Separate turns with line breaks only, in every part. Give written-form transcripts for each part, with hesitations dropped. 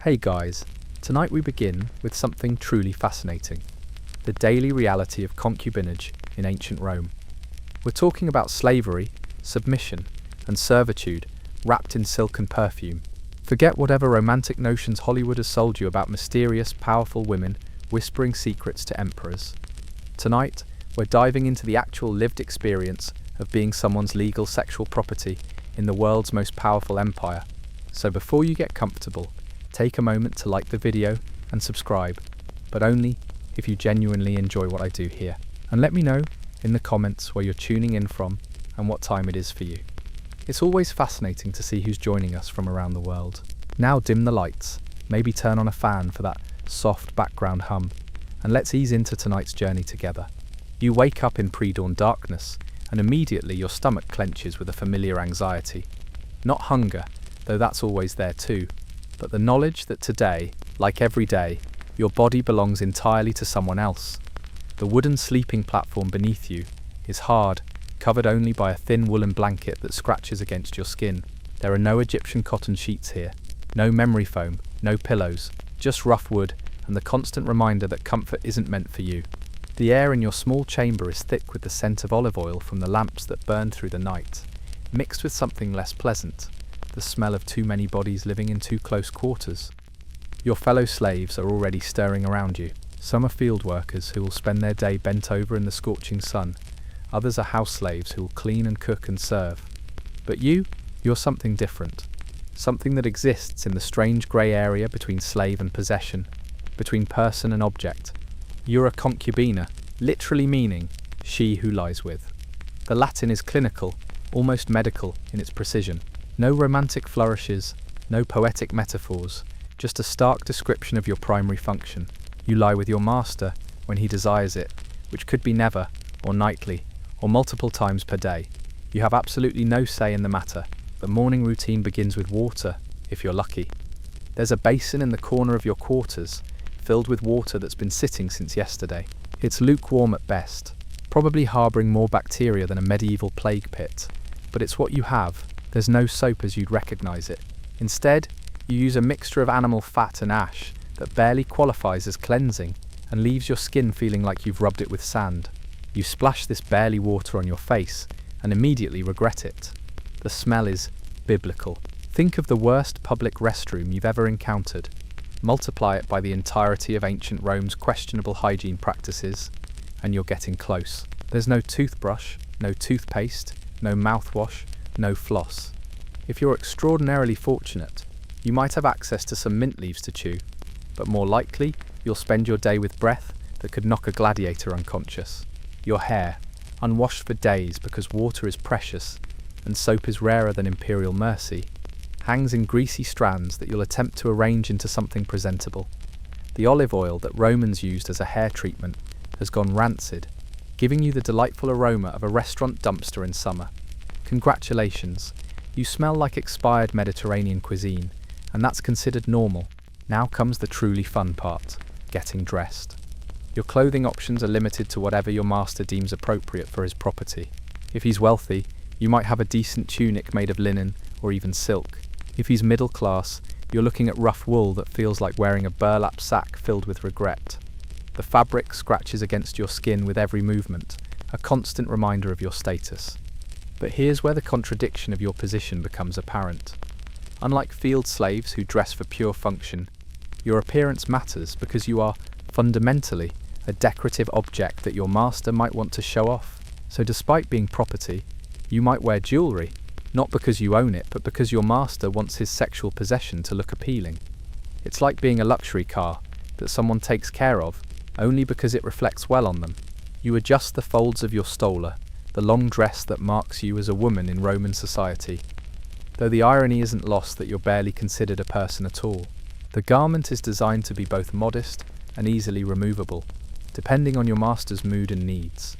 Hey guys, tonight we begin with something truly fascinating, the daily reality of concubinage in ancient Rome. We're talking about slavery, submission, and servitude wrapped in silk and perfume. Forget whatever romantic notions Hollywood has sold you about mysterious, powerful women whispering secrets to emperors. Tonight, we're diving into the actual lived experience of being someone's legal sexual property in the world's most powerful empire. So before you get comfortable, take a moment to like the video and subscribe, but only if you genuinely enjoy what I do here. And let me know in the comments where you're tuning in from and what time it is for you. It's always fascinating to see who's joining us from around the world. Now dim the lights, maybe turn on a fan for that soft background hum, and let's ease into tonight's journey together. You wake up in pre-dawn darkness, and immediately your stomach clenches with a familiar anxiety. Not hunger, though that's always there too, but the knowledge that today, like every day, your body belongs entirely to someone else. The wooden sleeping platform beneath you is hard, covered only by a thin woolen blanket that scratches against your skin. There are no Egyptian cotton sheets here, no memory foam, no pillows, just rough wood and the constant reminder that comfort isn't meant for you. The air in your small chamber is thick with the scent of olive oil from the lamps that burn through the night, mixed with something less pleasant, the smell of too many bodies living in too close quarters. Your fellow slaves are already stirring around you. Some are field workers who will spend their day bent over in the scorching sun. Others are house slaves who will clean and cook and serve. But you're something different. Something that exists in the strange grey area between slave and possession, between person and object. You're a concubina, literally meaning she who lies with. The Latin is clinical, almost medical in its precision. No romantic flourishes, no poetic metaphors, just a stark description of your primary function. You lie with your master when he desires it, which could be never, or nightly, or multiple times per day. You have absolutely no say in the matter. The morning routine begins with water, if you're lucky. There's a basin in the corner of your quarters, filled with water that's been sitting since yesterday. It's lukewarm at best, probably harbouring more bacteria than a medieval plague pit. But it's what you have. There's no soap as you'd recognise it. Instead, you use a mixture of animal fat and ash that barely qualifies as cleansing and leaves your skin feeling like you've rubbed it with sand. You splash this barely water on your face and immediately regret it. The smell is biblical. Think of the worst public restroom you've ever encountered. Multiply it by the entirety of ancient Rome's questionable hygiene practices, and you're getting close. There's no toothbrush, no toothpaste, no mouthwash, no floss. If you're extraordinarily fortunate, you might have access to some mint leaves to chew, but more likely, you'll spend your day with breath that could knock a gladiator unconscious. Your hair, unwashed for days because water is precious and soap is rarer than imperial mercy, hangs in greasy strands that you'll attempt to arrange into something presentable. The olive oil that Romans used as a hair treatment has gone rancid, giving you the delightful aroma of a restaurant dumpster in summer. Congratulations, you smell like expired Mediterranean cuisine, and that's considered normal. Now comes the truly fun part, getting dressed. Your clothing options are limited to whatever your master deems appropriate for his property. If he's wealthy, you might have a decent tunic made of linen or even silk. If he's middle class, you're looking at rough wool that feels like wearing a burlap sack filled with regret. The fabric scratches against your skin with every movement, a constant reminder of your status. But here's where the contradiction of your position becomes apparent. Unlike field slaves who dress for pure function, your appearance matters because you are, fundamentally, a decorative object that your master might want to show off. So despite being property, you might wear jewellery, not because you own it, but because your master wants his sexual possession to look appealing. It's like being a luxury car that someone takes care of only because it reflects well on them. You adjust the folds of your stola, the long dress that marks you as a woman in Roman society. Though the irony isn't lost that you're barely considered a person at all. The garment is designed to be both modest and easily removable, depending on your master's mood and needs.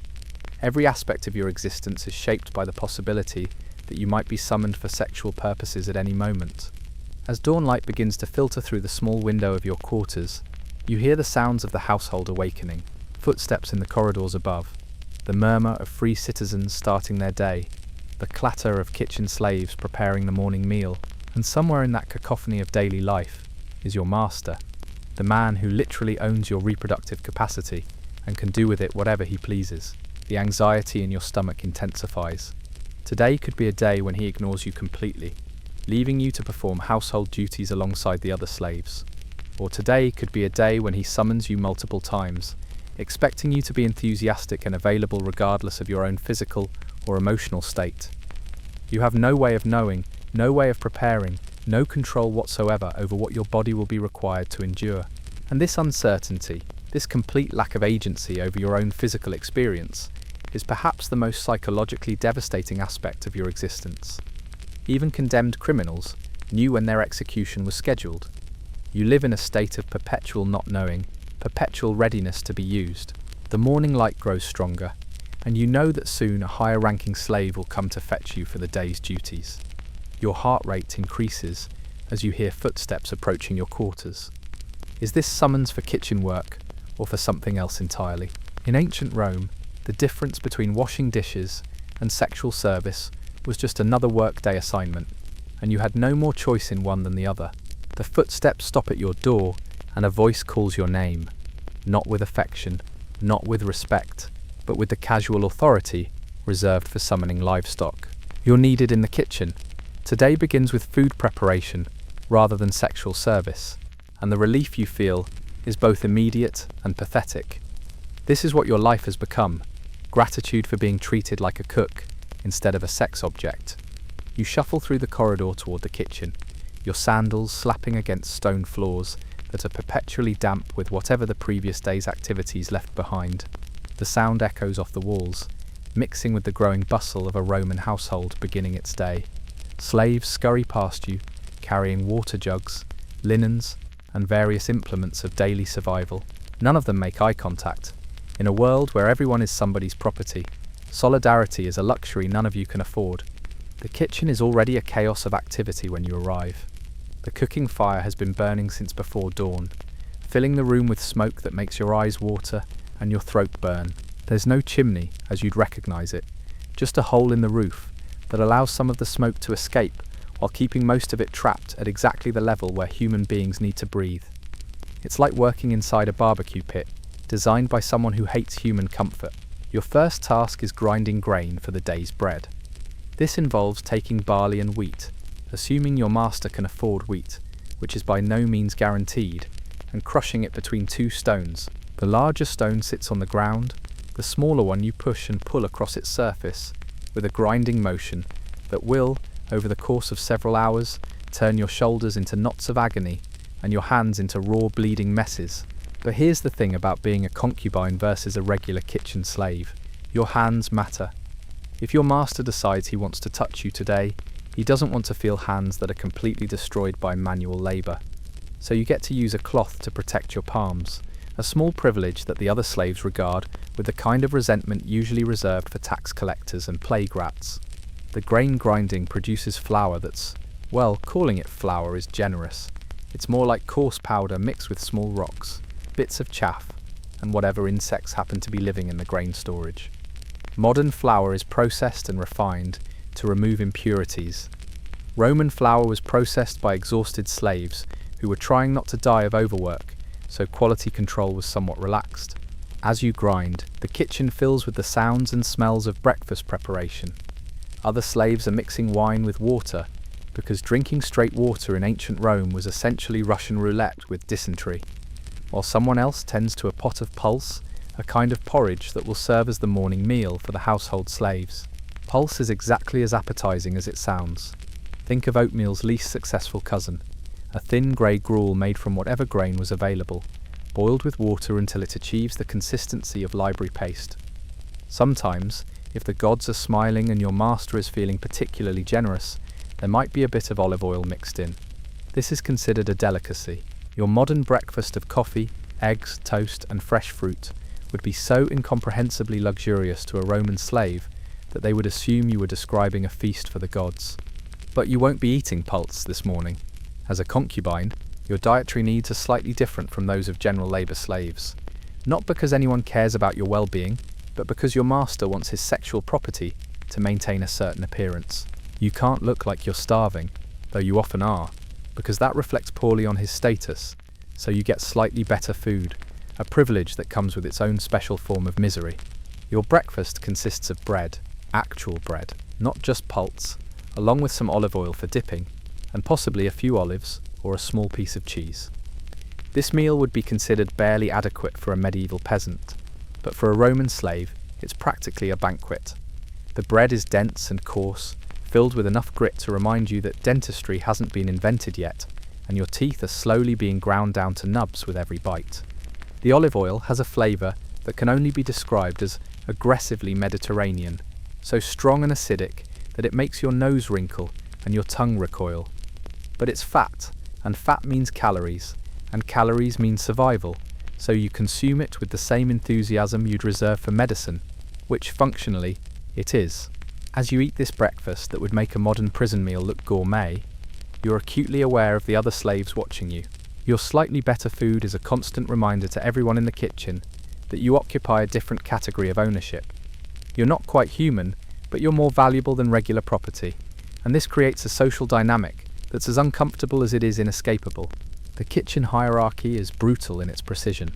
Every aspect of your existence is shaped by the possibility that you might be summoned for sexual purposes at any moment. As dawnlight begins to filter through the small window of your quarters, you hear the sounds of the household awakening, footsteps in the corridors above, the murmur of free citizens starting their day, the clatter of kitchen slaves preparing the morning meal, and somewhere in that cacophony of daily life, is your master, the man who literally owns your reproductive capacity and can do with it whatever he pleases. The anxiety in your stomach intensifies. Today could be a day when he ignores you completely, leaving you to perform household duties alongside the other slaves. Or today could be a day when he summons you multiple times, expecting you to be enthusiastic and available regardless of your own physical or emotional state. You have no way of knowing, no way of preparing, no control whatsoever over what your body will be required to endure. And this uncertainty, this complete lack of agency over your own physical experience, is perhaps the most psychologically devastating aspect of your existence. Even condemned criminals knew when their execution was scheduled. You live in a state of perpetual not knowing, perpetual readiness to be used. The morning light grows stronger, and you know that soon a higher-ranking slave will come to fetch you for the day's duties. Your heart rate increases as you hear footsteps approaching your quarters. Is this summons for kitchen work, or for something else entirely? In ancient Rome, the difference between washing dishes and sexual service was just another workday assignment, and you had no more choice in one than the other. The footsteps stop at your door, and a voice calls your name, not with affection, not with respect, but with the casual authority reserved for summoning livestock. You're needed in the kitchen. Today begins with food preparation rather than sexual service, and the relief you feel is both immediate and pathetic. This is what your life has become: gratitude for being treated like a cook instead of a sex object. You shuffle through the corridor toward the kitchen, your sandals slapping against stone floors that are perpetually damp with whatever the previous day's activities left behind. The sound echoes off the walls, mixing with the growing bustle of a Roman household beginning its day. Slaves scurry past you, carrying water jugs, linens, and various implements of daily survival. None of them make eye contact. In a world where everyone is somebody's property, solidarity is a luxury none of you can afford. The kitchen is already a chaos of activity when you arrive. The cooking fire has been burning since before dawn, filling the room with smoke that makes your eyes water and your throat burn. There's no chimney, as you'd recognize it, just a hole in the roof that allows some of the smoke to escape while keeping most of it trapped at exactly the level where human beings need to breathe. It's like working inside a barbecue pit, designed by someone who hates human comfort. Your first task is grinding grain for the day's bread. This involves taking barley and wheat, assuming your master can afford wheat, which is by no means guaranteed, and crushing it between two stones. The larger stone sits on the ground, the smaller one you push and pull across its surface with a grinding motion that will, over the course of several hours, turn your shoulders into knots of agony and your hands into raw bleeding messes. But here's the thing about being a concubine versus a regular kitchen slave. Your hands matter. If your master decides he wants to touch you today, he doesn't want to feel hands that are completely destroyed by manual labour. So you get to use a cloth to protect your palms, a small privilege that the other slaves regard with the kind of resentment usually reserved for tax collectors and plague rats. The grain grinding produces flour that's, well, calling it flour is generous. It's more like coarse powder mixed with small rocks, bits of chaff, and whatever insects happen to be living in the grain storage. Modern flour is processed and refined to remove impurities. Roman flour was processed by exhausted slaves who were trying not to die of overwork, so quality control was somewhat relaxed. As you grind, the kitchen fills with the sounds and smells of breakfast preparation. Other slaves are mixing wine with water, because drinking straight water in ancient Rome was essentially Russian roulette with dysentery, while someone else tends to a pot of pulse, a kind of porridge that will serve as the morning meal for the household slaves. Pulse is exactly as appetizing as it sounds. Think of oatmeal's least successful cousin, a thin grey gruel made from whatever grain was available, boiled with water until it achieves the consistency of library paste. Sometimes, if the gods are smiling and your master is feeling particularly generous, there might be a bit of olive oil mixed in. This is considered a delicacy. Your modern breakfast of coffee, eggs, toast, and fresh fruit would be so incomprehensibly luxurious to a Roman slave that they would assume you were describing a feast for the gods. But you won't be eating pulse this morning. As a concubine, your dietary needs are slightly different from those of general labour slaves. Not because anyone cares about your well-being, but because your master wants his sexual property to maintain a certain appearance. You can't look like you're starving, though you often are, because that reflects poorly on his status, so you get slightly better food, a privilege that comes with its own special form of misery. Your breakfast consists of bread, actual bread, not just pulse, along with some olive oil for dipping, and possibly a few olives or a small piece of cheese. This meal would be considered barely adequate for a medieval peasant, but for a Roman slave, it's practically a banquet. The bread is dense and coarse, filled with enough grit to remind you that dentistry hasn't been invented yet, and your teeth are slowly being ground down to nubs with every bite. The olive oil has a flavour that can only be described as aggressively Mediterranean, so strong and acidic that it makes your nose wrinkle and your tongue recoil. But it's fat, and fat means calories, and calories mean survival, so you consume it with the same enthusiasm you'd reserve for medicine, which functionally it is. As you eat this breakfast that would make a modern prison meal look gourmet, you're acutely aware of the other slaves watching you. Your slightly better food is a constant reminder to everyone in the kitchen that you occupy a different category of ownership. You're not quite human, but you're more valuable than regular property, and this creates a social dynamic that's as uncomfortable as it is inescapable. The kitchen hierarchy is brutal in its precision.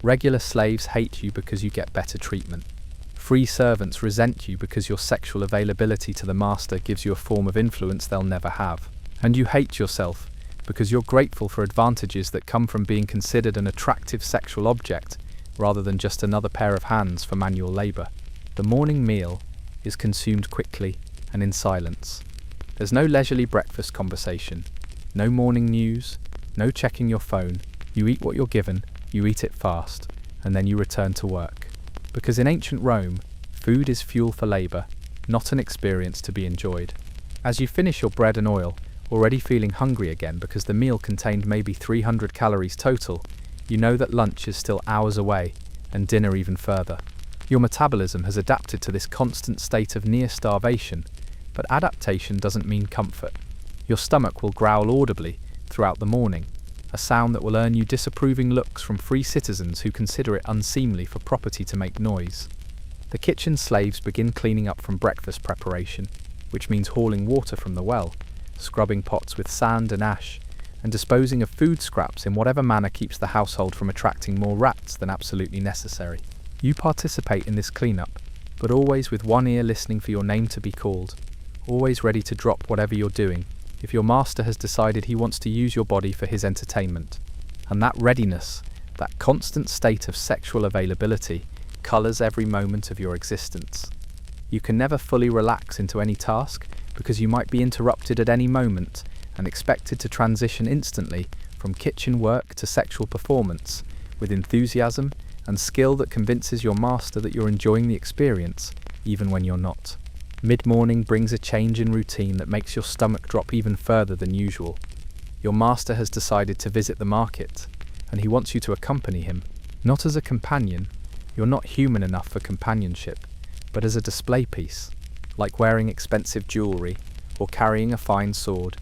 Regular slaves hate you because you get better treatment. Free servants resent you because your sexual availability to the master gives you a form of influence they'll never have. And you hate yourself because you're grateful for advantages that come from being considered an attractive sexual object rather than just another pair of hands for manual labor. The morning meal is consumed quickly and in silence. There's no leisurely breakfast conversation, no morning news, no checking your phone. You eat what you're given, you eat it fast, and then you return to work. Because in ancient Rome, food is fuel for labor, not an experience to be enjoyed. As you finish your bread and oil, already feeling hungry again because the meal contained maybe 300 calories total, you know that lunch is still hours away, and dinner even further. Your metabolism has adapted to this constant state of near starvation, but adaptation doesn't mean comfort. Your stomach will growl audibly throughout the morning, a sound that will earn you disapproving looks from free citizens who consider it unseemly for property to make noise. The kitchen slaves begin cleaning up from breakfast preparation, which means hauling water from the well, scrubbing pots with sand and ash, and disposing of food scraps in whatever manner keeps the household from attracting more rats than absolutely necessary. You participate in this cleanup, but always with one ear listening for your name to be called, always ready to drop whatever you're doing if your master has decided he wants to use your body for his entertainment. And that readiness, that constant state of sexual availability, colours every moment of your existence. You can never fully relax into any task because you might be interrupted at any moment and expected to transition instantly from kitchen work to sexual performance with enthusiasm and skill that convinces your master that you're enjoying the experience, even when you're not. Mid-morning brings a change in routine that makes your stomach drop even further than usual. Your master has decided to visit the market, and he wants you to accompany him, not as a companion. You're not human enough for companionship, but as a display piece, like wearing expensive jewelry or carrying a fine sword.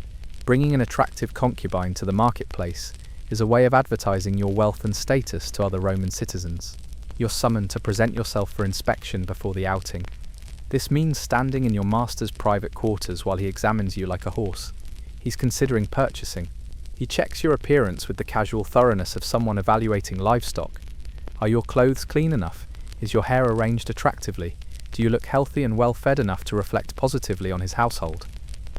Bringing an attractive concubine to the marketplace is a way of advertising your wealth and status to other Roman citizens. You're summoned to present yourself for inspection before the outing. This means standing in your master's private quarters while he examines you like a horse. He's considering purchasing. He checks your appearance with the casual thoroughness of someone evaluating livestock. Are your clothes clean enough? Is your hair arranged attractively? Do you look healthy and well-fed enough to reflect positively on his household?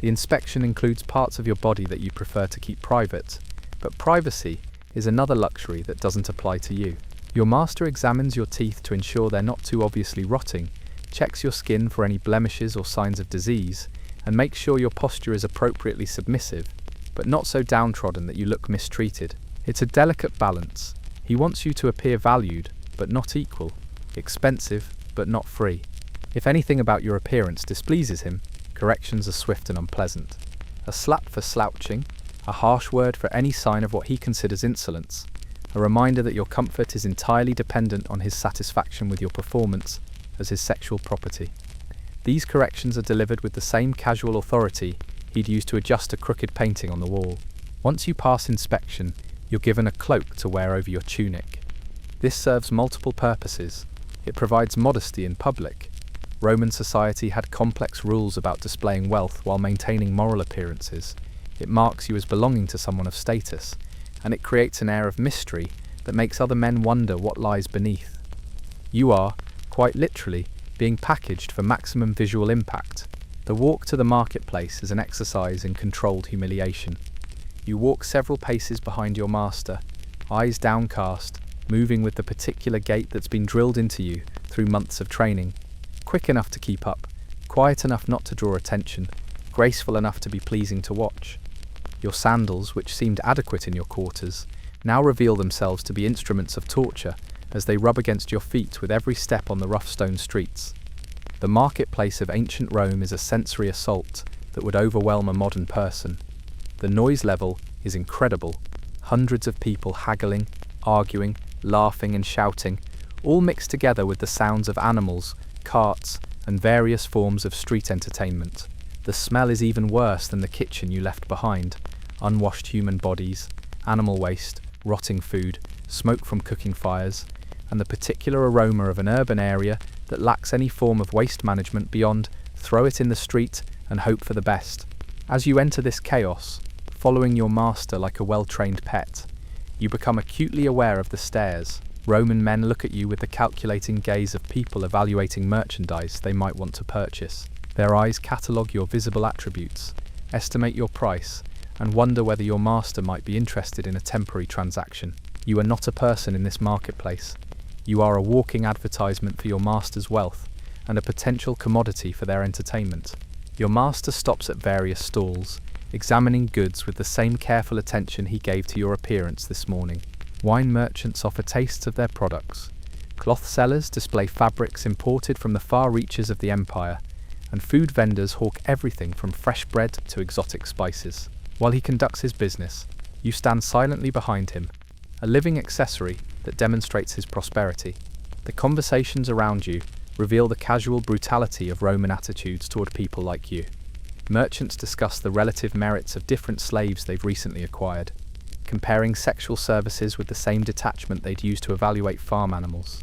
The inspection includes parts of your body that you prefer to keep private, but privacy is another luxury that doesn't apply to you. Your master examines your teeth to ensure they're not too obviously rotting, checks your skin for any blemishes or signs of disease, and makes sure your posture is appropriately submissive, but not so downtrodden that you look mistreated. It's a delicate balance. He wants you to appear valued, but not equal, expensive, but not free. If anything about your appearance displeases him, corrections are swift and unpleasant. A slap for slouching, a harsh word for any sign of what he considers insolence, a reminder that your comfort is entirely dependent on his satisfaction with your performance as his sexual property. These corrections are delivered with the same casual authority he'd use to adjust a crooked painting on the wall. Once you pass inspection, you're given a cloak to wear over your tunic. This serves multiple purposes. It provides modesty in public. Roman society had complex rules about displaying wealth while maintaining moral appearances. It marks you as belonging to someone of status, and it creates an air of mystery that makes other men wonder what lies beneath. You are, quite literally, being packaged for maximum visual impact. The walk to the marketplace is an exercise in controlled humiliation. You walk several paces behind your master, eyes downcast, moving with the particular gait that's been drilled into you through months of training. Quick enough to keep up, quiet enough not to draw attention, graceful enough to be pleasing to watch. Your sandals, which seemed adequate in your quarters, now reveal themselves to be instruments of torture as they rub against your feet with every step on the rough stone streets. The marketplace of ancient Rome is a sensory assault that would overwhelm a modern person. The noise level is incredible. Hundreds of people haggling, arguing, laughing and shouting, all mixed together with the sounds of animals, carts, and various forms of street entertainment. The smell is even worse than the kitchen you left behind. Unwashed human bodies, animal waste, rotting food, smoke from cooking fires, and the particular aroma of an urban area that lacks any form of waste management beyond throw it in the street and hope for the best. As you enter this chaos, following your master like a well-trained pet, you become acutely aware of the stares. Roman men look at you with the calculating gaze of people evaluating merchandise they might want to purchase. Their eyes catalogue your visible attributes, estimate your price, and wonder whether your master might be interested in a temporary transaction. You are not a person in this marketplace. You are a walking advertisement for your master's wealth and a potential commodity for their entertainment. Your master stops at various stalls, examining goods with the same careful attention he gave to your appearance this morning. Wine merchants offer tastes of their products. Cloth sellers display fabrics imported from the far reaches of the empire, and food vendors hawk everything from fresh bread to exotic spices. While he conducts his business, you stand silently behind him, a living accessory that demonstrates his prosperity. The conversations around you reveal the casual brutality of Roman attitudes toward people like you. Merchants discuss the relative merits of different slaves they've recently acquired, comparing sexual services with the same detachment they'd use to evaluate farm animals.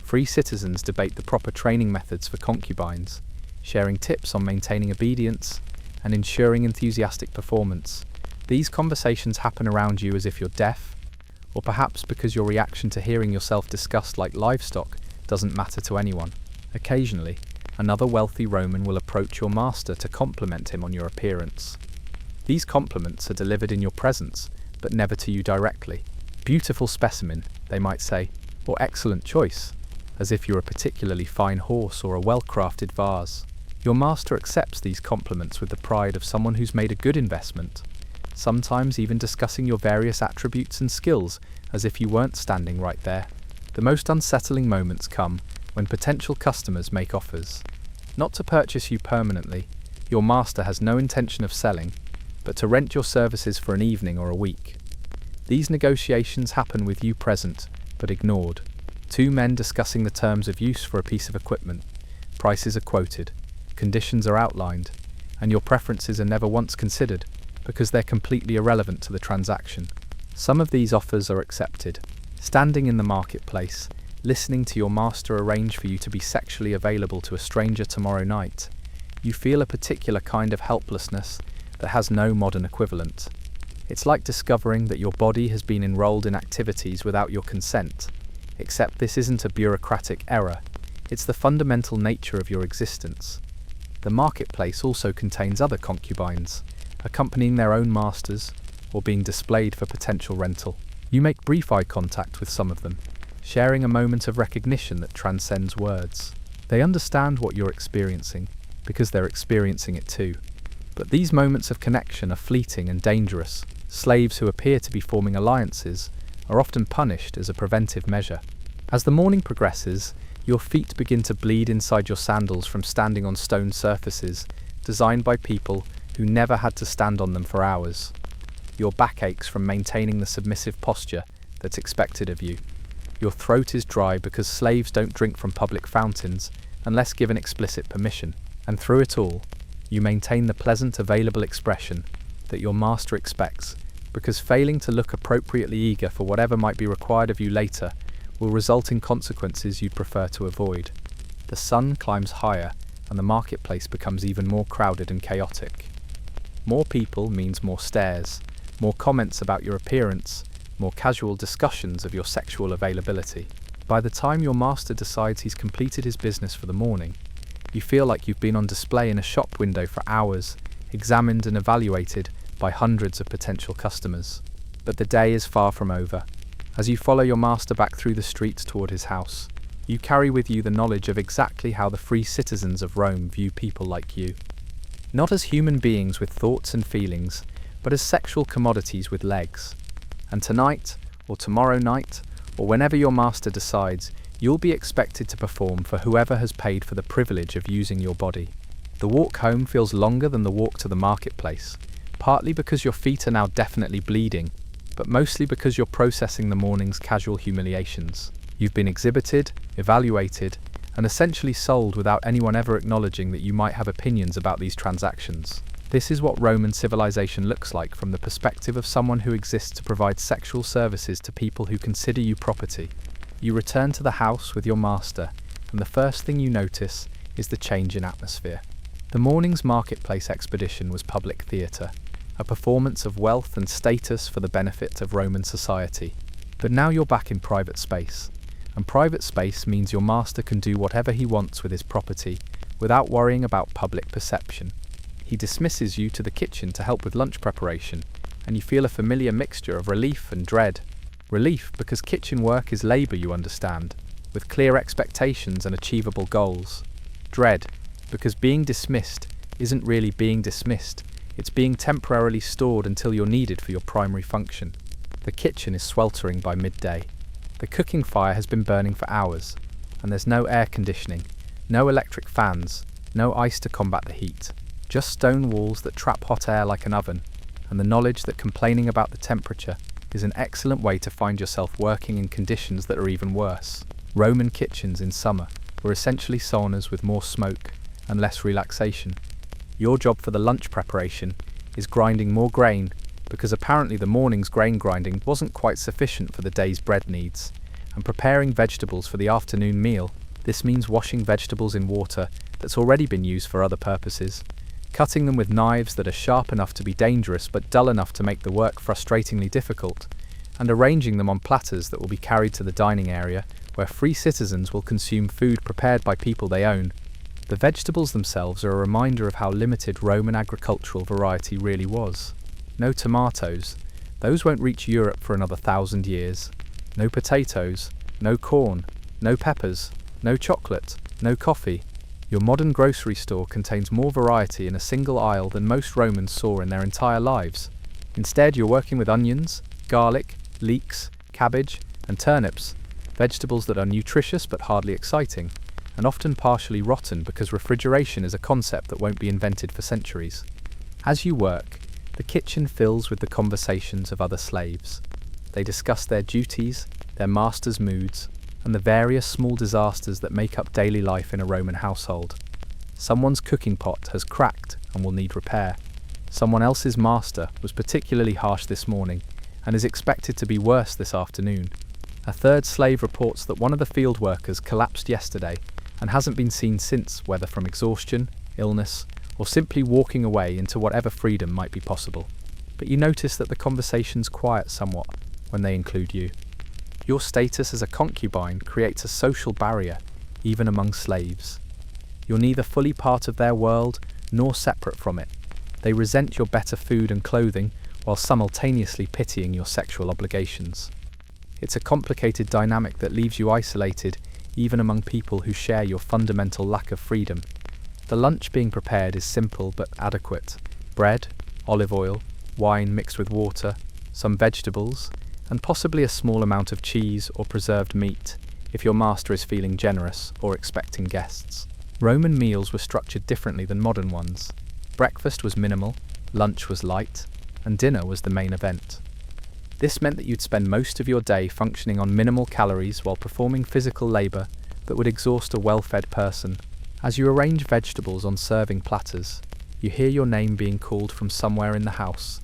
Free citizens debate the proper training methods for concubines, sharing tips on maintaining obedience and ensuring enthusiastic performance. These conversations happen around you as if you're deaf, or perhaps because your reaction to hearing yourself discussed like livestock doesn't matter to anyone. Occasionally, another wealthy Roman will approach your master to compliment him on your appearance. These compliments are delivered in your presence, but never to you directly. Beautiful specimen, they might say, or excellent choice, as if you're a particularly fine horse or a well-crafted vase. Your master accepts these compliments with the pride of someone who's made a good investment, sometimes even discussing your various attributes and skills as if you weren't standing right there. The most unsettling moments come when potential customers make offers. Not to purchase you permanently, your master has no intention of selling, but to rent your services for an evening or a week. These negotiations happen with you present, but ignored. Two men discussing the terms of use for a piece of equipment. Prices are quoted, conditions are outlined, and your preferences are never once considered because they're completely irrelevant to the transaction. Some of these offers are accepted. Standing in the marketplace, listening to your master arrange for you to be sexually available to a stranger tomorrow night, you feel a particular kind of helplessness that has no modern equivalent. It's like discovering that your body has been enrolled in activities without your consent, except this isn't a bureaucratic error, it's the fundamental nature of your existence. The marketplace also contains other concubines, accompanying their own masters, or being displayed for potential rental. You make brief eye contact with some of them, sharing a moment of recognition that transcends words. They understand what you're experiencing, because they're experiencing it too. But these moments of connection are fleeting and dangerous. Slaves who appear to be forming alliances are often punished as a preventive measure. As the morning progresses, your feet begin to bleed inside your sandals from standing on stone surfaces designed by people who never had to stand on them for hours. Your back aches from maintaining the submissive posture that's expected of you. Your throat is dry because slaves don't drink from public fountains unless given explicit permission. And through it all, you maintain the pleasant, available expression that your master expects, because failing to look appropriately eager for whatever might be required of you later will result in consequences you'd prefer to avoid. The sun climbs higher, and the marketplace becomes even more crowded and chaotic. More people means more stares, more comments about your appearance, more casual discussions of your sexual availability. By the time your master decides he's completed his business for the morning, you feel like you've been on display in a shop window for hours, examined and evaluated by hundreds of potential customers. But the day is far from over. As you follow your master back through the streets toward his house, you carry with you the knowledge of exactly how the free citizens of Rome view people like you. Not as human beings with thoughts and feelings, but as sexual commodities with legs. And tonight, or tomorrow night, or whenever your master decides, you'll be expected to perform for whoever has paid for the privilege of using your body. The walk home feels longer than the walk to the marketplace, partly because your feet are now definitely bleeding, but mostly because you're processing the morning's casual humiliations. You've been exhibited, evaluated, and essentially sold without anyone ever acknowledging that you might have opinions about these transactions. This is what Roman civilization looks like from the perspective of someone who exists to provide sexual services to people who consider you property. You return to the house with your master, and the first thing you notice is the change in atmosphere. The morning's marketplace expedition was public theatre, a performance of wealth and status for the benefit of Roman society. But now you're back in private space, and private space means your master can do whatever he wants with his property without worrying about public perception. He dismisses you to the kitchen to help with lunch preparation, and you feel a familiar mixture of relief and dread. Relief because kitchen work is labour, you understand, with clear expectations and achievable goals. Dread because being dismissed isn't really being dismissed, it's being temporarily stored until you're needed for your primary function. The kitchen is sweltering by midday. The cooking fire has been burning for hours, and there's no air conditioning, no electric fans, no ice to combat the heat. Just stone walls that trap hot air like an oven, and the knowledge that complaining about the temperature is an excellent way to find yourself working in conditions that are even worse. Roman kitchens in summer were essentially saunas with more smoke and less relaxation. Your job for the lunch preparation is grinding more grain, because apparently the morning's grain grinding wasn't quite sufficient for the day's bread needs, and preparing vegetables for the afternoon meal. This means washing vegetables in water that's already been used for other purposes, cutting them with knives that are sharp enough to be dangerous but dull enough to make the work frustratingly difficult, and arranging them on platters that will be carried to the dining area where free citizens will consume food prepared by people they own. The vegetables themselves are a reminder of how limited Roman agricultural variety really was. No tomatoes, those won't reach Europe for another 1,000 years. No potatoes, no corn, no peppers, no chocolate, no coffee. Your modern grocery store contains more variety in a single aisle than most Romans saw in their entire lives. Instead, you're working with onions, garlic, leeks, cabbage, and turnips, vegetables that are nutritious but hardly exciting, and often partially rotten because refrigeration is a concept that won't be invented for centuries. As you work, the kitchen fills with the conversations of other slaves. They discuss their duties, their master's moods, and the various small disasters that make up daily life in a Roman household. Someone's cooking pot has cracked and will need repair. Someone else's master was particularly harsh this morning and is expected to be worse this afternoon. A third slave reports that one of the field workers collapsed yesterday and hasn't been seen since, whether from exhaustion, illness, or simply walking away into whatever freedom might be possible. But you notice that the conversations quiet somewhat when they include you. Your status as a concubine creates a social barrier, even among slaves. You're neither fully part of their world nor separate from it. They resent your better food and clothing while simultaneously pitying your sexual obligations. It's a complicated dynamic that leaves you isolated even among people who share your fundamental lack of freedom. The lunch being prepared is simple but adequate. Bread, olive oil, wine mixed with water, some vegetables, and possibly a small amount of cheese or preserved meat, if your master is feeling generous or expecting guests. Roman meals were structured differently than modern ones. Breakfast was minimal, lunch was light, and dinner was the main event. This meant that you'd spend most of your day functioning on minimal calories while performing physical labour that would exhaust a well-fed person. As you arrange vegetables on serving platters, you hear your name being called from somewhere in the house.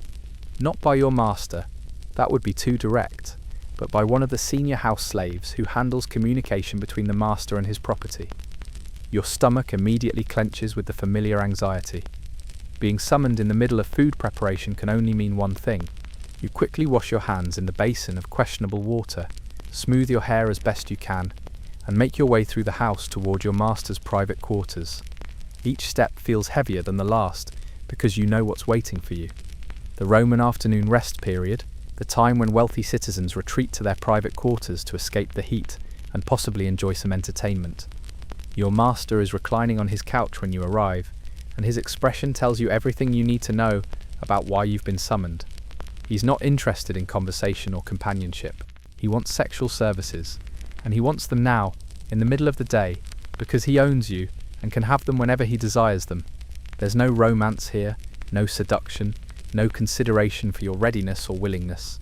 Not by your master, that would be too direct, but by one of the senior house slaves who handles communication between the master and his property. Your stomach immediately clenches with the familiar anxiety. Being summoned in the middle of food preparation can only mean one thing. You quickly wash your hands in the basin of questionable water, smooth your hair as best you can, and make your way through the house toward your master's private quarters. Each step feels heavier than the last because you know what's waiting for you. The Roman afternoon rest period, the time when wealthy citizens retreat to their private quarters to escape the heat and possibly enjoy some entertainment. Your master is reclining on his couch when you arrive, and his expression tells you everything you need to know about why you've been summoned. He's not interested in conversation or companionship. He wants sexual services, and he wants them now, in the middle of the day, because he owns you and can have them whenever he desires them. There's no romance here, no seduction, no consideration for your readiness or willingness.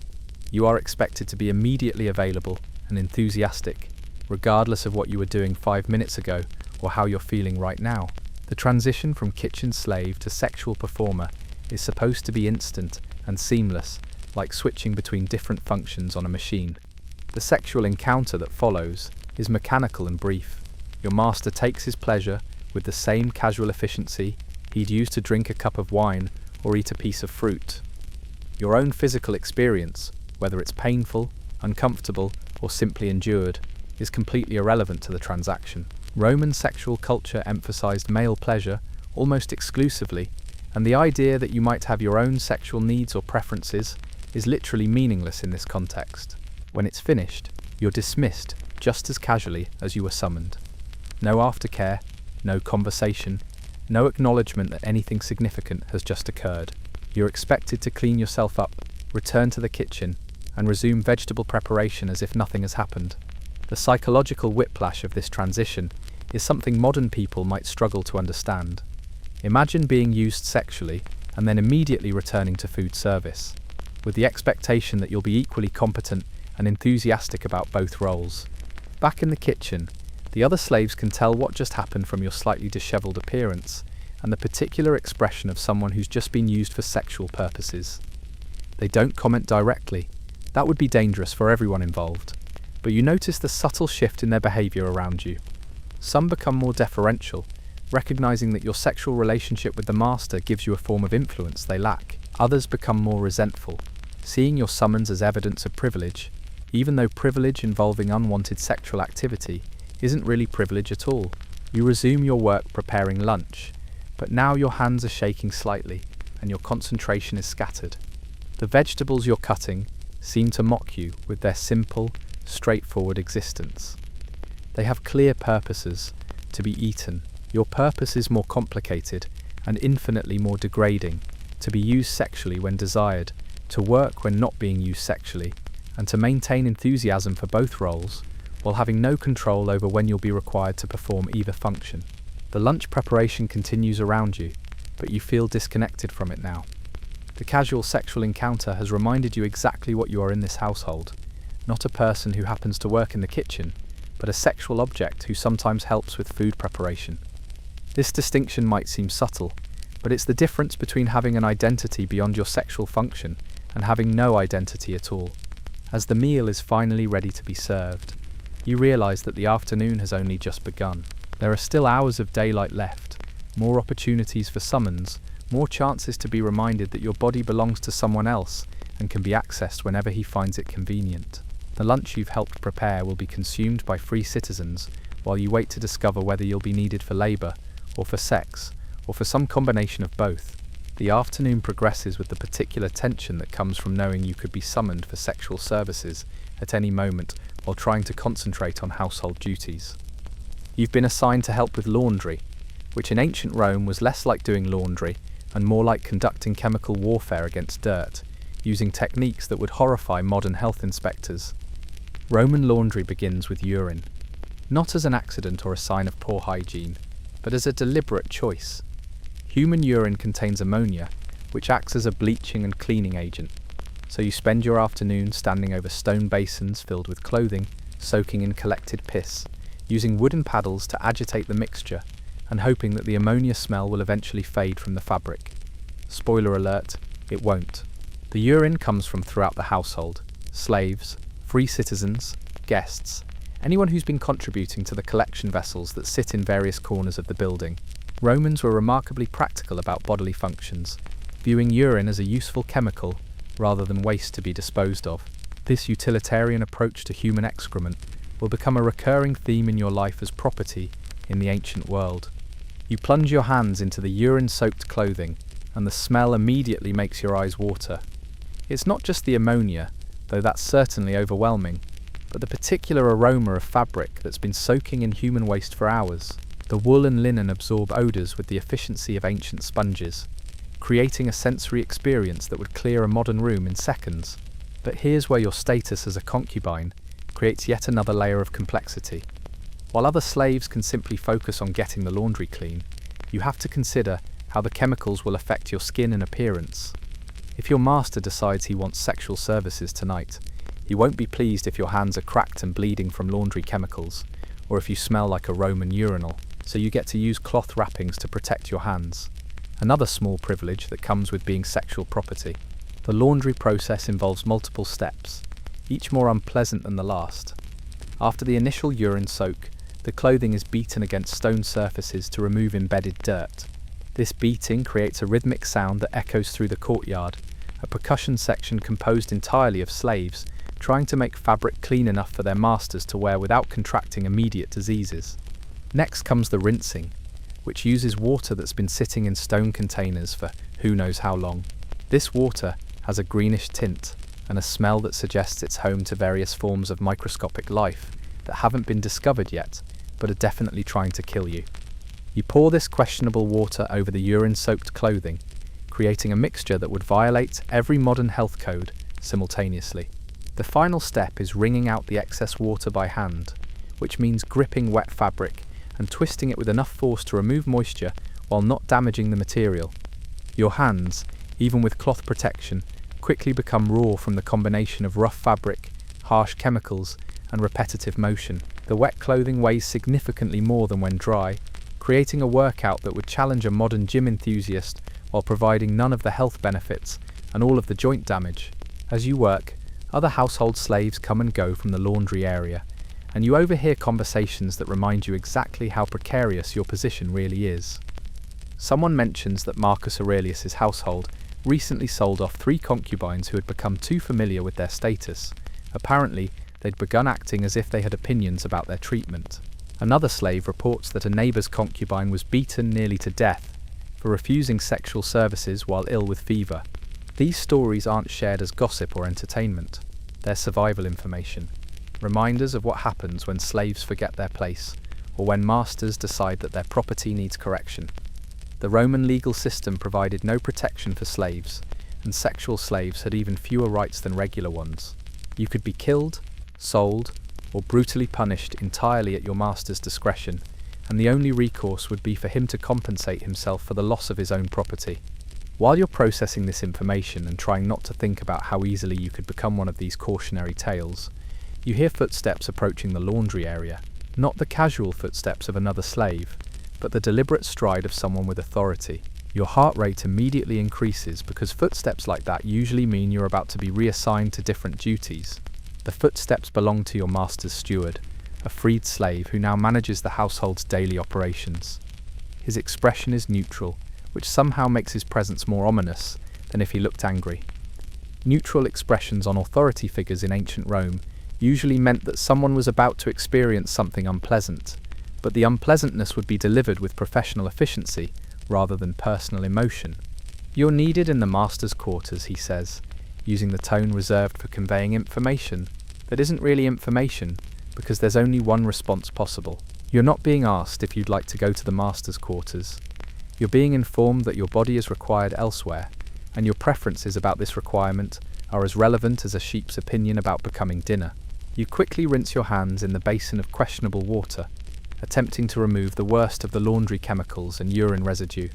You are expected to be immediately available and enthusiastic, regardless of what you were doing 5 minutes ago or how you're feeling right now. The transition from kitchen slave to sexual performer is supposed to be instant and seamless, like switching between different functions on a machine. The sexual encounter that follows is mechanical and brief. Your master takes his pleasure with the same casual efficiency he'd use to drink a cup of wine or eat a piece of fruit. Your own physical experience, whether it's painful, uncomfortable, or simply endured, is completely irrelevant to the transaction. Roman sexual culture emphasized male pleasure almost exclusively, and the idea that you might have your own sexual needs or preferences is literally meaningless in this context. When it's finished, you're dismissed just as casually as you were summoned. No aftercare, no conversation, no acknowledgement that anything significant has just occurred. You're expected to clean yourself up, return to the kitchen, and resume vegetable preparation as if nothing has happened. The psychological whiplash of this transition is something modern people might struggle to understand. Imagine being used sexually and then immediately returning to food service, with the expectation that you'll be equally competent and enthusiastic about both roles. Back in the kitchen, the other slaves can tell what just happened from your slightly disheveled appearance and the particular expression of someone who's just been used for sexual purposes. They don't comment directly. That would be dangerous for everyone involved. But you notice the subtle shift in their behavior around you. Some become more deferential, recognizing that your sexual relationship with the master gives you a form of influence they lack. Others become more resentful, seeing your summons as evidence of privilege, even though privilege involving unwanted sexual activity isn't really privilege at all. You resume your work preparing lunch, but now your hands are shaking slightly and your concentration is scattered. The vegetables you're cutting seem to mock you with their simple, straightforward existence. They have clear purposes to be eaten. Your purpose is more complicated and infinitely more degrading, to be used sexually when desired, to work when not being used sexually, and to maintain enthusiasm for both roles while having no control over when you'll be required to perform either function. The lunch preparation continues around you, but you feel disconnected from it now. The casual sexual encounter has reminded you exactly what you are in this household, not a person who happens to work in the kitchen, but a sexual object who sometimes helps with food preparation. This distinction might seem subtle, but it's the difference between having an identity beyond your sexual function and having no identity at all. As the meal is finally ready to be served, you realize that the afternoon has only just begun. There are still hours of daylight left, more opportunities for summons, more chances to be reminded that your body belongs to someone else and can be accessed whenever he finds it convenient. The lunch you've helped prepare will be consumed by free citizens while you wait to discover whether you'll be needed for labor, or for sex, or for some combination of both. The afternoon progresses with the particular tension that comes from knowing you could be summoned for sexual services at any moment while trying to concentrate on household duties. You've been assigned to help with laundry, which in ancient Rome was less like doing laundry and more like conducting chemical warfare against dirt, using techniques that would horrify modern health inspectors. Roman laundry begins with urine, not as an accident or a sign of poor hygiene, but as a deliberate choice. Human urine contains ammonia, which acts as a bleaching and cleaning agent, so you spend your afternoon standing over stone basins filled with clothing, soaking in collected piss, using wooden paddles to agitate the mixture, and hoping that the ammonia smell will eventually fade from the fabric. Spoiler alert, it won't. The urine comes from throughout the household: slaves, free citizens, guests, anyone who's been contributing to the collection vessels that sit in various corners of the building. Romans were remarkably practical about bodily functions, viewing urine as a useful chemical rather than waste to be disposed of. This utilitarian approach to human excrement will become a recurring theme in your life as property in the ancient world. You plunge your hands into the urine-soaked clothing, and the smell immediately makes your eyes water. It's not just the ammonia, though that's certainly overwhelming, but the particular aroma of fabric that's been soaking in human waste for hours. The wool and linen absorb odours with the efficiency of ancient sponges, creating a sensory experience that would clear a modern room in seconds. But here's where your status as a concubine creates yet another layer of complexity. While other slaves can simply focus on getting the laundry clean, you have to consider how the chemicals will affect your skin and appearance. If your master decides he wants sexual services tonight, he won't be pleased if your hands are cracked and bleeding from laundry chemicals, or if you smell like a Roman urinal, so you get to use cloth wrappings to protect your hands. Another small privilege that comes with being sexual property. The laundry process involves multiple steps, each more unpleasant than the last. After the initial urine soak, the clothing is beaten against stone surfaces to remove embedded dirt. This beating creates a rhythmic sound that echoes through the courtyard, a percussion section composed entirely of slaves trying to make fabric clean enough for their masters to wear without contracting immediate diseases. Next comes the rinsing, which uses water that's been sitting in stone containers for who knows how long. This water has a greenish tint and a smell that suggests it's home to various forms of microscopic life that haven't been discovered yet, but are definitely trying to kill you. You pour this questionable water over the urine-soaked clothing, creating a mixture that would violate every modern health code simultaneously. The final step is wringing out the excess water by hand, which means gripping wet fabric and twisting it with enough force to remove moisture while not damaging the material. Your hands, even with cloth protection, quickly become raw from the combination of rough fabric, harsh chemicals, and repetitive motion. The wet clothing weighs significantly more than when dry, creating a workout that would challenge a modern gym enthusiast while providing none of the health benefits and all of the joint damage. As you work, other household slaves come and go from the laundry area, and you overhear conversations that remind you exactly how precarious your position really is. Someone mentions that Marcus Aurelius's household recently sold off 3 concubines who had become too familiar with their status. Apparently, they'd begun acting as if they had opinions about their treatment. Another slave reports that a neighbour's concubine was beaten nearly to death for refusing sexual services while ill with fever. These stories aren't shared as gossip or entertainment. They're survival information, reminders of what happens when slaves forget their place, or when masters decide that their property needs correction. The Roman legal system provided no protection for slaves, and sexual slaves had even fewer rights than regular ones. You could be killed, sold, or brutally punished entirely at your master's discretion, and the only recourse would be for him to compensate himself for the loss of his own property. While you're processing this information and trying not to think about how easily you could become one of these cautionary tales, you hear footsteps approaching the laundry area, not the casual footsteps of another slave, but the deliberate stride of someone with authority. Your heart rate immediately increases because footsteps like that usually mean you're about to be reassigned to different duties. The footsteps belong to your master's steward, a freed slave who now manages the household's daily operations. His expression is neutral, which somehow makes his presence more ominous than if he looked angry. Neutral expressions on authority figures in ancient Rome usually meant that someone was about to experience something unpleasant, but the unpleasantness would be delivered with professional efficiency rather than personal emotion. "You're needed in the master's quarters," he says, using the tone reserved for conveying information that isn't really information because there's only one response possible. You're not being asked if you'd like to go to the master's quarters. You're being informed that your body is required elsewhere, and your preferences about this requirement are as relevant as a sheep's opinion about becoming dinner. You quickly rinse your hands in the basin of questionable water, attempting to remove the worst of the laundry chemicals and urine residue.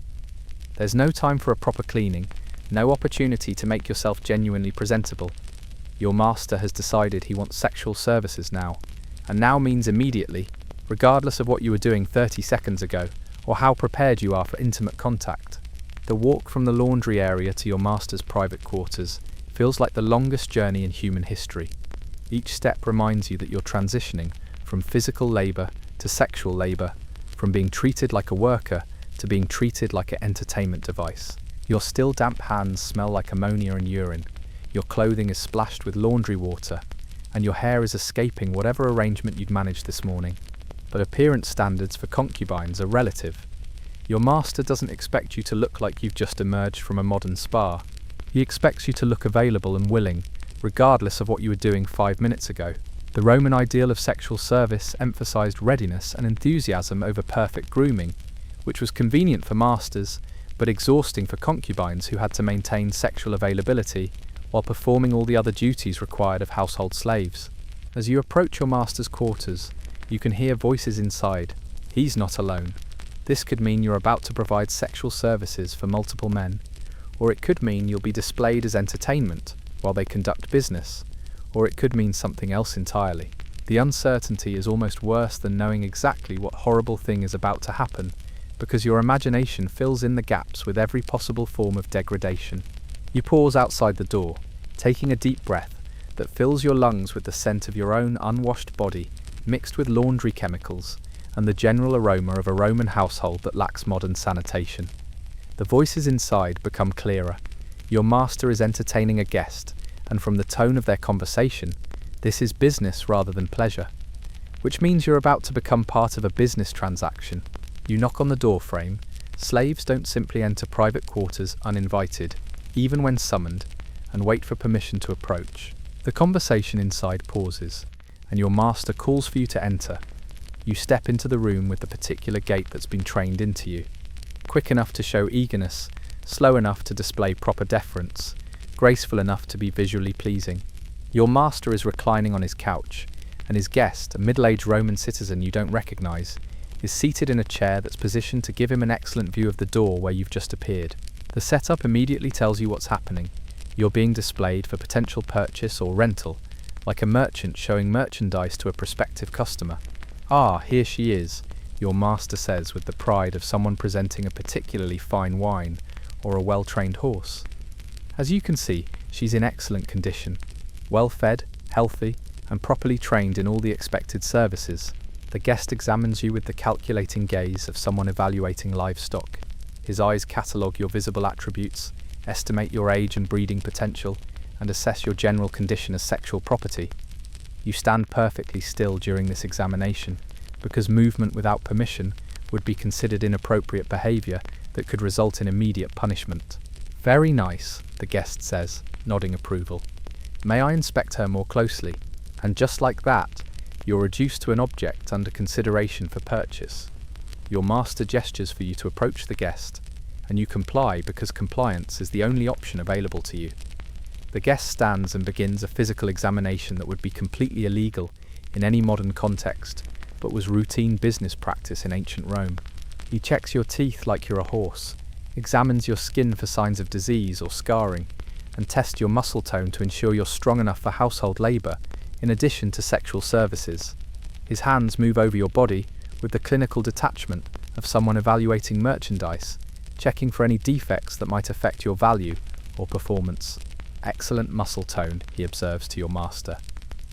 There's no time for a proper cleaning, no opportunity to make yourself genuinely presentable. Your master has decided he wants sexual services now, and now means immediately, regardless of what you were doing 30 seconds ago, or how prepared you are for intimate contact. The walk from the laundry area to your master's private quarters feels like the longest journey in human history. Each step reminds you that you're transitioning from physical labour to sexual labour, from being treated like a worker to being treated like an entertainment device. Your still damp hands smell like ammonia and urine, your clothing is splashed with laundry water, and your hair is escaping whatever arrangement you'd managed this morning. But appearance standards for concubines are relative. Your master doesn't expect you to look like you've just emerged from a modern spa. He expects you to look available and willing, regardless of what you were doing 5 minutes ago. The Roman ideal of sexual service emphasized readiness and enthusiasm over perfect grooming, which was convenient for masters, but exhausting for concubines who had to maintain sexual availability while performing all the other duties required of household slaves. As you approach your master's quarters, you can hear voices inside. He's not alone. This could mean you're about to provide sexual services for multiple men, or it could mean you'll be displayed as entertainment while they conduct business, or it could mean something else entirely. The uncertainty is almost worse than knowing exactly what horrible thing is about to happen, because your imagination fills in the gaps with every possible form of degradation. You pause outside the door, taking a deep breath that fills your lungs with the scent of your own unwashed body, mixed with laundry chemicals and the general aroma of a Roman household that lacks modern sanitation. The voices inside become clearer. Your master is entertaining a guest, and from the tone of their conversation, this is business rather than pleasure, which means you're about to become part of a business transaction. You knock on the door frame. Slaves don't simply enter private quarters uninvited, even when summoned, and wait for permission to approach. The conversation inside pauses, and your master calls for you to enter. You step into the room with the particular gait that's been trained into you. Quick enough to show eagerness, slow enough to display proper deference, graceful enough to be visually pleasing. Your master is reclining on his couch, and his guest, a middle-aged Roman citizen you don't recognize, is seated in a chair that's positioned to give him an excellent view of the door where you've just appeared. The setup immediately tells you what's happening. You're being displayed for potential purchase or rental, like a merchant showing merchandise to a prospective customer. "Ah, here she is," your master says with the pride of someone presenting a particularly fine wine or a well-trained horse. As you can see, she's in excellent condition, well-fed, healthy, and properly trained in all the expected services. The guest examines you with the calculating gaze of someone evaluating livestock. His eyes catalogue your visible attributes, estimate your age and breeding potential, and assess your general condition as sexual property. You stand perfectly still during this examination, because movement without permission would be considered inappropriate behavior that could result in immediate punishment. "Very nice," the guest says, nodding approval. "May I inspect her more closely?" And just like that, you're reduced to an object under consideration for purchase. Your master gestures for you to approach the guest, and you comply because compliance is the only option available to you. The guest stands and begins a physical examination that would be completely illegal in any modern context, but was routine business practice in ancient Rome. He checks your teeth like you're a horse, examines your skin for signs of disease or scarring, and tests your muscle tone to ensure you're strong enough for household labor, in addition to sexual services. His hands move over your body with the clinical detachment of someone evaluating merchandise, checking for any defects that might affect your value or performance. "Excellent muscle tone," he observes to your master.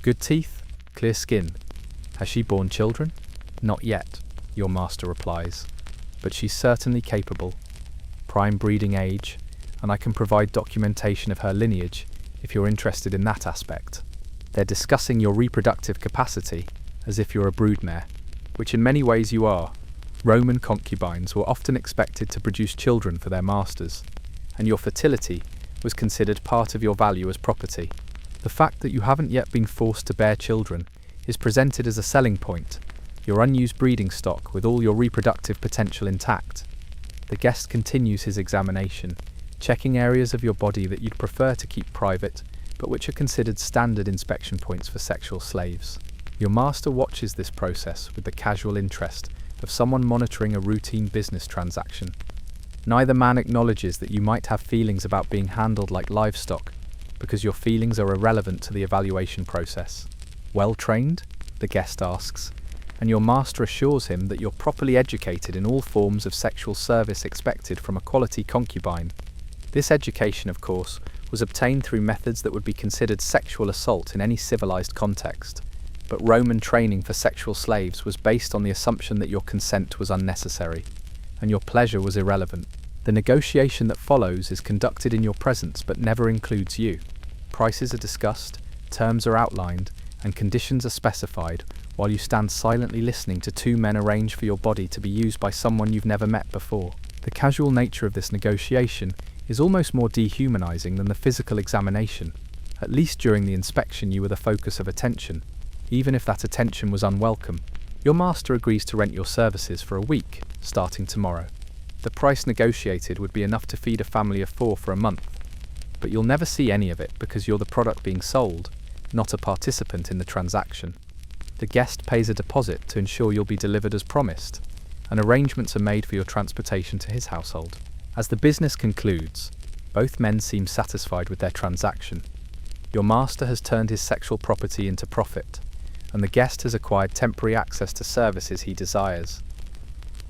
"Good teeth, clear skin. Has she borne children?" "Not yet," your master replies, "but she's certainly capable. Prime breeding age, and I can provide documentation of her lineage if you're interested in that aspect." They're discussing your reproductive capacity as if you're a broodmare, which in many ways you are. Roman concubines were often expected to produce children for their masters, and your fertility was considered part of your value as property. The fact that you haven't yet been forced to bear children is presented as a selling point, your unused breeding stock with all your reproductive potential intact. The guest continues his examination, checking areas of your body that you'd prefer to keep private, but which are considered standard inspection points for sexual slaves. Your master watches this process with the casual interest of someone monitoring a routine business transaction. Neither man acknowledges that you might have feelings about being handled like livestock, because your feelings are irrelevant to the evaluation process. "Well trained?" the guest asks, and your master assures him that you're properly educated in all forms of sexual service expected from a quality concubine. This education, of course, was obtained through methods that would be considered sexual assault in any civilized context, but Roman training for sexual slaves was based on the assumption that your consent was unnecessary. and your pleasure was irrelevant. The negotiation that follows is conducted in your presence but never includes you. Prices are discussed, terms are outlined, and conditions are specified, while you stand silently listening to two men arrange for your body to be used by someone you've never met before. The casual nature of this negotiation is almost more dehumanizing than the physical examination. At least during the inspection you were the focus of attention, even if that attention was unwelcome. Your master agrees to rent your services for a week, starting tomorrow. The price negotiated would be enough to feed a family of 4 for a month, but you'll never see any of it because you're the product being sold, not a participant in the transaction. The guest pays a deposit to ensure you'll be delivered as promised, and arrangements are made for your transportation to his household. As the business concludes, both men seem satisfied with their transaction. Your master has turned his sexual property into profit, and the guest has acquired temporary access to services he desires.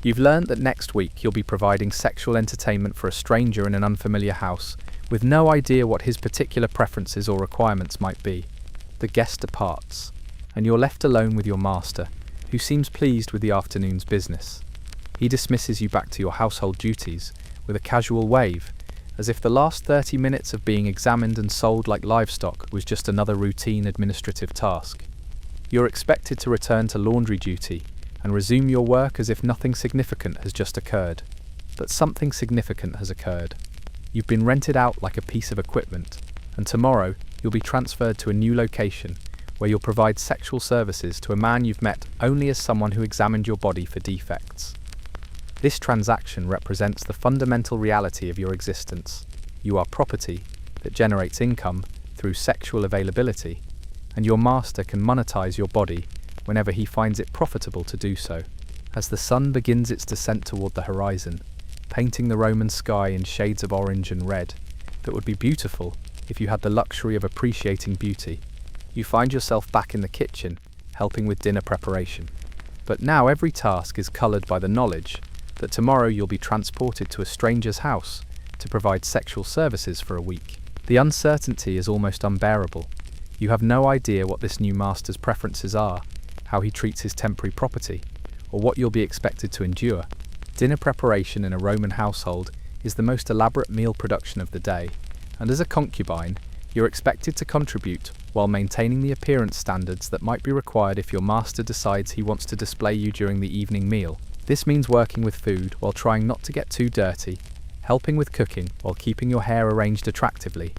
You've learned that next week you'll be providing sexual entertainment for a stranger in an unfamiliar house, with no idea what his particular preferences or requirements might be. The guest departs, and you're left alone with your master, who seems pleased with the afternoon's business. He dismisses you back to your household duties with a casual wave, as if the last 30 minutes of being examined and sold like livestock was just another routine administrative task. You're expected to return to laundry duty and resume your work as if nothing significant has just occurred. But something significant has occurred. You've been rented out like a piece of equipment, and tomorrow you'll be transferred to a new location where you'll provide sexual services to a man you've met only as someone who examined your body for defects. This transaction represents the fundamental reality of your existence. You are property that generates income through sexual availability, and your master can monetize your body whenever he finds it profitable to do so. As the sun begins its descent toward the horizon, painting the Roman sky in shades of orange and red that would be beautiful if you had the luxury of appreciating beauty, you find yourself back in the kitchen, helping with dinner preparation. But now every task is colored by the knowledge that tomorrow you'll be transported to a stranger's house to provide sexual services for a week. The uncertainty is almost unbearable. You have no idea what this new master's preferences are, how he treats his temporary property, or what you'll be expected to endure. Dinner preparation in a Roman household is the most elaborate meal production of the day, and as a concubine, you're expected to contribute while maintaining the appearance standards that might be required if your master decides he wants to display you during the evening meal. This means working with food while trying not to get too dirty, helping with cooking while keeping your hair arranged attractively,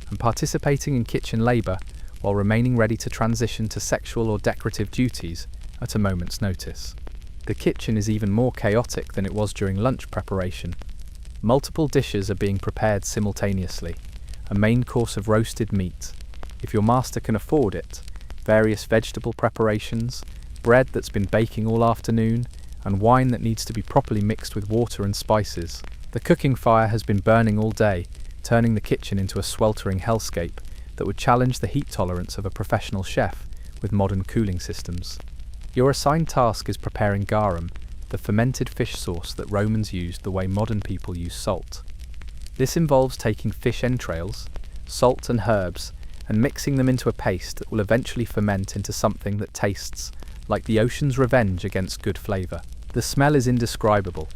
and participating in kitchen labor while remaining ready to transition to sexual or decorative duties at a moment's notice. The kitchen is even more chaotic than it was during lunch preparation. Multiple dishes are being prepared simultaneously. A main course of roasted meat, if your master can afford it, various vegetable preparations, bread that's been baking all afternoon, and wine that needs to be properly mixed with water and spices. The cooking fire has been burning all day, turning the kitchen into a sweltering hellscape that would challenge the heat tolerance of a professional chef with modern cooling systems. Your assigned task is preparing garum, the fermented fish sauce that Romans used the way modern people use salt. This involves taking fish entrails, salt and herbs, and mixing them into a paste that will eventually ferment into something that tastes like the ocean's revenge against good flavor. The smell is indescribable.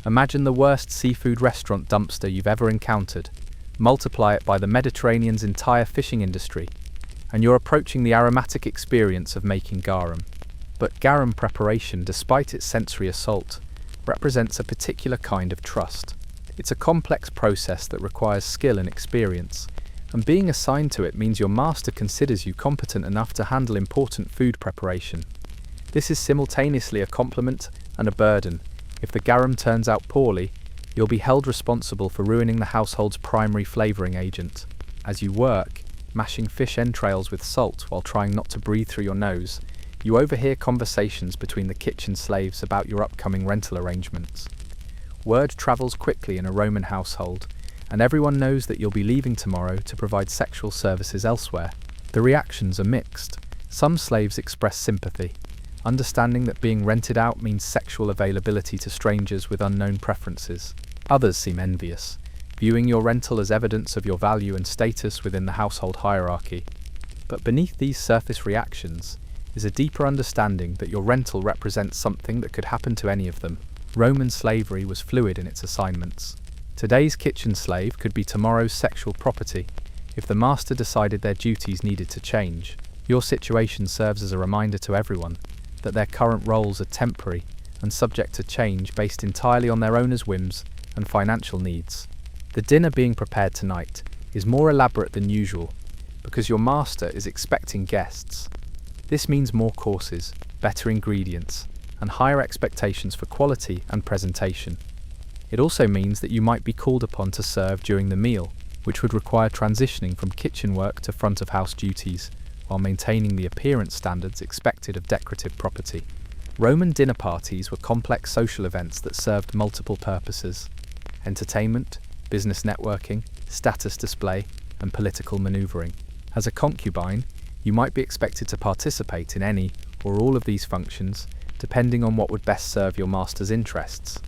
Imagine the worst seafood restaurant dumpster you've ever encountered. Multiply it by the Mediterranean's entire fishing industry, and you're approaching the aromatic experience of making garum. But garum preparation, despite its sensory assault, represents a particular kind of trust. It's a complex process that requires skill and experience, and being assigned to it means your master considers you competent enough to handle important food preparation. This is simultaneously a compliment and a burden. If the garum turns out poorly, you'll be held responsible for ruining the household's primary flavoring agent. As you work, mashing fish entrails with salt while trying not to breathe through your nose, you overhear conversations between the kitchen slaves about your upcoming rental arrangements. Word travels quickly in a Roman household, and everyone knows that you'll be leaving tomorrow to provide sexual services elsewhere. The reactions are mixed. Some slaves express sympathy, understanding that being rented out means sexual availability to strangers with unknown preferences. Others seem envious, viewing your rental as evidence of your value and status within the household hierarchy. But beneath these surface reactions is a deeper understanding that your rental represents something that could happen to any of them. Roman slavery was fluid in its assignments. Today's kitchen slave could be tomorrow's sexual property if the master decided their duties needed to change. Your situation serves as a reminder to everyone that their current roles are temporary and subject to change based entirely on their owner's whims and financial needs. The dinner being prepared tonight is more elaborate than usual because your master is expecting guests. This means more courses, better ingredients, and higher expectations for quality and presentation. It also means that you might be called upon to serve during the meal, which would require transitioning from kitchen work to front of house duties, while maintaining the appearance standards expected of decorative property. Roman dinner parties were complex social events that served multiple purposes: entertainment, business networking, status display, and political maneuvering. As a concubine, you might be expected to participate in any or all of these functions, depending on what would best serve your master's interests.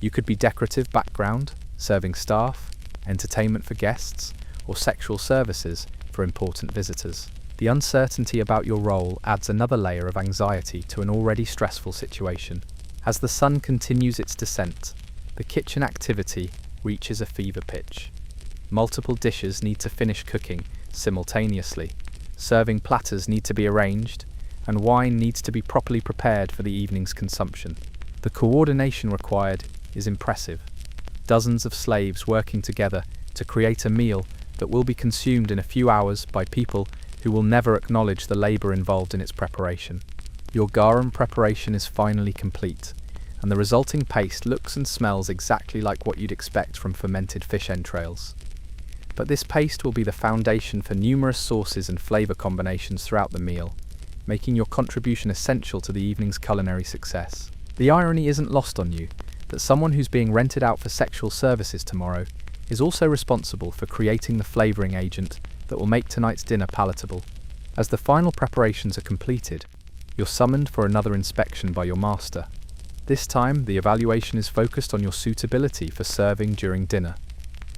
You could be decorative background, serving staff, entertainment for guests, or sexual services for important visitors. The uncertainty about your role adds another layer of anxiety to an already stressful situation. As the sun continues its descent, the kitchen activity reaches a fever pitch. Multiple dishes need to finish cooking simultaneously. Serving platters need to be arranged, and wine needs to be properly prepared for the evening's consumption. The coordination required is impressive. Dozens of slaves working together to create a meal that will be consumed in a few hours by people who will never acknowledge the labor involved in its preparation. Your garum preparation is finally complete, and the resulting paste looks and smells exactly like what you'd expect from fermented fish entrails. But this paste will be the foundation for numerous sauces and flavor combinations throughout the meal, making your contribution essential to the evening's culinary success. The irony isn't lost on you that someone who's being rented out for sexual services tomorrow is also responsible for creating the flavoring agent that will make tonight's dinner palatable. As the final preparations are completed, you're summoned for another inspection by your master. This time, the evaluation is focused on your suitability for serving during dinner.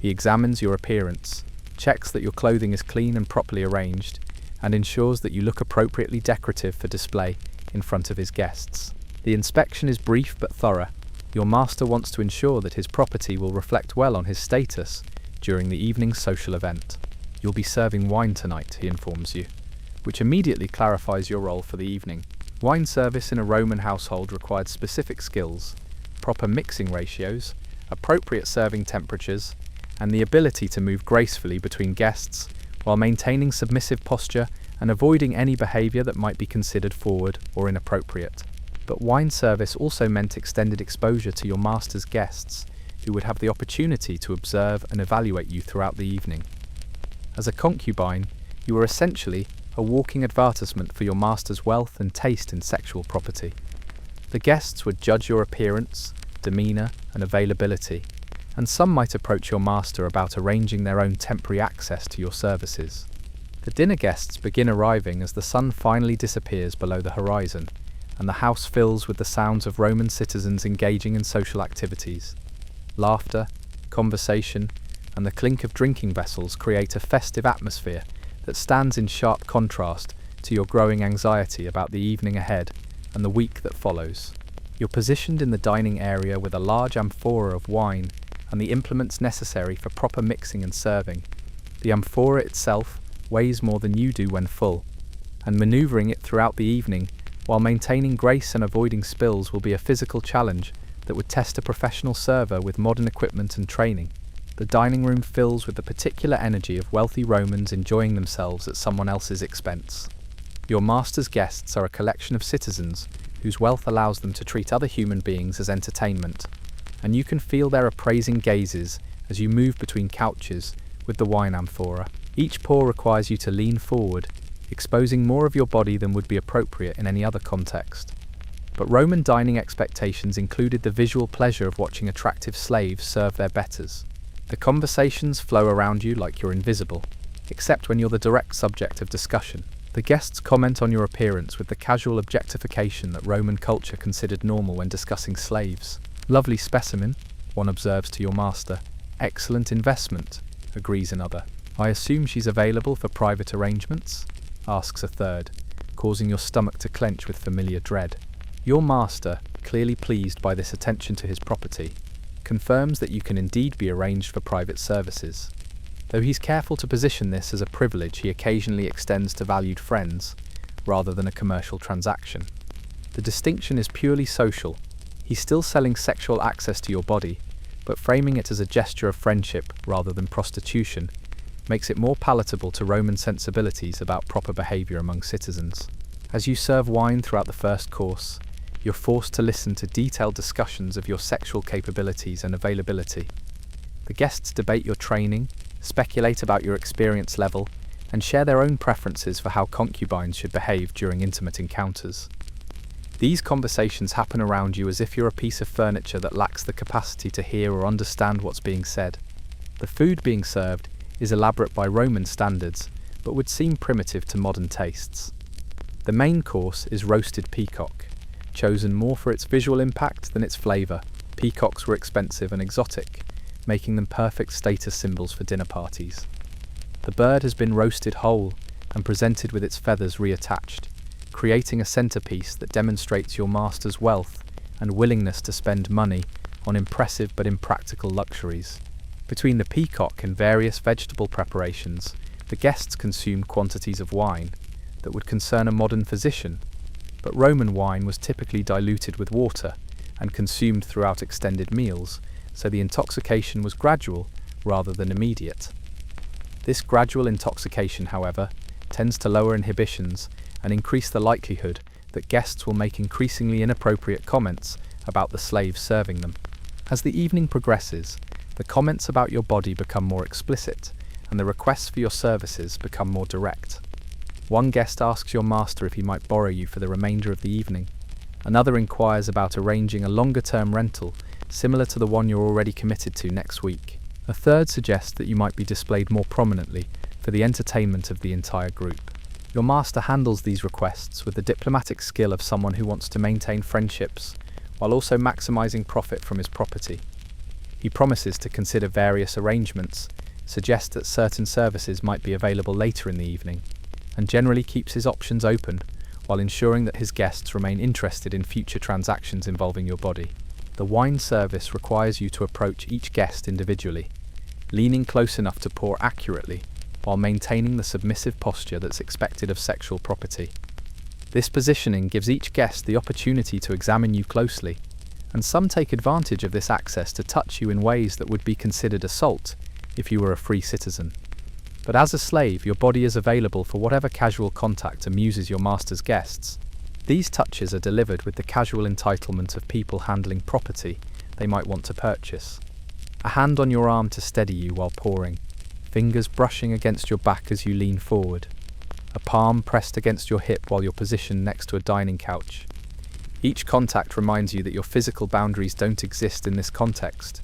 He examines your appearance, checks that your clothing is clean and properly arranged, and ensures that you look appropriately decorative for display in front of his guests. The inspection is brief but thorough. Your master wants to ensure that his property will reflect well on his status during the evening's social event. You'll be serving wine tonight, he informs you, which immediately clarifies your role for the evening. Wine service in a Roman household required specific skills, proper mixing ratios, appropriate serving temperatures, and the ability to move gracefully between guests while maintaining submissive posture and avoiding any behavior that might be considered forward or inappropriate. But wine service also meant extended exposure to your master's guests, who would have the opportunity to observe and evaluate you throughout the evening. As a concubine, you were essentially a walking advertisement for your master's wealth and taste in sexual property. The guests would judge your appearance, demeanor, and availability, and some might approach your master about arranging their own temporary access to your services. The dinner guests begin arriving as the sun finally disappears below the horizon, and the house fills with the sounds of Roman citizens engaging in social activities. Laughter, conversation, and the clink of drinking vessels create a festive atmosphere that stands in sharp contrast to your growing anxiety about the evening ahead and the week that follows. You're positioned in the dining area with a large amphora of wine and the implements necessary for proper mixing and serving. The amphora itself weighs more than you do when full, and maneuvering it throughout the evening while maintaining grace and avoiding spills will be a physical challenge that would test a professional server with modern equipment and training. The dining room fills with the particular energy of wealthy Romans enjoying themselves at someone else's expense. Your master's guests are a collection of citizens whose wealth allows them to treat other human beings as entertainment, and you can feel their appraising gazes as you move between couches with the wine amphora. Each pour requires you to lean forward, exposing more of your body than would be appropriate in any other context. But Roman dining expectations included the visual pleasure of watching attractive slaves serve their betters. The conversations flow around you like you're invisible, except when you're the direct subject of discussion. The guests comment on your appearance with the casual objectification that Roman culture considered normal when discussing slaves. "Lovely specimen," one observes to your master. "Excellent investment," agrees another. "I assume she's available for private arrangements?" asks a third, causing your stomach to clench with familiar dread. Your master, clearly pleased by this attention to his property, confirms that you can indeed be arranged for private services. Though he's careful to position this as a privilege he occasionally extends to valued friends, rather than a commercial transaction. The distinction is purely social. He's still selling sexual access to your body, but framing it as a gesture of friendship rather than prostitution makes it more palatable to Roman sensibilities about proper behaviour among citizens. As you serve wine throughout the first course, you're forced to listen to detailed discussions of your sexual capabilities and availability. The guests debate your training, speculate about your experience level, and share their own preferences for how concubines should behave during intimate encounters. These conversations happen around you as if you're a piece of furniture that lacks the capacity to hear or understand what's being said. The food being served is elaborate by Roman standards, but would seem primitive to modern tastes. The main course is roasted peacock. Chosen more for its visual impact than its flavour, peacocks were expensive and exotic, making them perfect status symbols for dinner parties. The bird has been roasted whole and presented with its feathers reattached, creating a centerpiece that demonstrates your master's wealth and willingness to spend money on impressive but impractical luxuries. Between the peacock and various vegetable preparations, the guests consumed quantities of wine that would concern a modern physician, but Roman wine was typically diluted with water and consumed throughout extended meals, so the intoxication was gradual rather than immediate. This gradual intoxication, however, tends to lower inhibitions and increase the likelihood that guests will make increasingly inappropriate comments about the slaves serving them. As the evening progresses, the comments about your body become more explicit, and the requests for your services become more direct. One guest asks your master if he might borrow you for the remainder of the evening. Another inquires about arranging a longer-term rental, similar to the one you're already committed to next week. A third suggests that you might be displayed more prominently for the entertainment of the entire group. Your master handles these requests with the diplomatic skill of someone who wants to maintain friendships, while also maximizing profit from his property. He promises to consider various arrangements, suggests that certain services might be available later in the evening, and generally keeps his options open while ensuring that his guests remain interested in future transactions involving your body. The wine service requires you to approach each guest individually, leaning close enough to pour accurately while maintaining the submissive posture that's expected of sexual property. This positioning gives each guest the opportunity to examine you closely, and some take advantage of this access to touch you in ways that would be considered assault if you were a free citizen. But as a slave, your body is available for whatever casual contact amuses your master's guests. These touches are delivered with the casual entitlement of people handling property they might want to purchase. A hand on your arm to steady you while pouring, fingers brushing against your back as you lean forward, a palm pressed against your hip while you're positioned next to a dining couch. Each contact reminds you that your physical boundaries don't exist in this context.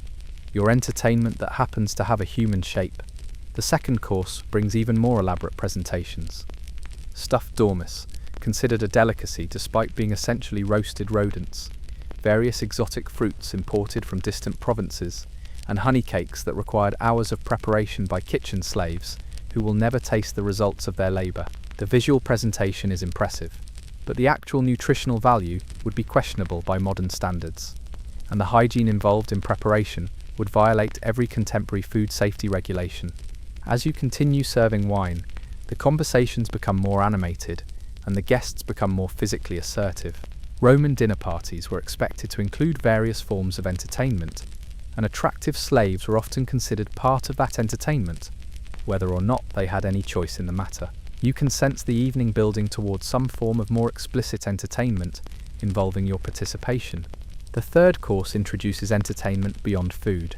Your entertainment that happens to have a human shape. The second course brings even more elaborate presentations. Stuffed dormice, considered a delicacy despite being essentially roasted rodents, various exotic fruits imported from distant provinces, and honey cakes that required hours of preparation by kitchen slaves who will never taste the results of their labour. The visual presentation is impressive, but the actual nutritional value would be questionable by modern standards, and the hygiene involved in preparation would violate every contemporary food safety regulation. As you continue serving wine, the conversations become more animated, and the guests become more physically assertive. Roman dinner parties were expected to include various forms of entertainment, and attractive slaves were often considered part of that entertainment, whether or not they had any choice in the matter. You can sense the evening building towards some form of more explicit entertainment involving your participation. The third course introduces entertainment beyond food.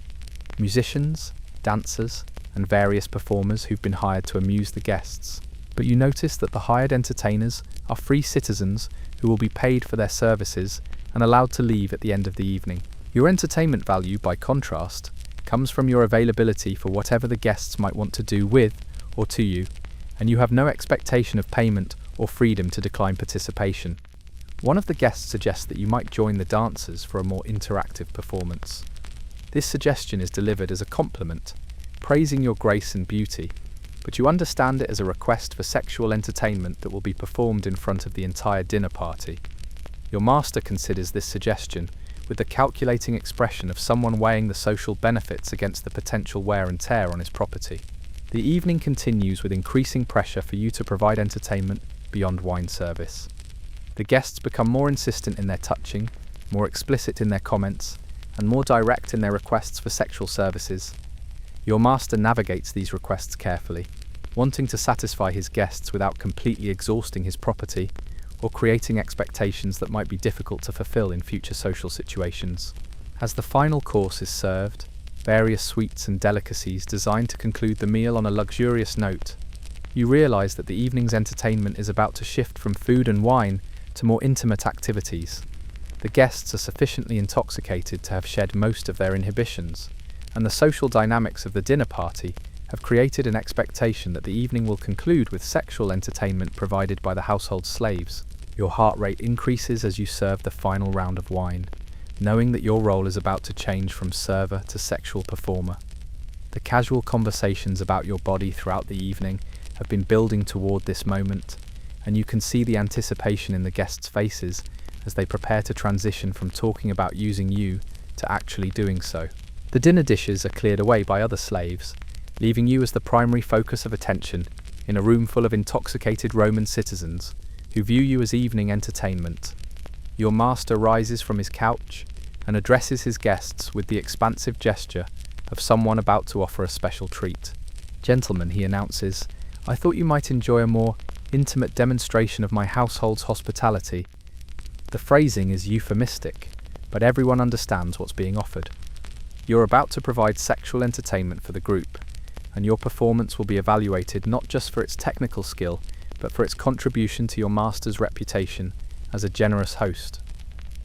Musicians, dancers, and various performers who've been hired to amuse the guests. But you notice that the hired entertainers are free citizens who will be paid for their services and allowed to leave at the end of the evening. Your entertainment value, by contrast, comes from your availability for whatever the guests might want to do with or to you, and you have no expectation of payment or freedom to decline participation. One of the guests suggests that you might join the dancers for a more interactive performance. This suggestion is delivered as a compliment, praising your grace and beauty, but you understand it as a request for sexual entertainment that will be performed in front of the entire dinner party. Your master considers this suggestion with the calculating expression of someone weighing the social benefits against the potential wear and tear on his property. The evening continues with increasing pressure for you to provide entertainment beyond wine service. The guests become more insistent in their touching, more explicit in their comments, and more direct in their requests for sexual services. Your master navigates these requests carefully, wanting to satisfy his guests without completely exhausting his property or creating expectations that might be difficult to fulfill in future social situations. As the final course is served, various sweets and delicacies designed to conclude the meal on a luxurious note, you realize that the evening's entertainment is about to shift from food and wine to more intimate activities. The guests are sufficiently intoxicated to have shed most of their inhibitions, and the social dynamics of the dinner party have created an expectation that the evening will conclude with sexual entertainment provided by the household slaves. Your heart rate increases as you serve the final round of wine, knowing that your role is about to change from server to sexual performer. The casual conversations about your body throughout the evening have been building toward this moment, and you can see the anticipation in the guests' faces as they prepare to transition from talking about using you to actually doing so. The dinner dishes are cleared away by other slaves, leaving you as the primary focus of attention in a room full of intoxicated Roman citizens who view you as evening entertainment. Your master rises from his couch and addresses his guests with the expansive gesture of someone about to offer a special treat. "Gentlemen," he announces, "I thought you might enjoy a more intimate demonstration of my household's hospitality." The phrasing is euphemistic, but everyone understands what's being offered. You're about to provide sexual entertainment for the group, and your performance will be evaluated not just for its technical skill, but for its contribution to your master's reputation as a generous host.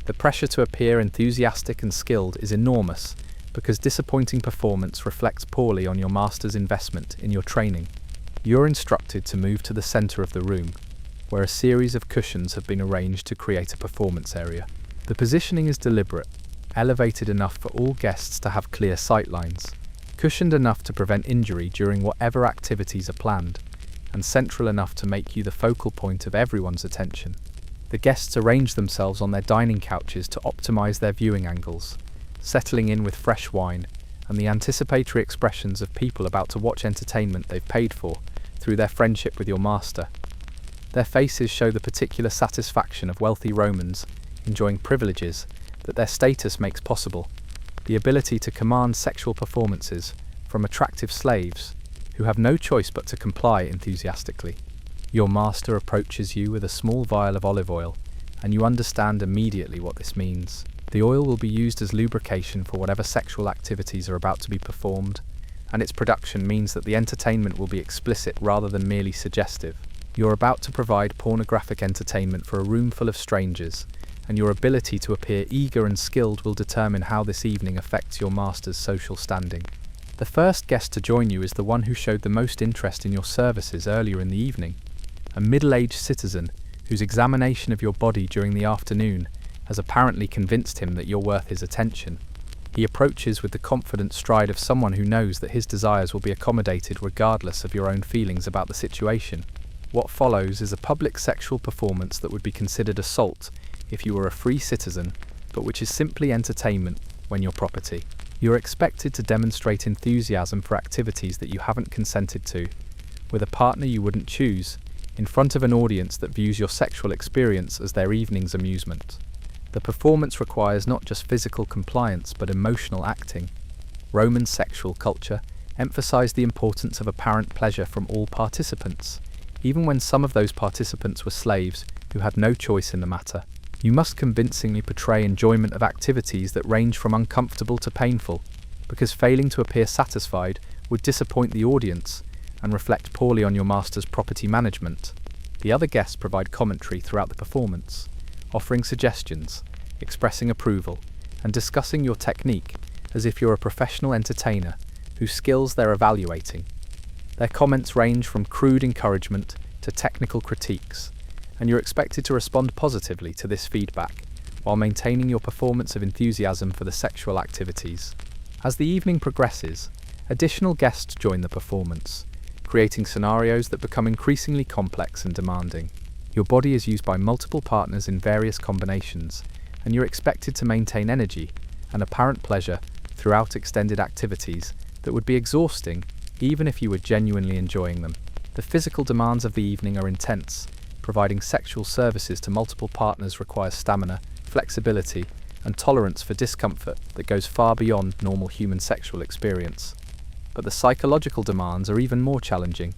The pressure to appear enthusiastic and skilled is enormous, because disappointing performance reflects poorly on your master's investment in your training. You're instructed to move to the center of the room, where a series of cushions have been arranged to create a performance area. The positioning is deliberate, elevated enough for all guests to have clear sightlines, cushioned enough to prevent injury during whatever activities are planned, and central enough to make you the focal point of everyone's attention. The guests arrange themselves on their dining couches to optimize their viewing angles, settling in with fresh wine and the anticipatory expressions of people about to watch entertainment they've paid for through their friendship with your master. Their faces show the particular satisfaction of wealthy Romans enjoying privileges that their status makes possible, the ability to command sexual performances from attractive slaves who have no choice but to comply enthusiastically. Your master approaches you with a small vial of olive oil, and you understand immediately what this means. The oil will be used as lubrication for whatever sexual activities are about to be performed, and its production means that the entertainment will be explicit rather than merely suggestive. You're about to provide pornographic entertainment for a room full of strangers, and your ability to appear eager and skilled will determine how this evening affects your master's social standing. The first guest to join you is the one who showed the most interest in your services earlier in the evening, a middle-aged citizen whose examination of your body during the afternoon has apparently convinced him that you're worth his attention. He approaches with the confident stride of someone who knows that his desires will be accommodated regardless of your own feelings about the situation. What follows is a public sexual performance that would be considered assault if you were a free citizen, but which is simply entertainment when you're property. You're expected to demonstrate enthusiasm for activities that you haven't consented to, with a partner you wouldn't choose, in front of an audience that views your sexual experience as their evening's amusement. The performance requires not just physical compliance but emotional acting. Roman sexual culture emphasized the importance of apparent pleasure from all participants, even when some of those participants were slaves who had no choice in the matter. You must convincingly portray enjoyment of activities that range from uncomfortable to painful, because failing to appear satisfied would disappoint the audience and reflect poorly on your master's property management. The other guests provide commentary throughout the performance, offering suggestions, expressing approval, and discussing your technique as if you're a professional entertainer whose skills they're evaluating. Their comments range from crude encouragement to technical critiques, and you're expected to respond positively to this feedback while maintaining your performance of enthusiasm for the sexual activities. As the evening progresses, additional guests join the performance, creating scenarios that become increasingly complex and demanding. Your body is used by multiple partners in various combinations, and you're expected to maintain energy and apparent pleasure throughout extended activities that would be exhausting even if you were genuinely enjoying them. The physical demands of the evening are intense. Providing sexual services to multiple partners requires stamina, flexibility, and tolerance for discomfort that goes far beyond normal human sexual experience. But the psychological demands are even more challenging.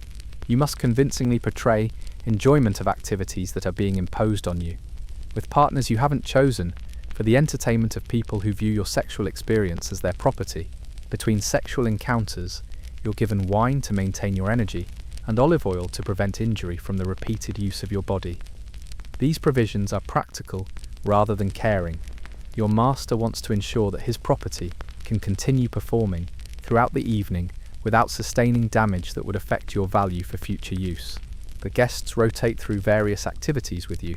You must convincingly portray enjoyment of activities that are being imposed on you, with partners you haven't chosen, for the entertainment of people who view your sexual experience as their property. Between sexual encounters, you're given wine to maintain your energy, and olive oil to prevent injury from the repeated use of your body. These provisions are practical rather than caring. Your master wants to ensure that his property can continue performing throughout the evening without sustaining damage that would affect your value for future use. The guests rotate through various activities with you,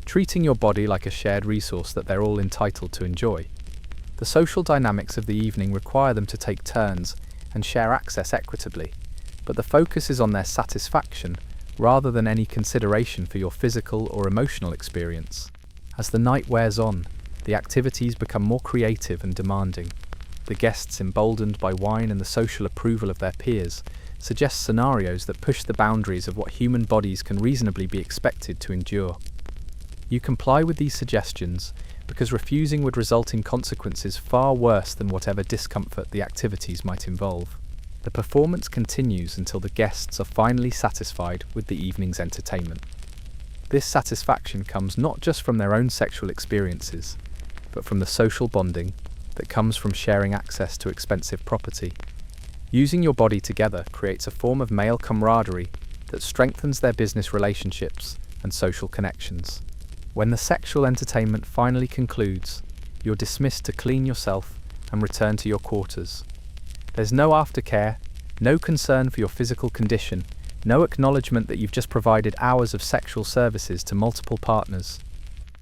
treating your body like a shared resource that they're all entitled to enjoy. The social dynamics of the evening require them to take turns and share access equitably, but the focus is on their satisfaction rather than any consideration for your physical or emotional experience. As the night wears on, the activities become more creative and demanding. The guests, emboldened by wine and the social approval of their peers, suggest scenarios that push the boundaries of what human bodies can reasonably be expected to endure. You comply with these suggestions because refusing would result in consequences far worse than whatever discomfort the activities might involve. The performance continues until the guests are finally satisfied with the evening's entertainment. This satisfaction comes not just from their own sexual experiences, but from the social bonding that comes from sharing access to expensive property. Using your body together creates a form of male camaraderie that strengthens their business relationships and social connections. When the sexual entertainment finally concludes, you're dismissed to clean yourself and return to your quarters. There's no aftercare, no concern for your physical condition, no acknowledgement that you've just provided hours of sexual services to multiple partners.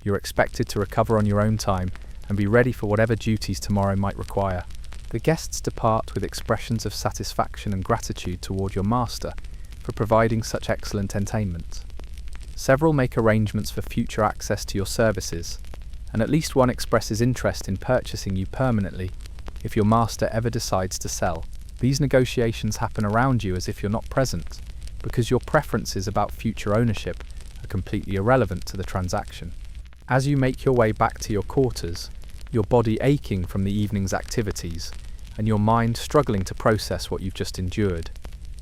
You're expected to recover on your own time and be ready for whatever duties tomorrow might require. The guests depart with expressions of satisfaction and gratitude toward your master for providing such excellent entertainment. Several make arrangements for future access to your services, and at least one expresses interest in purchasing you permanently if your master ever decides to sell. These negotiations happen around you as if you're not present, because your preferences about future ownership are completely irrelevant to the transaction. As you make your way back to your quarters, your body aching from the evening's activities, and your mind struggling to process what you've just endured,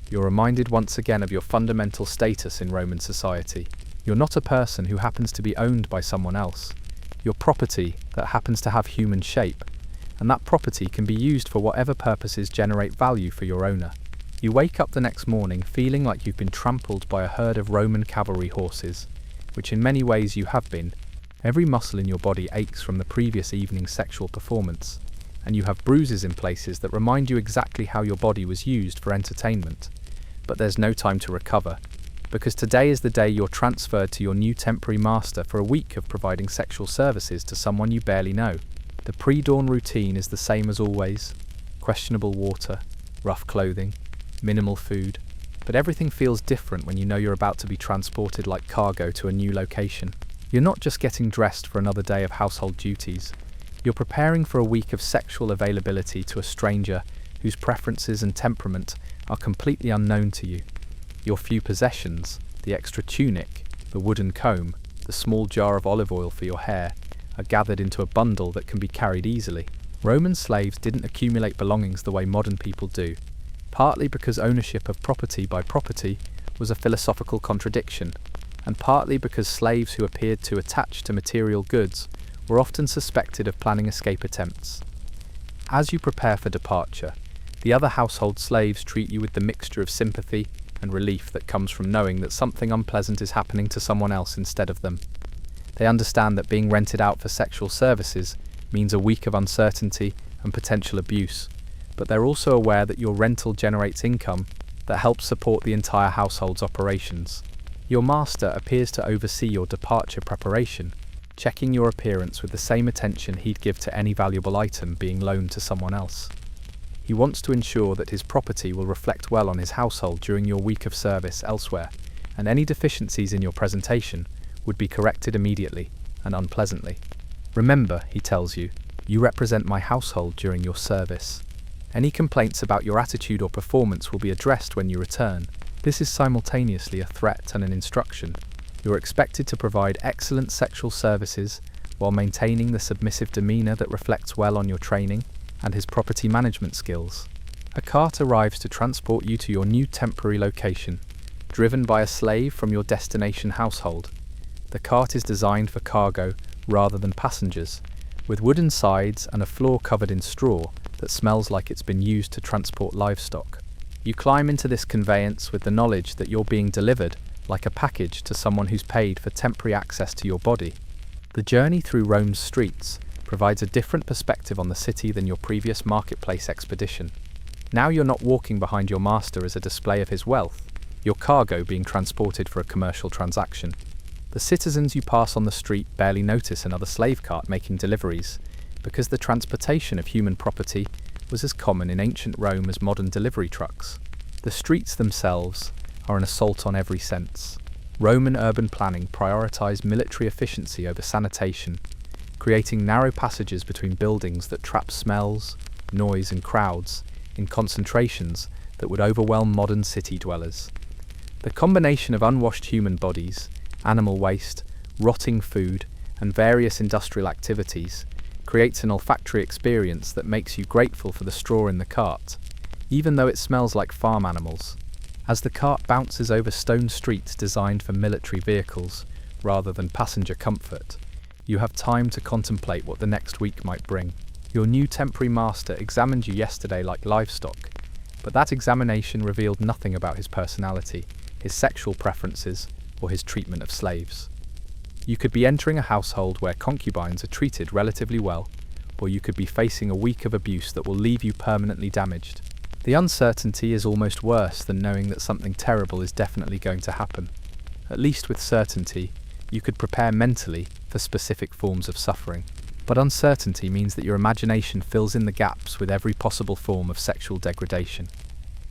you're reminded once again of your fundamental status in Roman society. You're not a person who happens to be owned by someone else. You're property that happens to have human shape, and that property can be used for whatever purposes generate value for your owner. You wake up the next morning feeling like you've been trampled by a herd of Roman cavalry horses, which in many ways you have been. Every muscle in your body aches from the previous evening's sexual performance, and you have bruises in places that remind you exactly how your body was used for entertainment. But there's no time to recover, because today is the day you're transferred to your new temporary master for a week of providing sexual services to someone you barely know. The pre-dawn routine is the same as always: questionable water, rough clothing, minimal food, but everything feels different when you know you're about to be transported like cargo to a new location. You're not just getting dressed for another day of household duties, you're preparing for a week of sexual availability to a stranger whose preferences and temperament are completely unknown to you. Your few possessions, the extra tunic, the wooden comb, the small jar of olive oil for your hair, are gathered into a bundle that can be carried easily. Roman slaves didn't accumulate belongings the way modern people do, partly because ownership of property by property was a philosophical contradiction, and partly because slaves who appeared too attached to material goods were often suspected of planning escape attempts. As you prepare for departure, the other household slaves treat you with the mixture of sympathy and relief that comes from knowing that something unpleasant is happening to someone else instead of them. They understand that being rented out for sexual services means a week of uncertainty and potential abuse, but they're also aware that your rental generates income that helps support the entire household's operations. Your master appears to oversee your departure preparation, checking your appearance with the same attention he'd give to any valuable item being loaned to someone else. He wants to ensure that his property will reflect well on his household during your week of service elsewhere, and any deficiencies in your presentation would be corrected immediately and unpleasantly. Remember, he tells you, you represent my household during your service. Any complaints about your attitude or performance will be addressed when you return. This is simultaneously a threat and an instruction. You're expected to provide excellent sexual services while maintaining the submissive demeanor that reflects well on your training and his property management skills. A cart arrives to transport you to your new temporary location, driven by a slave from your destination household. The cart is designed for cargo rather than passengers, with wooden sides and a floor covered in straw that smells like it's been used to transport livestock. You climb into this conveyance with the knowledge that you're being delivered like a package to someone who's paid for temporary access to your body. The journey through Rome's streets provides a different perspective on the city than your previous marketplace expedition. Now you're not walking behind your master as a display of his wealth, your cargo being transported for a commercial transaction. The citizens you pass on the street barely notice another slave cart making deliveries, because the transportation of human property was as common in ancient Rome as modern delivery trucks. The streets themselves are an assault on every sense. Roman urban planning prioritized military efficiency over sanitation, creating narrow passages between buildings that trap smells, noise, and crowds in concentrations that would overwhelm modern city dwellers. The combination of unwashed human bodies, animal waste, rotting food, and various industrial activities creates an olfactory experience that makes you grateful for the straw in the cart, even though it smells like farm animals. As the cart bounces over stone streets designed for military vehicles rather than passenger comfort, you have time to contemplate what the next week might bring. Your new temporary master examined you yesterday like livestock, but that examination revealed nothing about his personality, his sexual preferences, or his treatment of slaves. You could be entering a household where concubines are treated relatively well, or you could be facing a week of abuse that will leave you permanently damaged. The uncertainty is almost worse than knowing that something terrible is definitely going to happen. At least with certainty, you could prepare mentally for specific forms of suffering. But uncertainty means that your imagination fills in the gaps with every possible form of sexual degradation,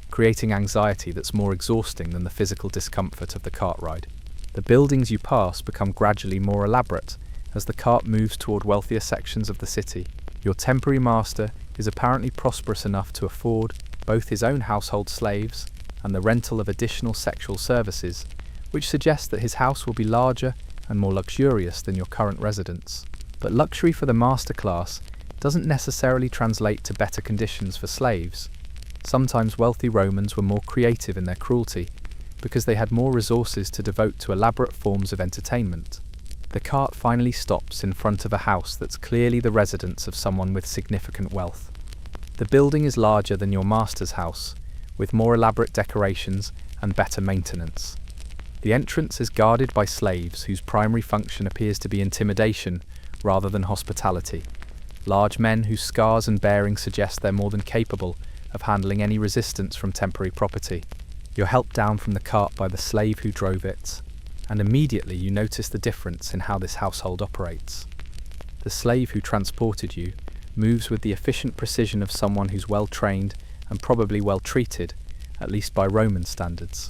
creating anxiety that's more exhausting than the physical discomfort of the cart ride. The buildings you pass become gradually more elaborate as the cart moves toward wealthier sections of the city. Your temporary master is apparently prosperous enough to afford both his own household slaves and the rental of additional sexual services, which suggests that his house will be larger and more luxurious than your current residence. But luxury for the master class doesn't necessarily translate to better conditions for slaves. Sometimes wealthy Romans were more creative in their cruelty, because they had more resources to devote to elaborate forms of entertainment. The cart finally stops in front of a house that's clearly the residence of someone with significant wealth. The building is larger than your master's house, with more elaborate decorations and better maintenance. The entrance is guarded by slaves whose primary function appears to be intimidation rather than hospitality. Large men whose scars and bearing suggest they're more than capable of handling any resistance from temporary property. You're helped down from the cart by the slave who drove it, and immediately you notice the difference in how this household operates. The slave who transported you moves with the efficient precision of someone who's well trained and probably well treated, at least by Roman standards.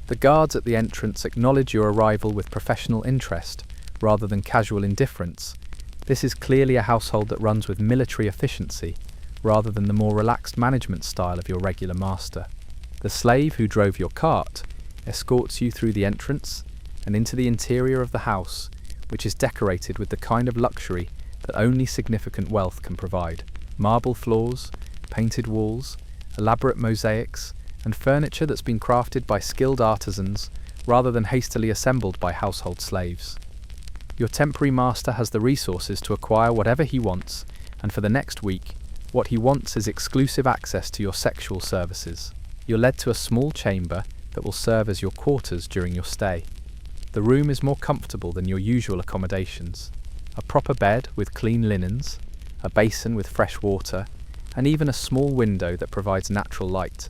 The guards at the entrance acknowledge your arrival with professional interest rather than casual indifference. This is clearly a household that runs with military efficiency rather than the more relaxed management style of your regular master. The slave who drove your cart escorts you through the entrance and into the interior of the house, which is decorated with the kind of luxury that only significant wealth can provide. Marble floors, painted walls, elaborate mosaics, and furniture that's been crafted by skilled artisans rather than hastily assembled by household slaves. Your temporary master has the resources to acquire whatever he wants, and for the next week, what he wants is exclusive access to your sexual services. You're led to a small chamber that will serve as your quarters during your stay. The room is more comfortable than your usual accommodations. A proper bed with clean linens, a basin with fresh water, and even a small window that provides natural light.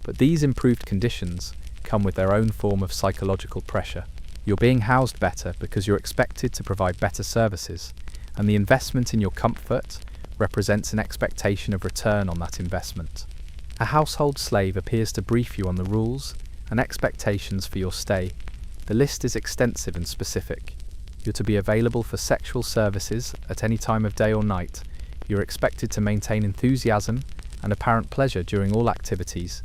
But these improved conditions come with their own form of psychological pressure. You're being housed better because you're expected to provide better services, and the investment in your comfort represents an expectation of return on that investment. A household slave appears to brief you on the rules and expectations for your stay, The list is extensive and specific. You're to be available for sexual services at any time of day or night. You're expected to maintain enthusiasm and apparent pleasure during all activities.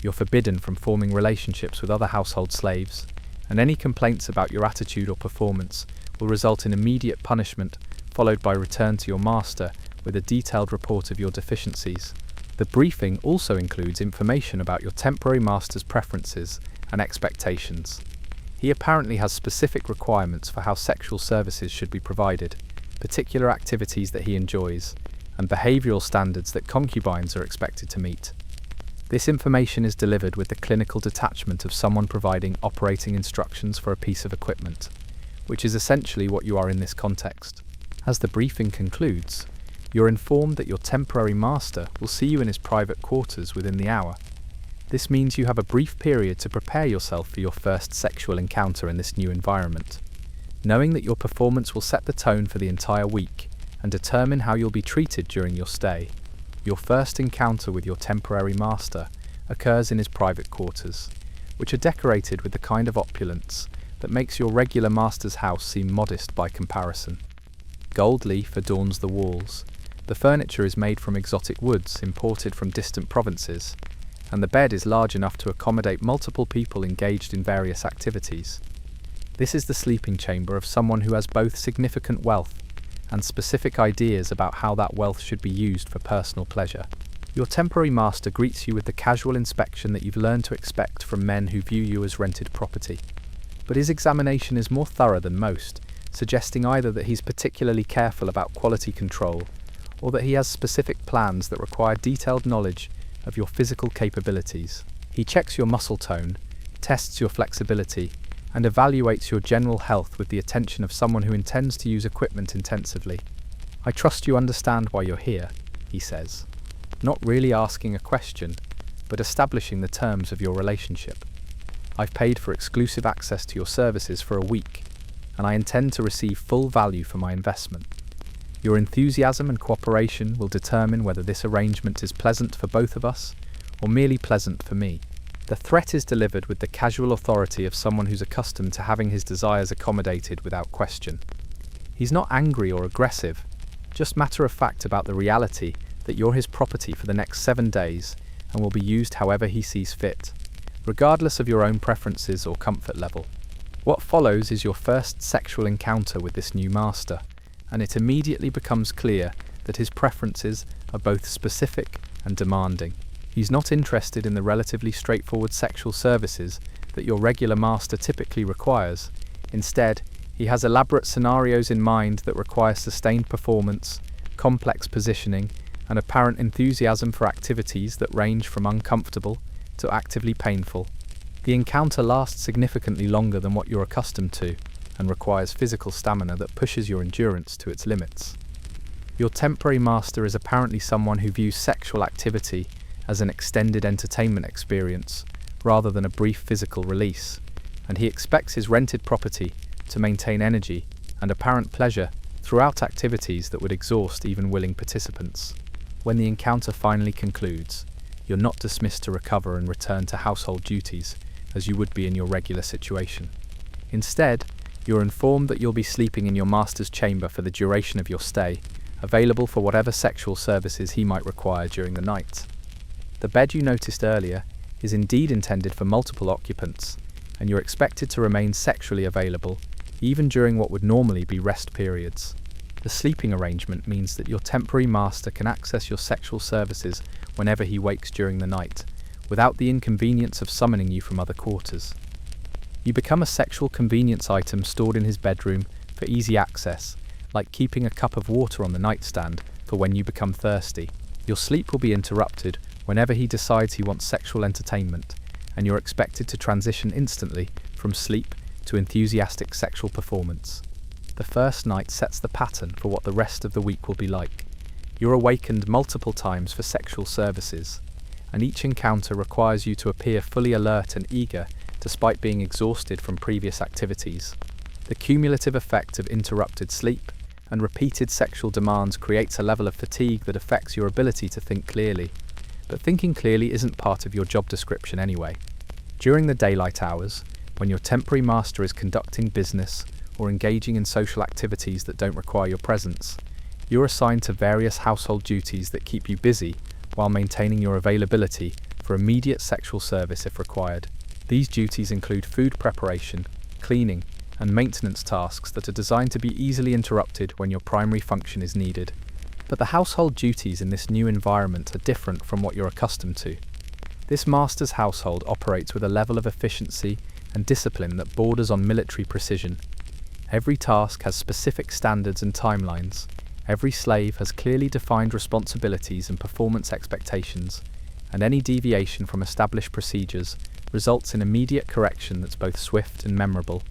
You're forbidden from forming relationships with other household slaves, and any complaints about your attitude or performance will result in immediate punishment, followed by return to your master with a detailed report of your deficiencies. The briefing also includes information about your temporary master's preferences and expectations. He apparently has specific requirements for how sexual services should be provided, particular activities that he enjoys, and behavioral standards that concubines are expected to meet. This information is delivered with the clinical detachment of someone providing operating instructions for a piece of equipment, which is essentially what you are in this context. As the briefing concludes, you're informed that your temporary master will see you in his private quarters within the hour. This means you have a brief period to prepare yourself for your first sexual encounter in this new environment. Knowing that your performance will set the tone for the entire week and determine how you'll be treated during your stay, your first encounter with your temporary master occurs in his private quarters, which are decorated with the kind of opulence that makes your regular master's house seem modest by comparison. Gold leaf adorns the walls. The furniture is made from exotic woods imported from distant provinces, and the bed is large enough to accommodate multiple people engaged in various activities. This is the sleeping chamber of someone who has both significant wealth and specific ideas about how that wealth should be used for personal pleasure. Your temporary master greets you with the casual inspection that you've learned to expect from men who view you as rented property. But his examination is more thorough than most, suggesting either that he's particularly careful about quality control, or that he has specific plans that require detailed knowledge of your physical capabilities. He checks your muscle tone, tests your flexibility, and evaluates your general health with the attention of someone who intends to use equipment intensively. "I trust you understand why you're here," he says, not really asking a question, but establishing the terms of your relationship. "I've paid for exclusive access to your services for a week, and I intend to receive full value for my investment. Your enthusiasm and cooperation will determine whether this arrangement is pleasant for both of us, or merely pleasant for me." The threat is delivered with the casual authority of someone who's accustomed to having his desires accommodated without question. He's not angry or aggressive, just matter-of-fact about the reality that you're his property for the next 7 days and will be used however he sees fit, regardless of your own preferences or comfort level. What follows is your first sexual encounter with this new master, and it immediately becomes clear that his preferences are both specific and demanding. He's not interested in the relatively straightforward sexual services that your regular master typically requires. Instead, he has elaborate scenarios in mind that require sustained performance, complex positioning, and apparent enthusiasm for activities that range from uncomfortable to actively painful. The encounter lasts significantly longer than what you're accustomed to, and requires physical stamina that pushes your endurance to its limits. Your temporary master is apparently someone who views sexual activity as an extended entertainment experience, rather than a brief physical release, and he expects his rented property to maintain energy and apparent pleasure throughout activities that would exhaust even willing participants. When the encounter finally concludes, you're not dismissed to recover and return to household duties as you would be in your regular situation. Instead, you're informed that you'll be sleeping in your master's chamber for the duration of your stay, available for whatever sexual services he might require during the night. The bed you noticed earlier is indeed intended for multiple occupants, and you're expected to remain sexually available even during what would normally be rest periods. The sleeping arrangement means that your temporary master can access your sexual services whenever he wakes during the night, without the inconvenience of summoning you from other quarters. You become a sexual convenience item stored in his bedroom for easy access, like keeping a cup of water on the nightstand for when you become thirsty. Your sleep will be interrupted whenever he decides he wants sexual entertainment, and you're expected to transition instantly from sleep to enthusiastic sexual performance. The first night sets the pattern for what the rest of the week will be like. You're awakened multiple times for sexual services, and each encounter requires you to appear fully alert and eager despite being exhausted from previous activities. The cumulative effect of interrupted sleep and repeated sexual demands creates a level of fatigue that affects your ability to think clearly. But thinking clearly isn't part of your job description anyway. During the daylight hours, When your temporary master is conducting business or engaging in social activities that don't require your presence, you're assigned to various household duties that keep you busy while maintaining your availability for immediate sexual service if required. These duties include food preparation, cleaning, and maintenance tasks that are designed to be easily interrupted when your primary function is needed. But the household duties in this new environment are different from what you're accustomed to. This master's household operates with a level of efficiency and discipline that borders on military precision. Every task has specific standards and timelines. Every slave has clearly defined responsibilities and performance expectations, and any deviation from established procedures results in immediate correction that's both swift and memorable.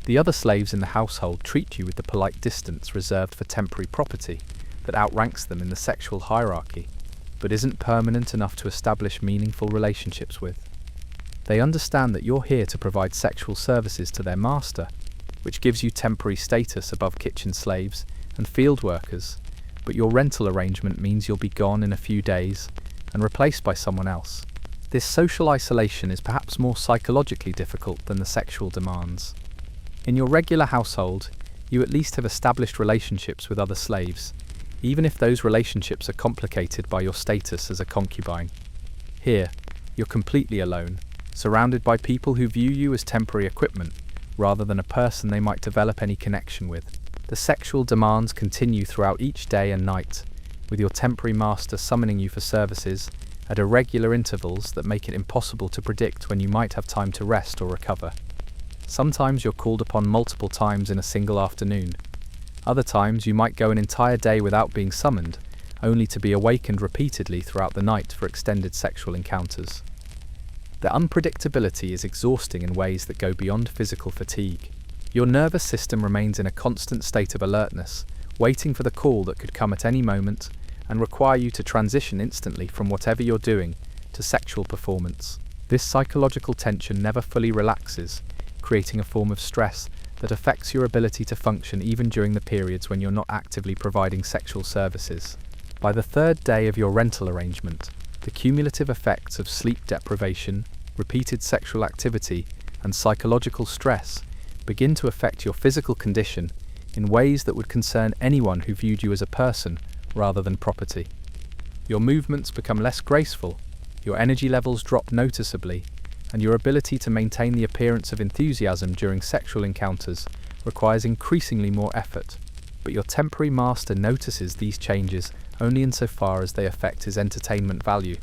The other slaves in the household treat you with the polite distance reserved for temporary property that outranks them in the sexual hierarchy, but isn't permanent enough to establish meaningful relationships with. They understand that you're here to provide sexual services to their master, which gives you temporary status above kitchen slaves and field workers, but your rental arrangement means you'll be gone in a few days and replaced by someone else. This social isolation is perhaps more psychologically difficult than the sexual demands. In your regular household, you at least have established relationships with other slaves, even if those relationships are complicated by your status as a concubine. Here, you're completely alone, surrounded by people who view you as temporary equipment, rather than a person they might develop any connection with. The sexual demands continue throughout each day and night, with your temporary master summoning you for services at irregular intervals that make it impossible to predict when you might have time to rest or recover. Sometimes you're called upon multiple times in a single afternoon. Other times you might go an entire day without being summoned, only to be awakened repeatedly throughout the night for extended sexual encounters. The unpredictability is exhausting in ways that go beyond physical fatigue. Your nervous system remains in a constant state of alertness, waiting for the call that could come at any moment and require you to transition instantly from whatever you're doing to sexual performance. This psychological tension never fully relaxes, creating a form of stress that affects your ability to function even during the periods when you're not actively providing sexual services. By the third day of your rental arrangement, the cumulative effects of sleep deprivation, repeated sexual activity, and psychological stress begin to affect your physical condition in ways that would concern anyone who viewed you as a person rather than property. Your movements become less graceful, your energy levels drop noticeably, and your ability to maintain the appearance of enthusiasm during sexual encounters requires increasingly more effort. But your temporary master notices these changes only insofar as they affect his entertainment value.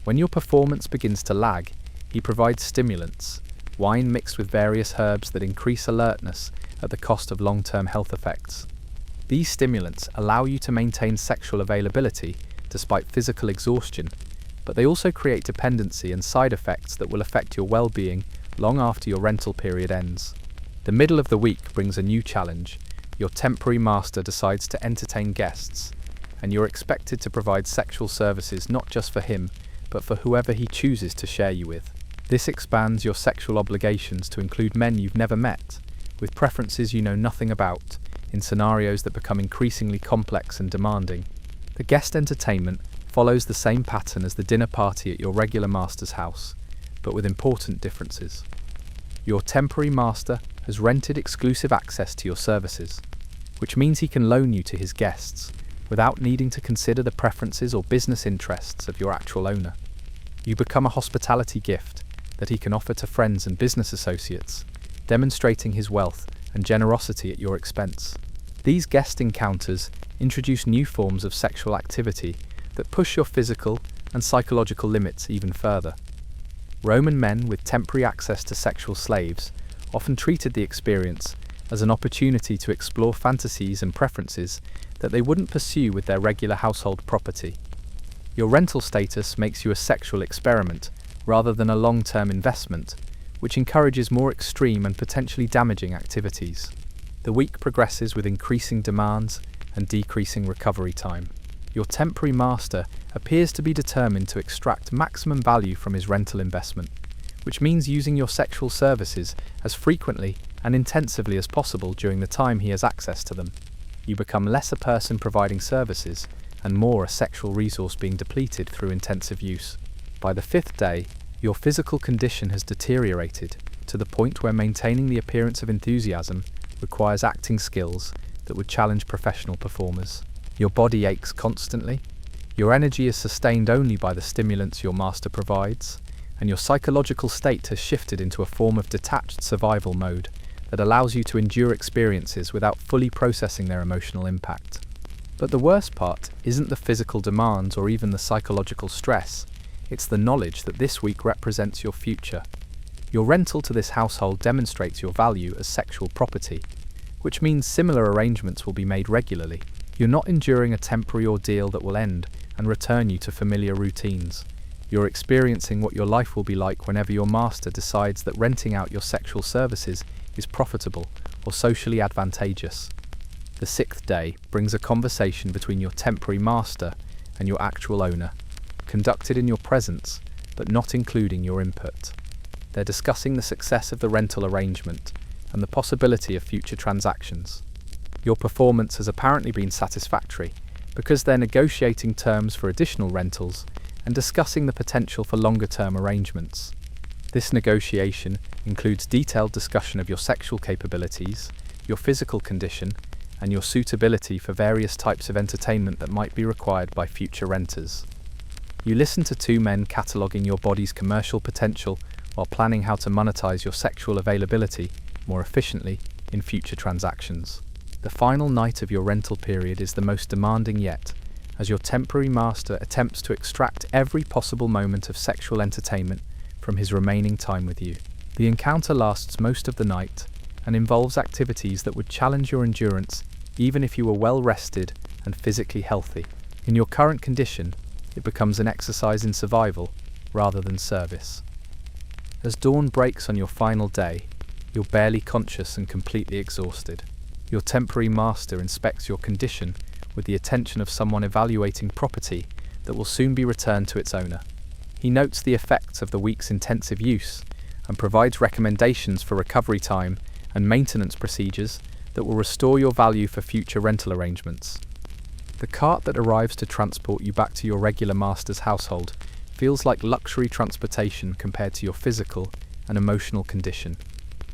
When your performance begins to lag, he provides stimulants, wine mixed with various herbs that increase alertness at the cost of long-term health effects. These stimulants allow you to maintain sexual availability despite physical exhaustion, but they also create dependency and side effects that will affect your well-being long after your rental period ends. The middle of the week brings a new challenge. Your temporary master decides to entertain guests, and you're expected to provide sexual services not just for him, but for whoever he chooses to share you with. This expands your sexual obligations to include men you've never met, with preferences you know nothing about, in scenarios that become increasingly complex and demanding. The guest entertainment follows the same pattern as the dinner party at your regular master's house, but with important differences. Your temporary master has rented exclusive access to your services, which means he can loan you to his guests without needing to consider the preferences or business interests of your actual owner. You become a hospitality gift that he can offer to friends and business associates, demonstrating his wealth and generosity at your expense. These guest encounters introduce new forms of sexual activity that push your physical and psychological limits even further. Roman men with temporary access to sexual slaves often treated the experience as an opportunity to explore fantasies and preferences that they wouldn't pursue with their regular household property. Your rental status makes you a sexual experiment rather than a long-term investment, which encourages more extreme and potentially damaging activities. The week progresses with increasing demands and decreasing recovery time. Your temporary master appears to be determined to extract maximum value from his rental investment, which means using your sexual services as frequently and intensively as possible during the time he has access to them. You become less a person providing services and more a sexual resource being depleted through intensive use. By the fifth day, your physical condition has deteriorated to to the point where maintaining the appearance of enthusiasm requires acting skills that would challenge professional performers. Your body aches constantly, your energy is sustained only by the stimulants your master provides, and your psychological state has shifted into a form of detached survival mode that allows you to endure experiences without fully processing their emotional impact. But the worst part isn't the physical demands or even the psychological stress, it's the knowledge that this week represents your future. Your rental to this household demonstrates your value as sexual property, which means similar arrangements will be made regularly. You're not enduring a temporary ordeal that will end and return you to familiar routines. You're experiencing what your life will be like whenever your master decides that renting out your sexual services is profitable or socially advantageous. The sixth day brings a conversation between your temporary master and your actual owner, conducted in your presence but not including your input. They're discussing the success of the rental arrangement and the possibility of future transactions. Your performance has apparently been satisfactory because they're negotiating terms for additional rentals and discussing the potential for longer-term arrangements. This negotiation includes detailed discussion of your sexual capabilities, your physical condition, and your suitability for various types of entertainment that might be required by future renters. You listen to two men cataloguing your body's commercial potential while planning how to monetize your sexual availability more efficiently in future transactions. The final night of your rental period is the most demanding yet, as your temporary master attempts to extract every possible moment of sexual entertainment from his remaining time with you. The encounter lasts most of the night and involves activities that would challenge your endurance even if you were well rested and physically healthy. In your current condition, it becomes an exercise in survival rather than service. As dawn breaks on your final day, you're barely conscious and completely exhausted. Your temporary master inspects your condition with the attention of someone evaluating property that will soon be returned to its owner. He notes the effects of the week's intensive use and provides recommendations for recovery time and maintenance procedures that will restore your value for future rental arrangements. The cart that arrives to transport you back to your regular master's household feels like luxury transportation compared to your physical and emotional condition.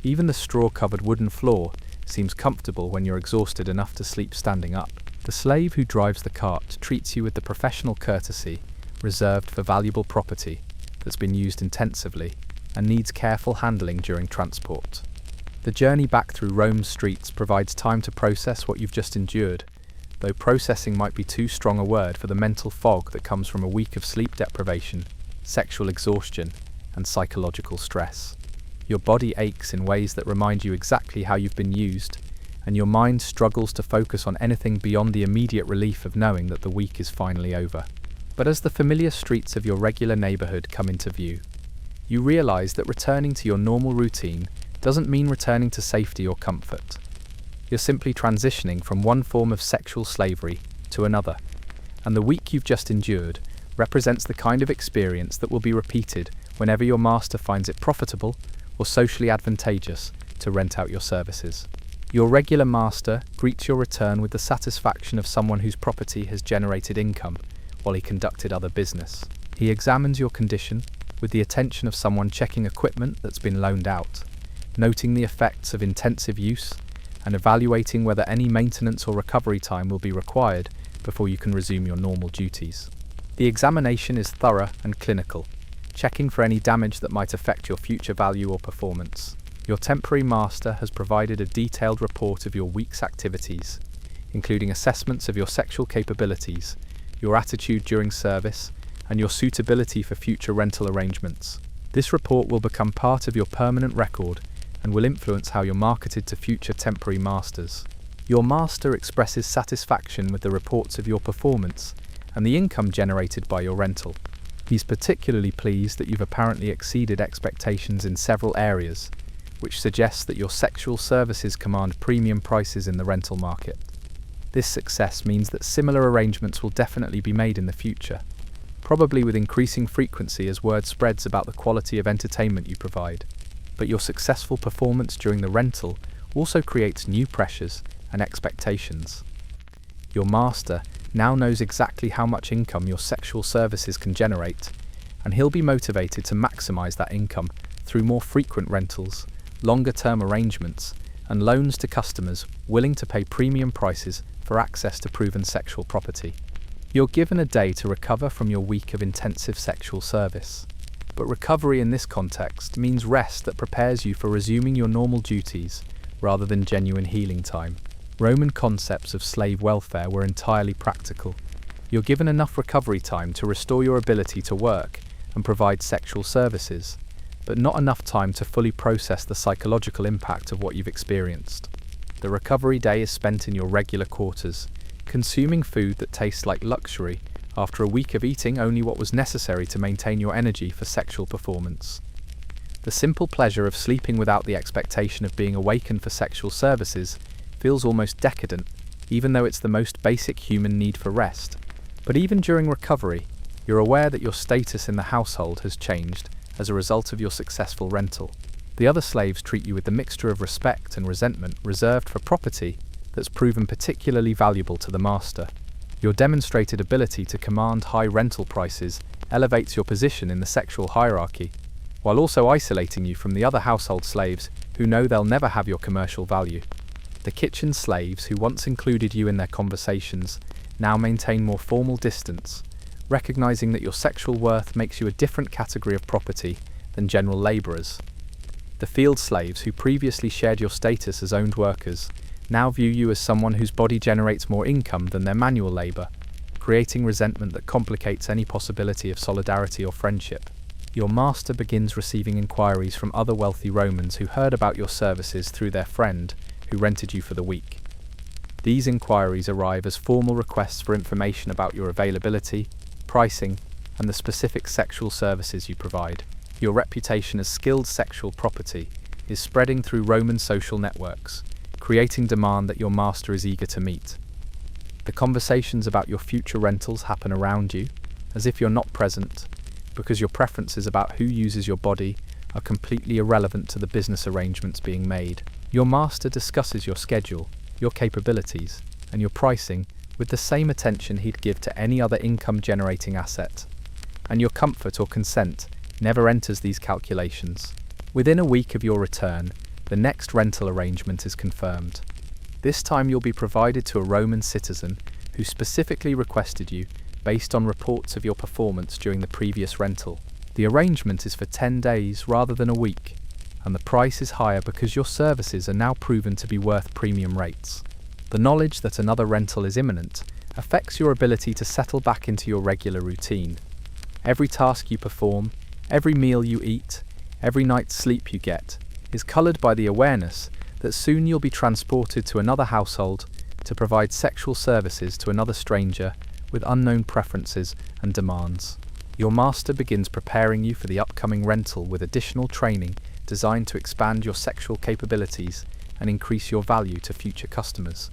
Even the straw-covered wooden floor seems comfortable when you're exhausted enough to sleep standing up. The slave who drives the cart treats you with the professional courtesy reserved for valuable property that's been used intensively and needs careful handling during transport. The journey back through Rome's streets provides time to process what you've just endured, though processing might be too strong a word for the mental fog that comes from a week of sleep deprivation, sexual exhaustion, and psychological stress. Your body aches in ways that remind you exactly how you've been used, and your mind struggles to focus on anything beyond the immediate relief of knowing that the week is finally over. But as the familiar streets of your regular neighborhood come into view, you realize that returning to your normal routine doesn't mean returning to safety or comfort. You're simply transitioning from one form of sexual slavery to another, and the week you've just endured represents the kind of experience that will be repeated whenever your master finds it profitable or socially advantageous to rent out your services. Your regular master greets your return with the satisfaction of someone whose property has generated income while he conducted other business. He examines your condition with the attention of someone checking equipment that's been loaned out, noting the effects of intensive use, and evaluating whether any maintenance or recovery time will be required before you can resume your normal duties. The examination is thorough and clinical, checking for any damage that might affect your future value or performance. Your temporary master has provided a detailed report of your week's activities, including assessments of your sexual capabilities, your attitude during service, and your suitability for future rental arrangements. This report will become part of your permanent record and will influence how you're marketed to future temporary masters. Your master expresses satisfaction with the reports of your performance and the income generated by your rental. He's particularly pleased that you've apparently exceeded expectations in several areas, which suggests that your sexual services command premium prices in the rental market. This success means that similar arrangements will definitely be made in the future, probably with increasing frequency as word spreads about the quality of entertainment you provide. But your successful performance during the rental also creates new pressures and expectations. Your master now knows exactly how much income your sexual services can generate, and he'll be motivated to maximize that income through more frequent rentals, longer-term arrangements, and loans to customers willing to pay premium prices for access to proven sexual property. You're given a day to recover from your week of intensive sexual service. But recovery in this context means rest that prepares you for resuming your normal duties rather than genuine healing time. Roman concepts of slave welfare were entirely practical. You're given enough recovery time to restore your ability to work and provide sexual services, but not enough time to fully process the psychological impact of what you've experienced. The recovery day is spent in your regular quarters, consuming food that tastes like luxury after a week of eating only what was necessary to maintain your energy for sexual performance. The simple pleasure of sleeping without the expectation of being awakened for sexual services feels almost decadent, even though it's the most basic human need for rest. But even during recovery, you're aware that your status in the household has changed as a result of your successful rental. The other slaves treat you with the mixture of respect and resentment reserved for property that's proven particularly valuable to the master. Your demonstrated ability to command high rental prices elevates your position in the sexual hierarchy, while also isolating you from the other household slaves who know they'll never have your commercial value. The kitchen slaves who once included you in their conversations now maintain more formal distance, recognizing that your sexual worth makes you a different category of property than general laborers. The field slaves who previously shared your status as owned workers now view you as someone whose body generates more income than their manual labor, creating resentment that complicates any possibility of solidarity or friendship. Your master begins receiving inquiries from other wealthy Romans who heard about your services through their friend who rented you for the week. These inquiries arrive as formal requests for information about your availability, pricing, and the specific sexual services you provide. Your reputation as skilled sexual property is spreading through Roman social networks, creating demand that your master is eager to meet. The conversations about your future rentals happen around you, as if you're not present, because your preferences about who uses your body are completely irrelevant to the business arrangements being made. Your master discusses your schedule, your capabilities, and your pricing with the same attention he'd give to any other income-generating asset. And your comfort or consent never enters these calculations. Within a week of your return, the next rental arrangement is confirmed. This time you'll be provided to a Roman citizen who specifically requested you based on reports of your performance during the previous rental. The arrangement is for 10 days rather than a week, and the price is higher because your services are now proven to be worth premium rates. The knowledge that another rental is imminent affects your ability to settle back into your regular routine. Every task you perform, every meal you eat, every night's sleep you get, is coloured by the awareness that soon you'll be transported to another household to provide sexual services to another stranger with unknown preferences and demands. Your master begins preparing you for the upcoming rental with additional training designed to expand your sexual capabilities and increase your value to future customers.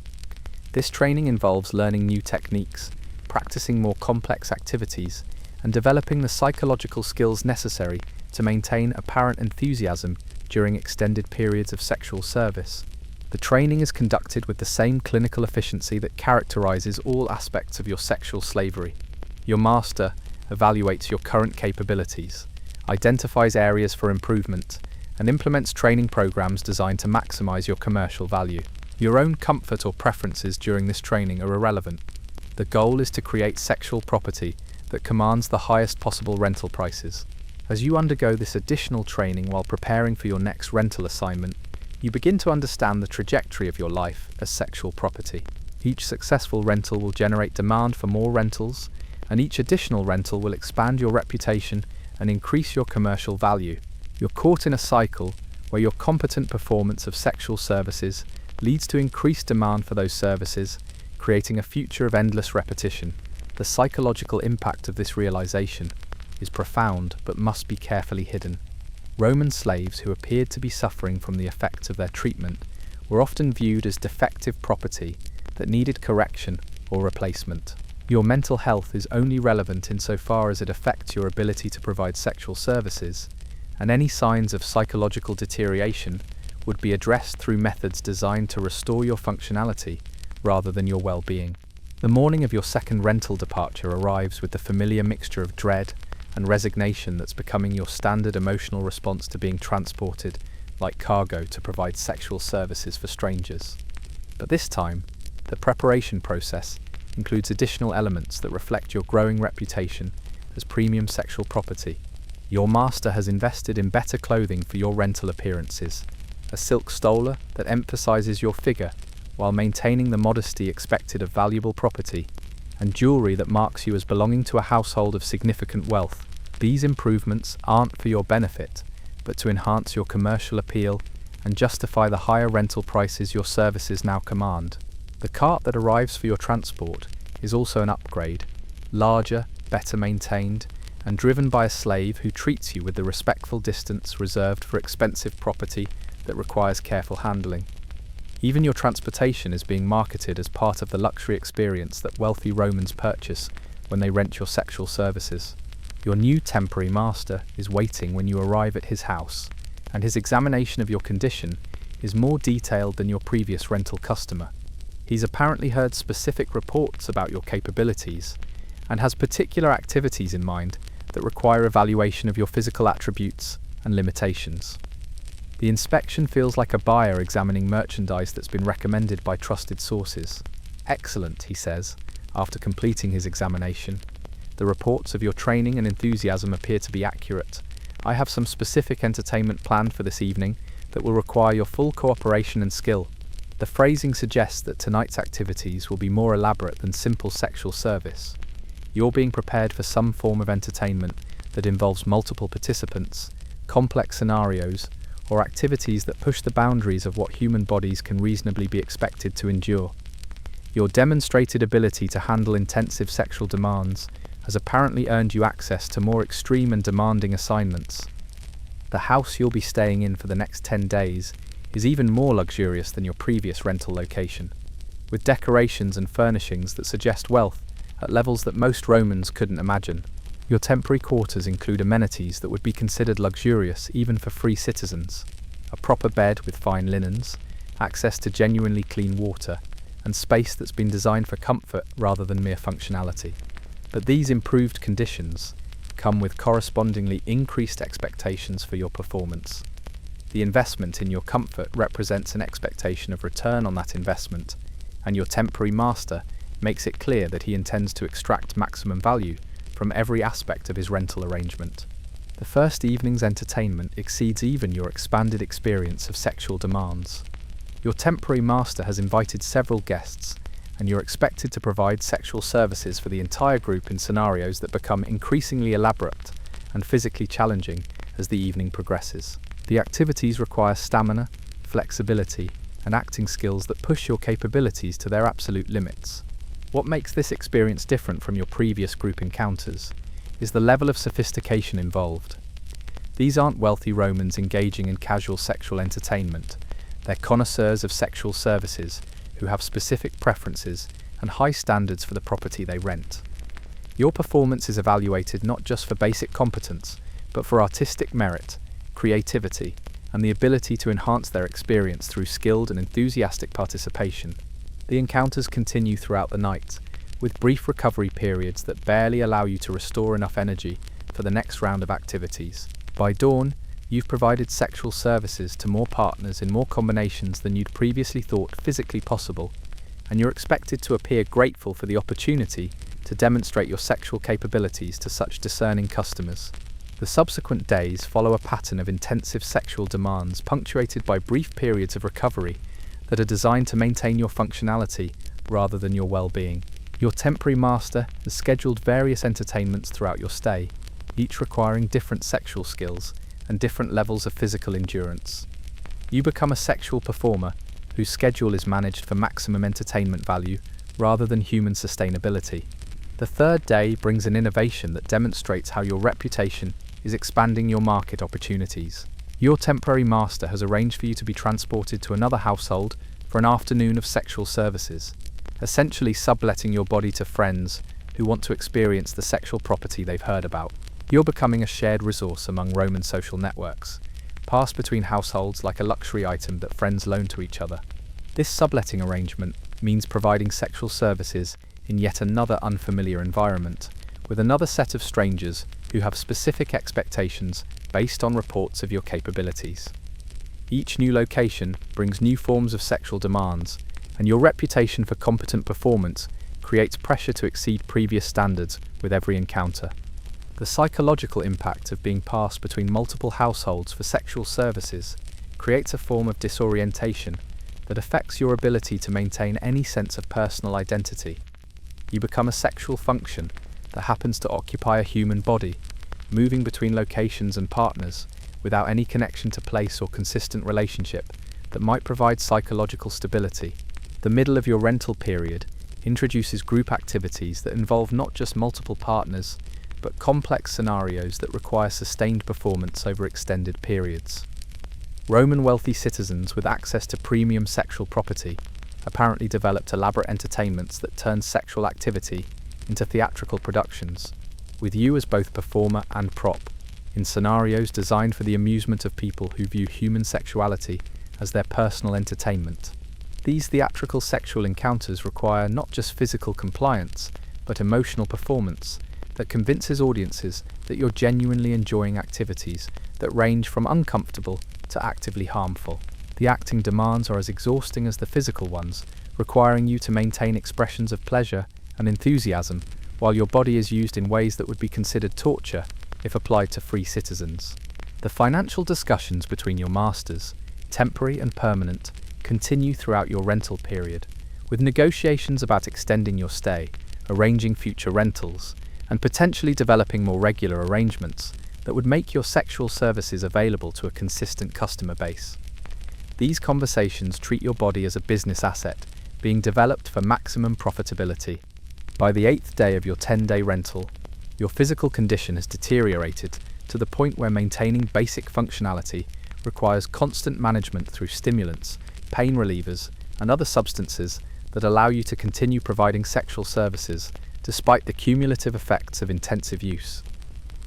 This training involves learning new techniques, practicing more complex activities, and developing the psychological skills necessary to maintain apparent enthusiasm during extended periods of sexual service. The training is conducted with the same clinical efficiency that characterizes all aspects of your sexual slavery. Your master evaluates your current capabilities, identifies areas for improvement, and implements training programs designed to maximize your commercial value. Your own comfort or preferences during this training are irrelevant. The goal is to create sexual property that commands the highest possible rental prices. As you undergo this additional training while preparing for your next rental assignment, you begin to understand the trajectory of your life as sexual property. Each successful rental will generate demand for more rentals, and each additional rental will expand your reputation and increase your commercial value. You're caught in a cycle where your competent performance of sexual services leads to increased demand for those services, creating a future of endless repetition. The psychological impact of this realization is profound but must be carefully hidden. Roman slaves who appeared to be suffering from the effects of their treatment were often viewed as defective property that needed correction or replacement. Your mental health is only relevant insofar as it affects your ability to provide sexual services, and any signs of psychological deterioration would be addressed through methods designed to restore your functionality rather than your well-being. The morning of your second rental departure arrives with the familiar mixture of dread and resignation that's becoming your standard emotional response to being transported like cargo to provide sexual services for strangers. But this time, the preparation process includes additional elements that reflect your growing reputation as premium sexual property. Your master has invested in better clothing for your rental appearances, a silk stola that emphasizes your figure while maintaining the modesty expected of valuable property, and jewelry that marks you as belonging to a household of significant wealth. These improvements aren't for your benefit, but to enhance your commercial appeal and justify the higher rental prices your services now command. The cart that arrives for your transport is also an upgrade, larger, better maintained, and driven by a slave who treats you with the respectful distance reserved for expensive property that requires careful handling. Even your transportation is being marketed as part of the luxury experience that wealthy Romans purchase when they rent your sexual services. Your new temporary master is waiting when you arrive at his house, and his examination of your condition is more detailed than your previous rental customer. He's apparently heard specific reports about your capabilities and has particular activities in mind that require evaluation of your physical attributes and limitations. The inspection feels like a buyer examining merchandise that's been recommended by trusted sources. "Excellent," he says, after completing his examination. "The reports of your training and enthusiasm appear to be accurate. I have some specific entertainment planned for this evening that will require your full cooperation and skill." The phrasing suggests that tonight's activities will be more elaborate than simple sexual service. You're being prepared for some form of entertainment that involves multiple participants, complex scenarios, or activities that push the boundaries of what human bodies can reasonably be expected to endure. Your demonstrated ability to handle intensive sexual demands has apparently earned you access to more extreme and demanding assignments. The house you'll be staying in for the next 10 days is even more luxurious than your previous rental location, with decorations and furnishings that suggest wealth at levels that most Romans couldn't imagine. Your temporary quarters include amenities that would be considered luxurious even for free citizens: a proper bed with fine linens, access to genuinely clean water, and space that's been designed for comfort rather than mere functionality. But these improved conditions come with correspondingly increased expectations for your performance. The investment in your comfort represents an expectation of return on that investment, and your temporary master makes it clear that he intends to extract maximum value from every aspect of his rental arrangement. The first evening's entertainment exceeds even your expanded experience of sexual demands. Your temporary master has invited several guests, and you're expected to provide sexual services for the entire group in scenarios that become increasingly elaborate and physically challenging as the evening progresses. The activities require stamina, flexibility, and acting skills that push your capabilities to their absolute limits. What makes this experience different from your previous group encounters is the level of sophistication involved. These aren't wealthy Romans engaging in casual sexual entertainment. They're connoisseurs of sexual services who have specific preferences and high standards for the property they rent. Your performance is evaluated not just for basic competence, but for artistic merit, creativity, and the ability to enhance their experience through skilled and enthusiastic participation. The encounters continue throughout the night, with brief recovery periods that barely allow you to restore enough energy for the next round of activities. By dawn, you've provided sexual services to more partners in more combinations than you'd previously thought physically possible, and you're expected to appear grateful for the opportunity to demonstrate your sexual capabilities to such discerning customers. The subsequent days follow a pattern of intensive sexual demands punctuated by brief periods of recovery that are designed to maintain your functionality rather than your well-being. Your temporary master has scheduled various entertainments throughout your stay, each requiring different sexual skills and different levels of physical endurance. You become a sexual performer whose schedule is managed for maximum entertainment value rather than human sustainability. The third day brings an innovation that demonstrates how your reputation is expanding your market opportunities. Your temporary master has arranged for you to be transported to another household for an afternoon of sexual services, essentially subletting your body to friends who want to experience the sexual property they've heard about. You're becoming a shared resource among Roman social networks, passed between households like a luxury item that friends loan to each other. This subletting arrangement means providing sexual services in yet another unfamiliar environment, with another set of strangers who have specific expectations based on reports of your capabilities. Each new location brings new forms of sexual demands, and your reputation for competent performance creates pressure to exceed previous standards with every encounter. The psychological impact of being passed between multiple households for sexual services creates a form of disorientation that affects your ability to maintain any sense of personal identity. You become a sexual function that happens to occupy a human body, moving between locations and partners without any connection to place or consistent relationship that might provide psychological stability. The middle of your rental period introduces group activities that involve not just multiple partners, but complex scenarios that require sustained performance over extended periods. Roman wealthy citizens with access to premium sexual property apparently developed elaborate entertainments that turned sexual activity into theatrical productions, with you as both performer and prop, in scenarios designed for the amusement of people who view human sexuality as their personal entertainment. These theatrical sexual encounters require not just physical compliance, but emotional performance that convinces audiences that you're genuinely enjoying activities that range from uncomfortable to actively harmful. The acting demands are as exhausting as the physical ones, requiring you to maintain expressions of pleasure and enthusiasm, while your body is used in ways that would be considered torture if applied to free citizens. The financial discussions between your masters, temporary and permanent, continue throughout your rental period, with negotiations about extending your stay, arranging future rentals, and potentially developing more regular arrangements that would make your sexual services available to a consistent customer base. These conversations treat your body as a business asset, being developed for maximum profitability. By the 8th day of your 10-day rental, your physical condition has deteriorated to the point where maintaining basic functionality requires constant management through stimulants, pain relievers, and other substances that allow you to continue providing sexual services despite the cumulative effects of intensive use.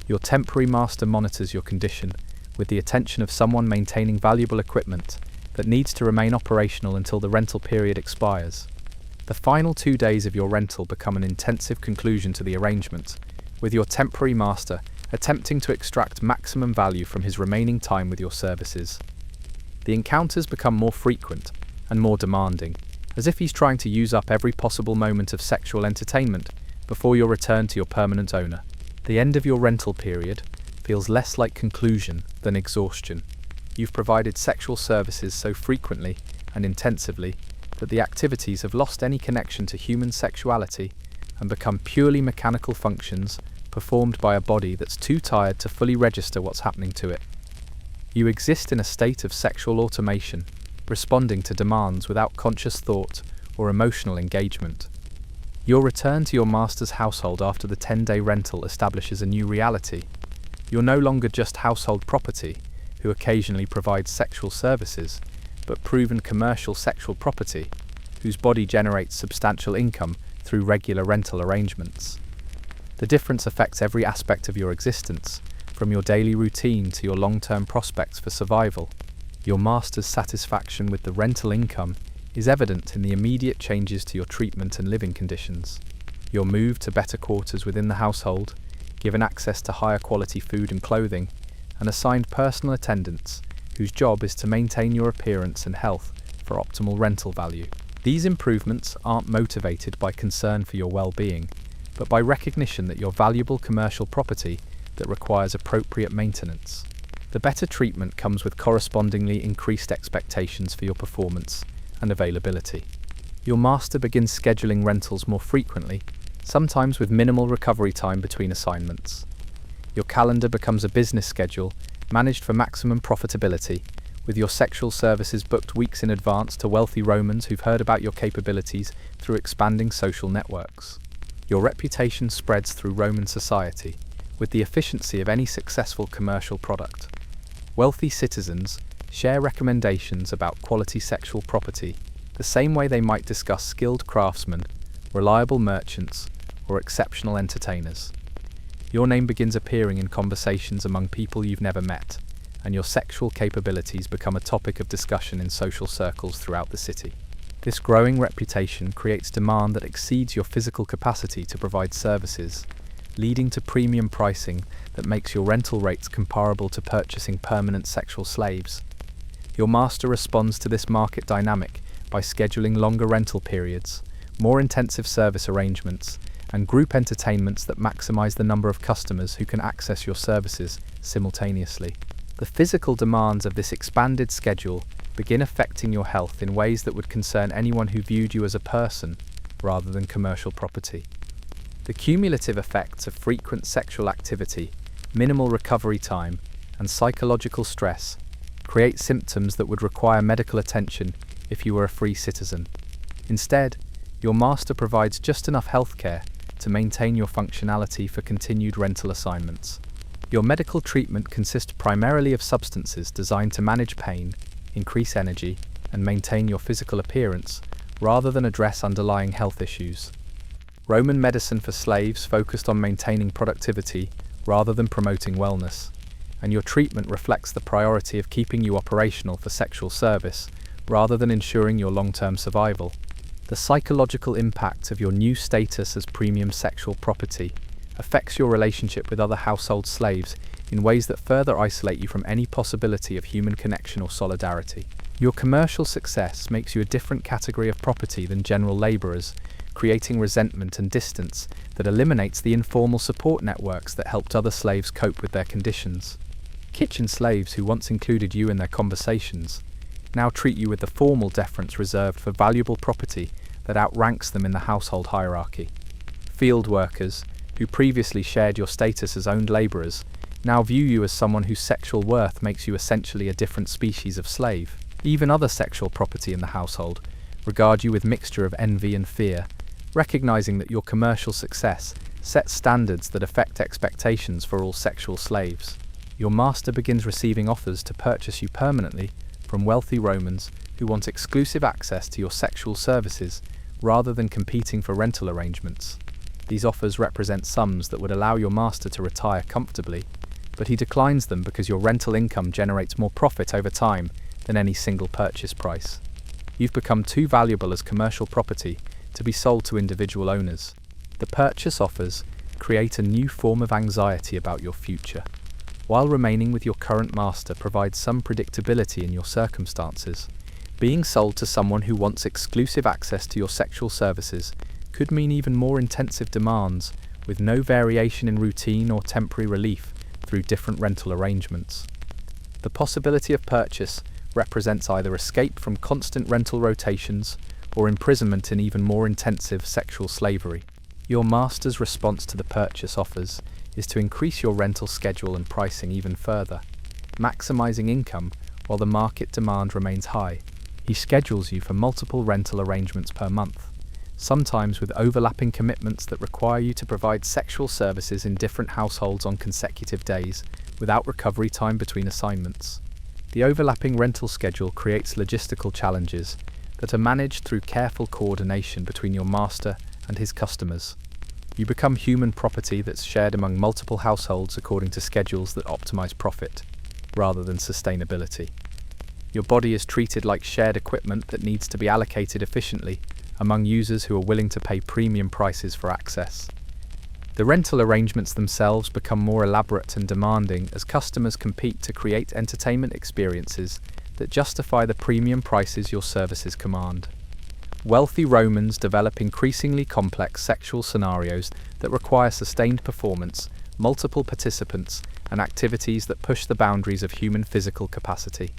Your temporary master monitors your condition with the attention of someone maintaining valuable equipment that needs to remain operational until the rental period expires. The final 2 days of your rental become an intensive conclusion to the arrangement, with your temporary master attempting to extract maximum value from his remaining time with your services. The encounters become more frequent and more demanding, as if he's trying to use up every possible moment of sexual entertainment before your return to your permanent owner. The end of your rental period feels less like conclusion than exhaustion. You've provided sexual services so frequently and intensively that the activities have lost any connection to human sexuality and become purely mechanical functions performed by a body that's too tired to fully register what's happening to it. You exist in a state of sexual automation, responding to demands without conscious thought or emotional engagement. Your return to your master's household after the 10-day rental establishes a new reality. You're no longer just household property, who occasionally provides sexual services, but proven commercial sexual property, whose body generates substantial income through regular rental arrangements. The difference affects every aspect of your existence, from your daily routine to your long-term prospects for survival. Your master's satisfaction with the rental income is evident in the immediate changes to your treatment and living conditions. Your move to better quarters within the household, given access to higher quality food and clothing, and assigned personal attendants whose job is to maintain your appearance and health for optimal rental value. These improvements aren't motivated by concern for your well-being, but by recognition that you're valuable commercial property that requires appropriate maintenance. The better treatment comes with correspondingly increased expectations for your performance and availability. Your master begins scheduling rentals more frequently, sometimes with minimal recovery time between assignments. Your calendar becomes a business schedule, managed for maximum profitability, with your sexual services booked weeks in advance to wealthy Romans who've heard about your capabilities through expanding social networks. Your reputation spreads through Roman society, with the efficiency of any successful commercial product. Wealthy citizens share recommendations about quality sexual property the same way they might discuss skilled craftsmen, reliable merchants, or exceptional entertainers. Your name begins appearing in conversations among people you've never met, and your sexual capabilities become a topic of discussion in social circles throughout the city. This growing reputation creates demand that exceeds your physical capacity to provide services, leading to premium pricing that makes your rental rates comparable to purchasing permanent sexual slaves. Your master responds to this market dynamic by scheduling longer rental periods, more intensive service arrangements, and group entertainments that maximize the number of customers who can access your services simultaneously. The physical demands of this expanded schedule begin affecting your health in ways that would concern anyone who viewed you as a person rather than commercial property. The cumulative effects of frequent sexual activity, minimal recovery time, and psychological stress create symptoms that would require medical attention if you were a free citizen. Instead, your master provides just enough healthcare to maintain your functionality for continued rental assignments. Your medical treatment consists primarily of substances designed to manage pain, increase energy, and maintain your physical appearance, rather than address underlying health issues. Roman medicine for slaves focused on maintaining productivity rather than promoting wellness, and your treatment reflects the priority of keeping you operational for sexual service, rather than ensuring your long-term survival. The psychological impact of your new status as premium sexual property affects your relationship with other household slaves in ways that further isolate you from any possibility of human connection or solidarity. Your commercial success makes you a different category of property than general laborers, creating resentment and distance that eliminates the informal support networks that helped other slaves cope with their conditions. Kitchen slaves who once included you in their conversations now treat you with the formal deference reserved for valuable property that outranks them in the household hierarchy. Field workers, who previously shared your status as owned laborers, now view you as someone whose sexual worth makes you essentially a different species of slave. Even other sexual property in the household regard you with mixture of envy and fear, recognizing that your commercial success sets standards that affect expectations for all sexual slaves. Your master begins receiving offers to purchase you permanently from wealthy Romans who want exclusive access to your sexual services rather than competing for rental arrangements. These offers represent sums that would allow your master to retire comfortably, but he declines them because your rental income generates more profit over time than any single purchase price. You've become too valuable as commercial property to be sold to individual owners. The purchase offers create a new form of anxiety about your future. While remaining with your current master provides some predictability in your circumstances, being sold to someone who wants exclusive access to your sexual services could mean even more intensive demands with no variation in routine or temporary relief through different rental arrangements. The possibility of purchase represents either escape from constant rental rotations or imprisonment in even more intensive sexual slavery. Your master's response to the purchase offers is to increase your rental schedule and pricing even further, maximizing income while the market demand remains high. He schedules you for multiple rental arrangements per month, sometimes with overlapping commitments that require you to provide sexual services in different households on consecutive days, without recovery time between assignments. The overlapping rental schedule creates logistical challenges that are managed through careful coordination between your master and his customers. You become human property that's shared among multiple households according to schedules that optimize profit, rather than sustainability. Your body is treated like shared equipment that needs to be allocated efficiently among users who are willing to pay premium prices for access. The rental arrangements themselves become more elaborate and demanding as customers compete to create entertainment experiences that justify the premium prices your services command. Wealthy Romans develop increasingly complex sexual scenarios that require sustained performance, multiple participants, and activities that push the boundaries of human physical capacity.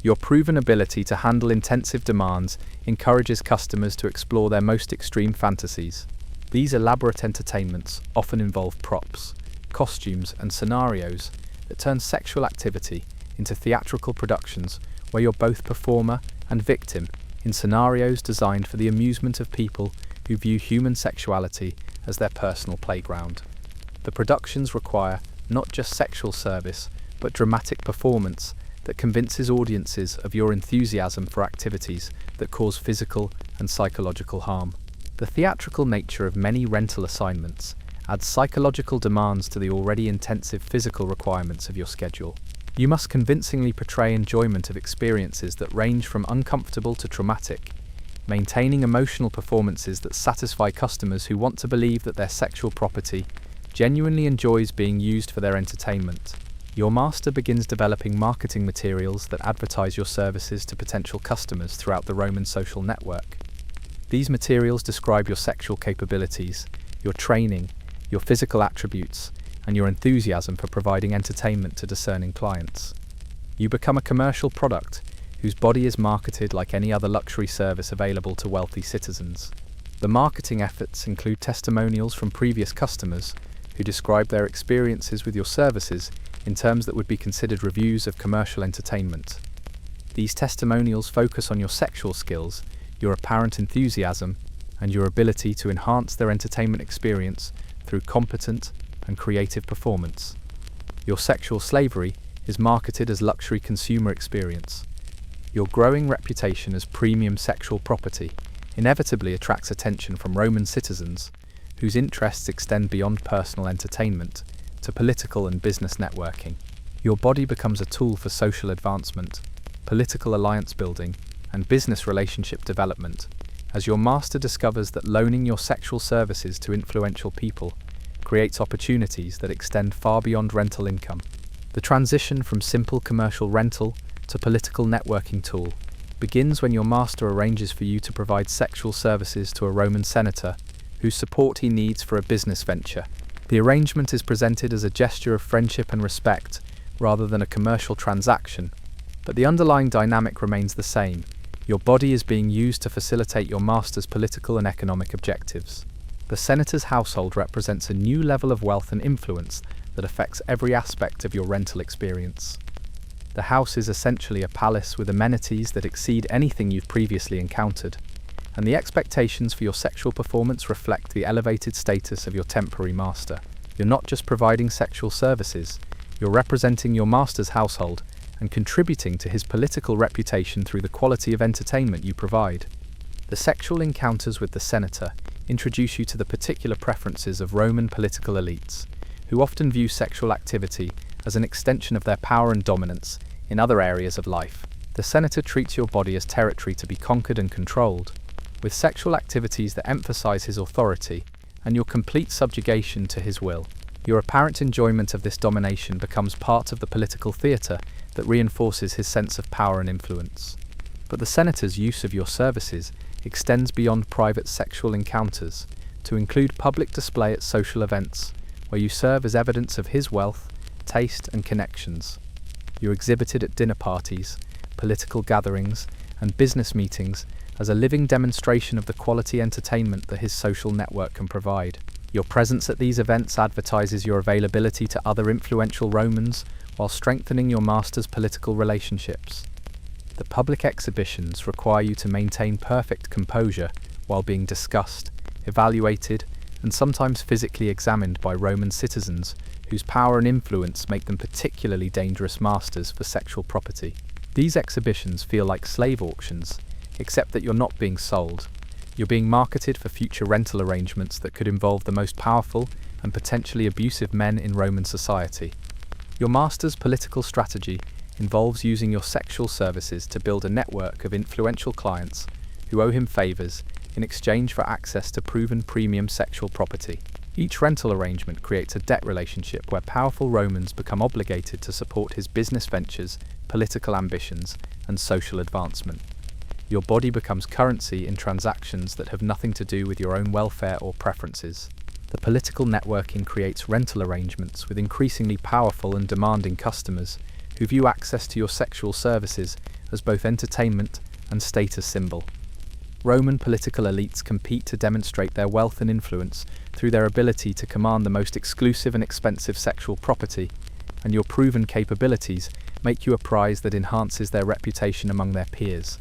Your proven ability to handle intensive demands encourages customers to explore their most extreme fantasies. These elaborate entertainments often involve props, costumes, and scenarios that turn sexual activity into theatrical productions where you're both performer and victim in scenarios designed for the amusement of people who view human sexuality as their personal playground. The productions require not just sexual service, but dramatic performance that convinces audiences of your enthusiasm for activities that cause physical and psychological harm. The theatrical nature of many rental assignments adds psychological demands to the already intensive physical requirements of your schedule. You must convincingly portray enjoyment of experiences that range from uncomfortable to traumatic, maintaining emotional performances that satisfy customers who want to believe that their sexual property genuinely enjoys being used for their entertainment. Your master begins developing marketing materials that advertise your services to potential customers throughout the Roman social network. These materials describe your sexual capabilities, your training, your physical attributes, and your enthusiasm for providing entertainment to discerning clients. You become a commercial product whose body is marketed like any other luxury service available to wealthy citizens. The marketing efforts include testimonials from previous customers who describe their experiences with your services in terms that would be considered reviews of commercial entertainment. These testimonials focus on your sexual skills, your apparent enthusiasm, and your ability to enhance their entertainment experience through competent and creative performance. Your sexual slavery is marketed as luxury consumer experience. Your growing reputation as premium sexual property inevitably attracts attention from Roman citizens whose interests extend beyond personal entertainment to political and business networking. Your body becomes a tool for social advancement, political alliance building, and business relationship development, as your master discovers that loaning your sexual services to influential people creates opportunities that extend far beyond rental income. The transition from simple commercial rental to political networking tool begins when your master arranges for you to provide sexual services to a Roman senator whose support he needs for a business venture. The arrangement is presented as a gesture of friendship and respect rather than a commercial transaction, but the underlying dynamic remains the same. Your body is being used to facilitate your master's political and economic objectives. The senator's household represents a new level of wealth and influence that affects every aspect of your rental experience. The house is essentially a palace with amenities that exceed anything you've previously encountered, and the expectations for your sexual performance reflect the elevated status of your temporary master. You're not just providing sexual services, you're representing your master's household and contributing to his political reputation through the quality of entertainment you provide. The sexual encounters with the senator introduce you to the particular preferences of Roman political elites, who often view sexual activity as an extension of their power and dominance in other areas of life. The senator treats your body as territory to be conquered and controlled, with sexual activities that emphasize his authority and your complete subjugation to his will. Your apparent enjoyment of this domination becomes part of the political theatre that reinforces his sense of power and influence. But the senator's use of your services extends beyond private sexual encounters to include public display at social events, where you serve as evidence of his wealth, taste, and connections. You're exhibited at dinner parties, political gatherings, and business meetings as a living demonstration of the quality entertainment that his social network can provide. Your presence at these events advertises your availability to other influential Romans while strengthening your master's political relationships. The public exhibitions require you to maintain perfect composure while being discussed, evaluated, and sometimes physically examined by Roman citizens whose power and influence make them particularly dangerous masters for sexual property. These exhibitions feel like slave auctions, except that you're not being sold. You're being marketed for future rental arrangements that could involve the most powerful and potentially abusive men in Roman society. Your master's political strategy involves using your sexual services to build a network of influential clients who owe him favors in exchange for access to proven premium sexual property. Each rental arrangement creates a debt relationship where powerful Romans become obligated to support his business ventures, political ambitions, and social advancement. Your body becomes currency in transactions that have nothing to do with your own welfare or preferences. The political networking creates rental arrangements with increasingly powerful and demanding customers who view access to your sexual services as both entertainment and status symbol. Roman political elites compete to demonstrate their wealth and influence through their ability to command the most exclusive and expensive sexual property, and your proven capabilities make you a prize that enhances their reputation among their peers.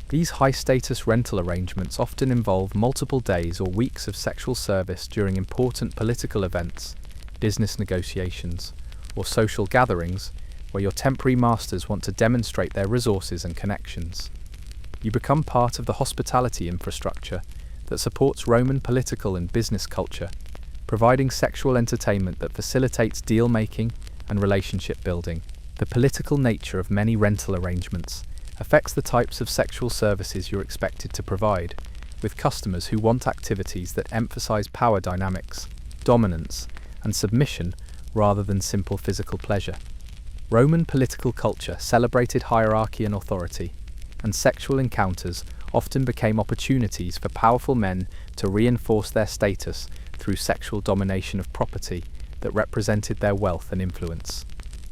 These high-status rental arrangements often involve multiple days or weeks of sexual service during important political events, business negotiations, or social gatherings where your temporary masters want to demonstrate their resources and connections. You become part of the hospitality infrastructure that supports Roman political and business culture, providing sexual entertainment that facilitates deal-making and relationship building. The political nature of many rental arrangements affects the types of sexual services you're expected to provide, with customers who want activities that emphasize power dynamics, dominance, and submission rather than simple physical pleasure. Roman political culture celebrated hierarchy and authority, and sexual encounters often became opportunities for powerful men to reinforce their status through sexual domination of property that represented their wealth and influence.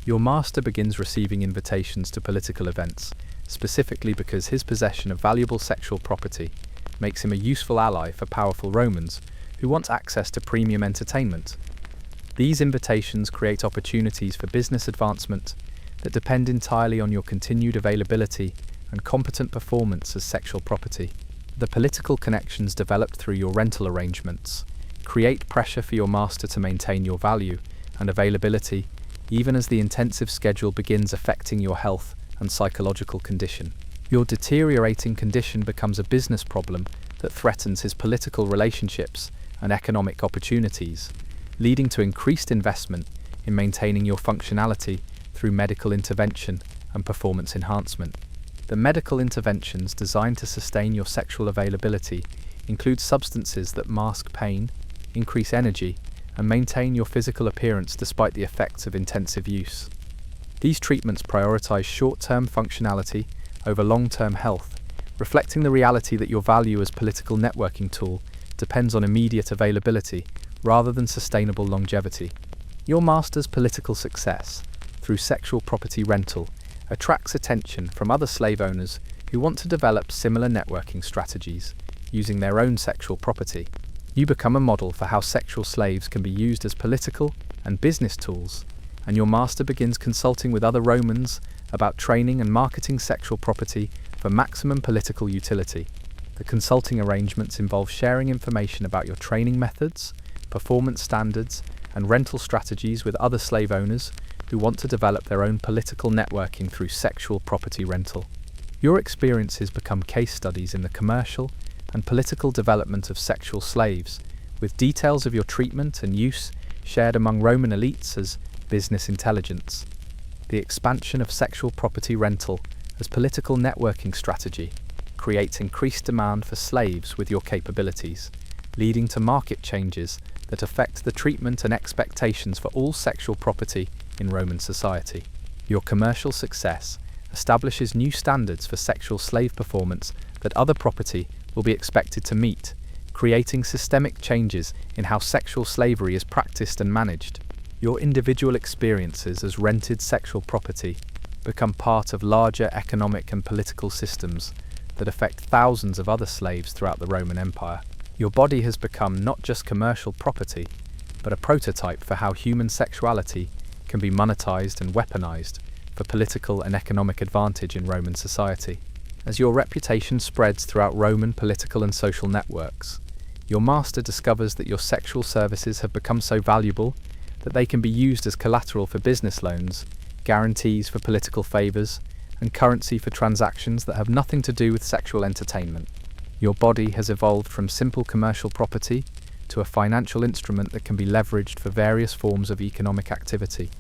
Your master begins receiving invitations to political events, specifically because his possession of valuable sexual property makes him a useful ally for powerful Romans who want access to premium entertainment. These invitations create opportunities for business advancement that depend entirely on your continued availability and competent performance as sexual property. The political connections developed through your rental arrangements create pressure for your master to maintain your value and availability, even as the intensive schedule begins affecting your health and psychological condition. Your deteriorating condition becomes a business problem that threatens his political relationships and economic opportunities, leading to increased investment in maintaining your functionality through medical intervention and performance enhancement. The medical interventions designed to sustain your sexual availability include substances that mask pain, increase energy, and maintain your physical appearance despite the effects of intensive use. These treatments prioritize short-term functionality over long-term health, reflecting the reality that your value as political networking tool depends on immediate availability rather than sustainable longevity. Your master's political success, through sexual property rental, attracts attention from other slave owners who want to develop similar networking strategies using their own sexual property. You become a model for how sexual slaves can be used as political and business tools, and your master begins consulting with other Romans about training and marketing sexual property for maximum political utility. The consulting arrangements involve sharing information about your training methods, performance standards, and rental strategies with other slave owners who want to develop their own political networking through sexual property rental. Your experiences become case studies in the commercial and political development of sexual slaves, with details of your treatment and use shared among Roman elites as business intelligence. The expansion of sexual property rental as political networking strategy creates increased demand for slaves with your capabilities, leading to market changes that affect the treatment and expectations for all sexual property in Roman society. Your commercial success establishes new standards for sexual slave performance that other property will be expected to meet, creating systemic changes in how sexual slavery is practiced and managed. Your individual experiences as rented sexual property become part of larger economic and political systems that affect thousands of other slaves throughout the Roman Empire. Your body has become not just commercial property, but a prototype for how human sexuality can be monetized and weaponized for political and economic advantage in Roman society. As your reputation spreads throughout Roman political and social networks, your master discovers that your sexual services have become so valuable that they can be used as collateral for business loans, guarantees for political favors, and currency for transactions that have nothing to do with sexual entertainment. Your body has evolved from simple commercial property to a financial instrument that can be leveraged for various forms of economic activity.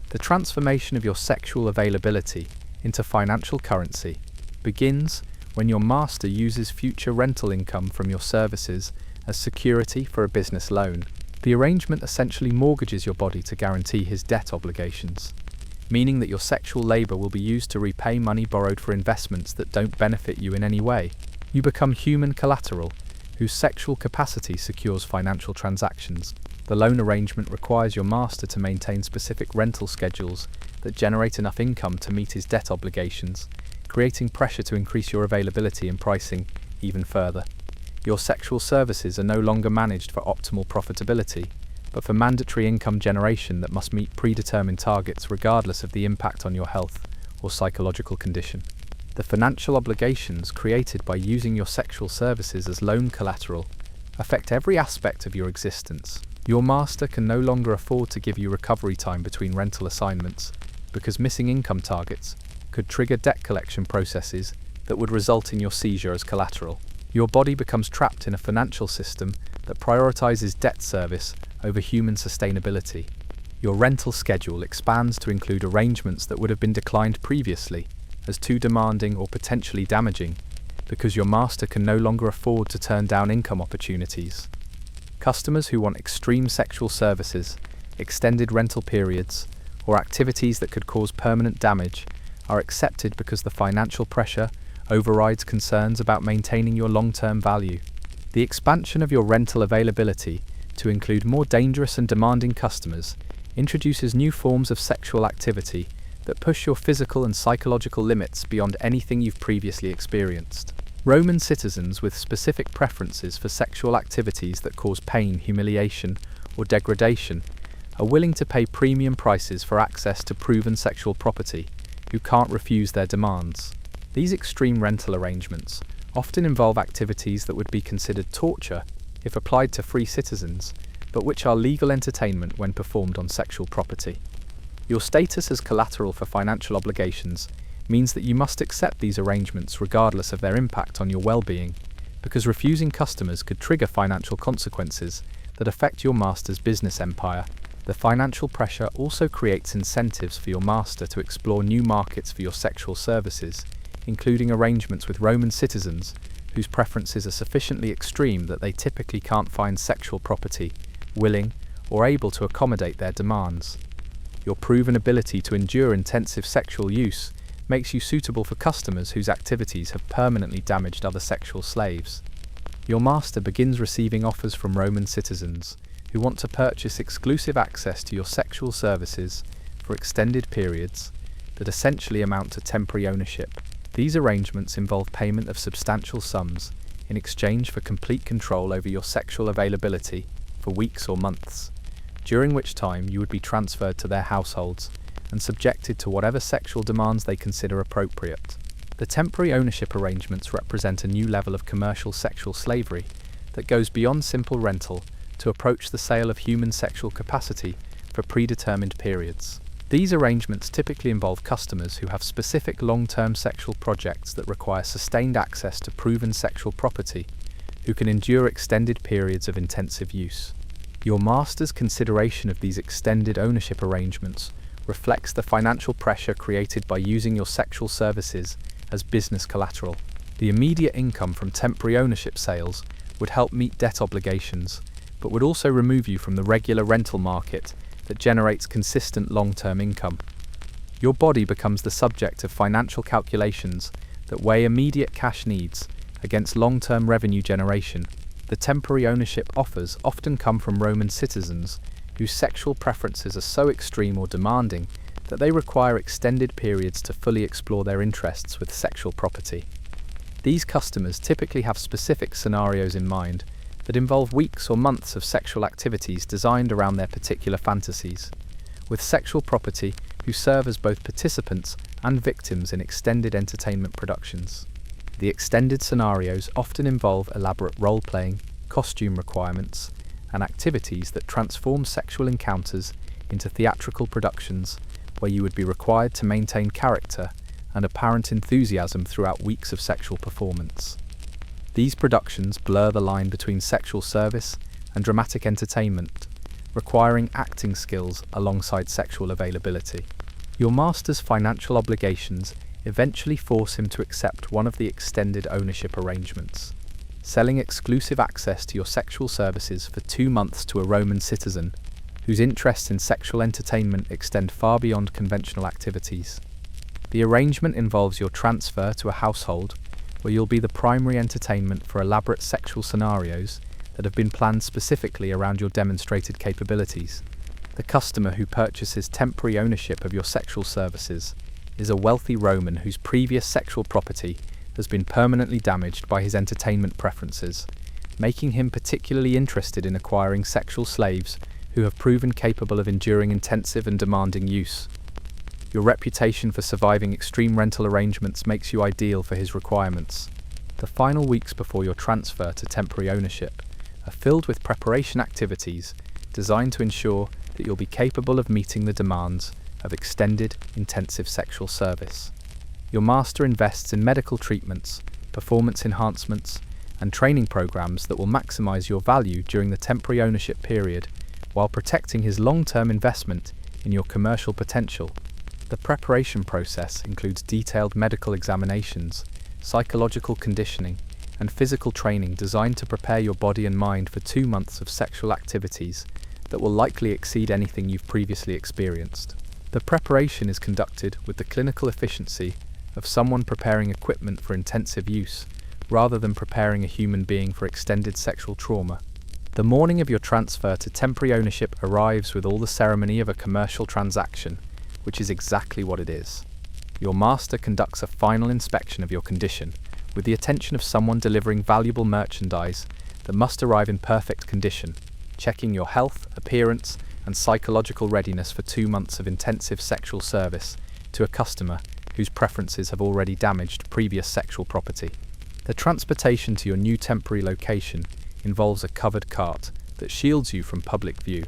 The transformation of your sexual availability into financial currency begins when your master uses future rental income from your services as security for a business loan. The arrangement essentially mortgages your body to guarantee his debt obligations, meaning that your sexual labor will be used to repay money borrowed for investments that don't benefit you in any way. You become human collateral, whose sexual capacity secures financial transactions. The loan arrangement requires your master to maintain specific rental schedules that generate enough income to meet his debt obligations, creating pressure to increase your availability and pricing even further. Your sexual services are no longer managed for optimal profitability, but for mandatory income generation that must meet predetermined targets regardless of the impact on your health or psychological condition. The financial obligations created by using your sexual services as loan collateral affect every aspect of your existence. Your master can no longer afford to give you recovery time between rental assignments because missing income targets could trigger debt collection processes that would result in your seizure as collateral. Your body becomes trapped in a financial system that prioritizes debt service over human sustainability. Your rental schedule expands to include arrangements that would have been declined previously as too demanding or potentially damaging because your master can no longer afford to turn down income opportunities. Customers who want extreme sexual services extended rental periods, or activities that could cause permanent damage are accepted because the financial pressure overrides concerns about maintaining your long-term value. The expansion of your rental availability to include more dangerous and demanding customers introduces new forms of sexual activity that push your physical and psychological limits beyond anything you've previously experienced. Roman citizens with specific preferences for sexual activities that cause pain, humiliation, or degradation are willing to pay premium prices for access to proven sexual property, who can't refuse their demands. These extreme rental arrangements often involve activities that would be considered torture if applied to free citizens, but which are legal entertainment when performed on sexual property. Your status as collateral for financial obligations means that you must accept these arrangements regardless of their impact on your well-being, because refusing customers could trigger financial consequences that affect your master's business empire. The financial pressure also creates incentives for your master to explore new markets for your sexual services, including arrangements with Roman citizens whose preferences are sufficiently extreme that they typically can't find sexual property willing or able to accommodate their demands. Your proven ability to endure intensive sexual use makes you suitable for customers whose activities have permanently damaged other sexual slaves. Your master begins receiving offers from Roman citizens who want to purchase exclusive access to your sexual services for extended periods that essentially amount to temporary ownership. These arrangements involve payment of substantial sums in exchange for complete control over your sexual availability for weeks or months, during which time you would be transferred to their households and subjected to whatever sexual demands they consider appropriate. The temporary ownership arrangements represent a new level of commercial sexual slavery that goes beyond simple rental to approach the sale of human sexual capacity for predetermined periods. These arrangements typically involve customers who have specific long-term sexual projects that require sustained access to proven sexual property, who can endure extended periods of intensive use. Your master's consideration of these extended ownership arrangements reflects the financial pressure created by using your sexual services as business collateral. The immediate income from temporary ownership sales would help meet debt obligations, but would also remove you from the regular rental market that generates consistent long-term income. Your body becomes the subject of financial calculations that weigh immediate cash needs against long-term revenue generation. The temporary ownership offers often come from Roman citizens whose sexual preferences are so extreme or demanding that they require extended periods to fully explore their interests with sexual property. These customers typically have specific scenarios in mind that involve weeks or months of sexual activities designed around their particular fantasies, with sexual property who serve as both participants and victims in extended entertainment productions. The extended scenarios often involve elaborate role-playing, costume requirements, and activities that transform sexual encounters into theatrical productions where you would be required to maintain character and apparent enthusiasm throughout weeks of sexual performance. These productions blur the line between sexual service and dramatic entertainment, requiring acting skills alongside sexual availability. Your master's financial obligations eventually force him to accept one of the extended ownership arrangements, selling exclusive access to your sexual services for 2 months to a Roman citizen whose interests in sexual entertainment extend far beyond conventional activities. The arrangement involves your transfer to a household where you'll be the primary entertainment for elaborate sexual scenarios that have been planned specifically around your demonstrated capabilities. The customer who purchases temporary ownership of your sexual services is a wealthy Roman whose previous sexual property has been permanently damaged by his entertainment preferences, making him particularly interested in acquiring sexual slaves who have proven capable of enduring intensive and demanding use. Your reputation for surviving extreme rental arrangements makes you ideal for his requirements. The final weeks before your transfer to temporary ownership are filled with preparation activities designed to ensure that you'll be capable of meeting the demands of extended, intensive sexual service. Your master invests in medical treatments, performance enhancements, and training programs that will maximize your value during the temporary ownership period, while protecting his long-term investment in your commercial potential. The preparation process includes detailed medical examinations, psychological conditioning, and physical training designed to prepare your body and mind for 2 months of sexual activities that will likely exceed anything you've previously experienced. The preparation is conducted with the clinical efficiency of someone preparing equipment for intensive use, rather than preparing a human being for extended sexual trauma. The morning of your transfer to temporary ownership arrives with all the ceremony of a commercial transaction, which is exactly what it is. Your master conducts a final inspection of your condition, with the attention of someone delivering valuable merchandise that must arrive in perfect condition, checking your health, appearance, and psychological readiness for 2 months of intensive sexual service to a customer whose preferences have already damaged previous sexual property. The transportation to your new temporary location involves a covered cart that shields you from public view,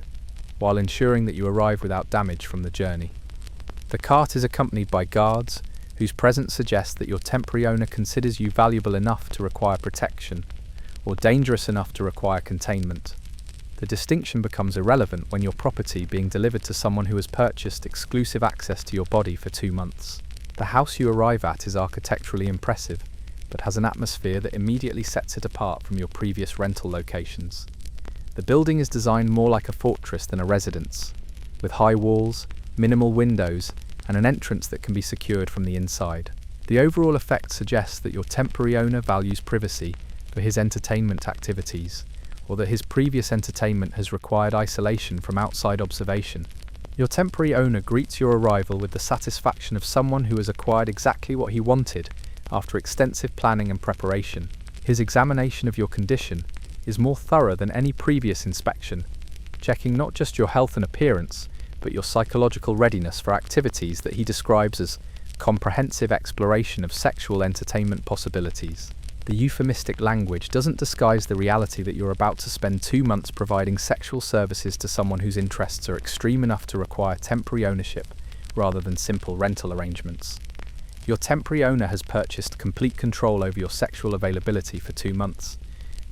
while ensuring that you arrive without damage from the journey. The cart is accompanied by guards, whose presence suggests that your temporary owner considers you valuable enough to require protection, or dangerous enough to require containment. The distinction becomes irrelevant when your property being delivered to someone who has purchased exclusive access to your body for 2 months. The house you arrive at is architecturally impressive, but has an atmosphere that immediately sets it apart from your previous rental locations. The building is designed more like a fortress than a residence, with high walls, minimal windows, and an entrance that can be secured from the inside. The overall effect suggests that your temporary owner values privacy for his entertainment activities, or that his previous entertainment has required isolation from outside observation. Your temporary owner greets your arrival with the satisfaction of someone who has acquired exactly what he wanted after extensive planning and preparation. His examination of your condition is more thorough than any previous inspection, checking not just your health and appearance, but your psychological readiness for activities that he describes as comprehensive exploration of sexual entertainment possibilities. The euphemistic language doesn't disguise the reality that you're about to spend 2 months providing sexual services to someone whose interests are extreme enough to require temporary ownership, rather than simple rental arrangements. Your temporary owner has purchased complete control over your sexual availability for 2 months,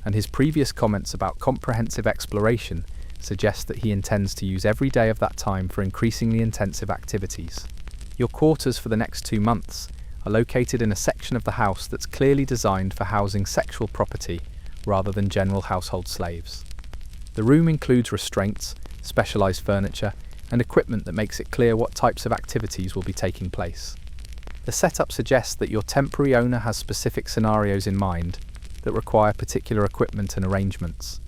and his previous comments about comprehensive exploration suggest that he intends to use every day of that time for increasingly intensive activities. Your quarters for the next 2 months are located in a section of the house that's clearly designed for housing sexual property rather than general household slaves. The room includes restraints, specialized furniture, and equipment that makes it clear what types of activities will be taking place. The setup suggests that your temporary owner has specific scenarios in mind that require particular equipment and arrangements.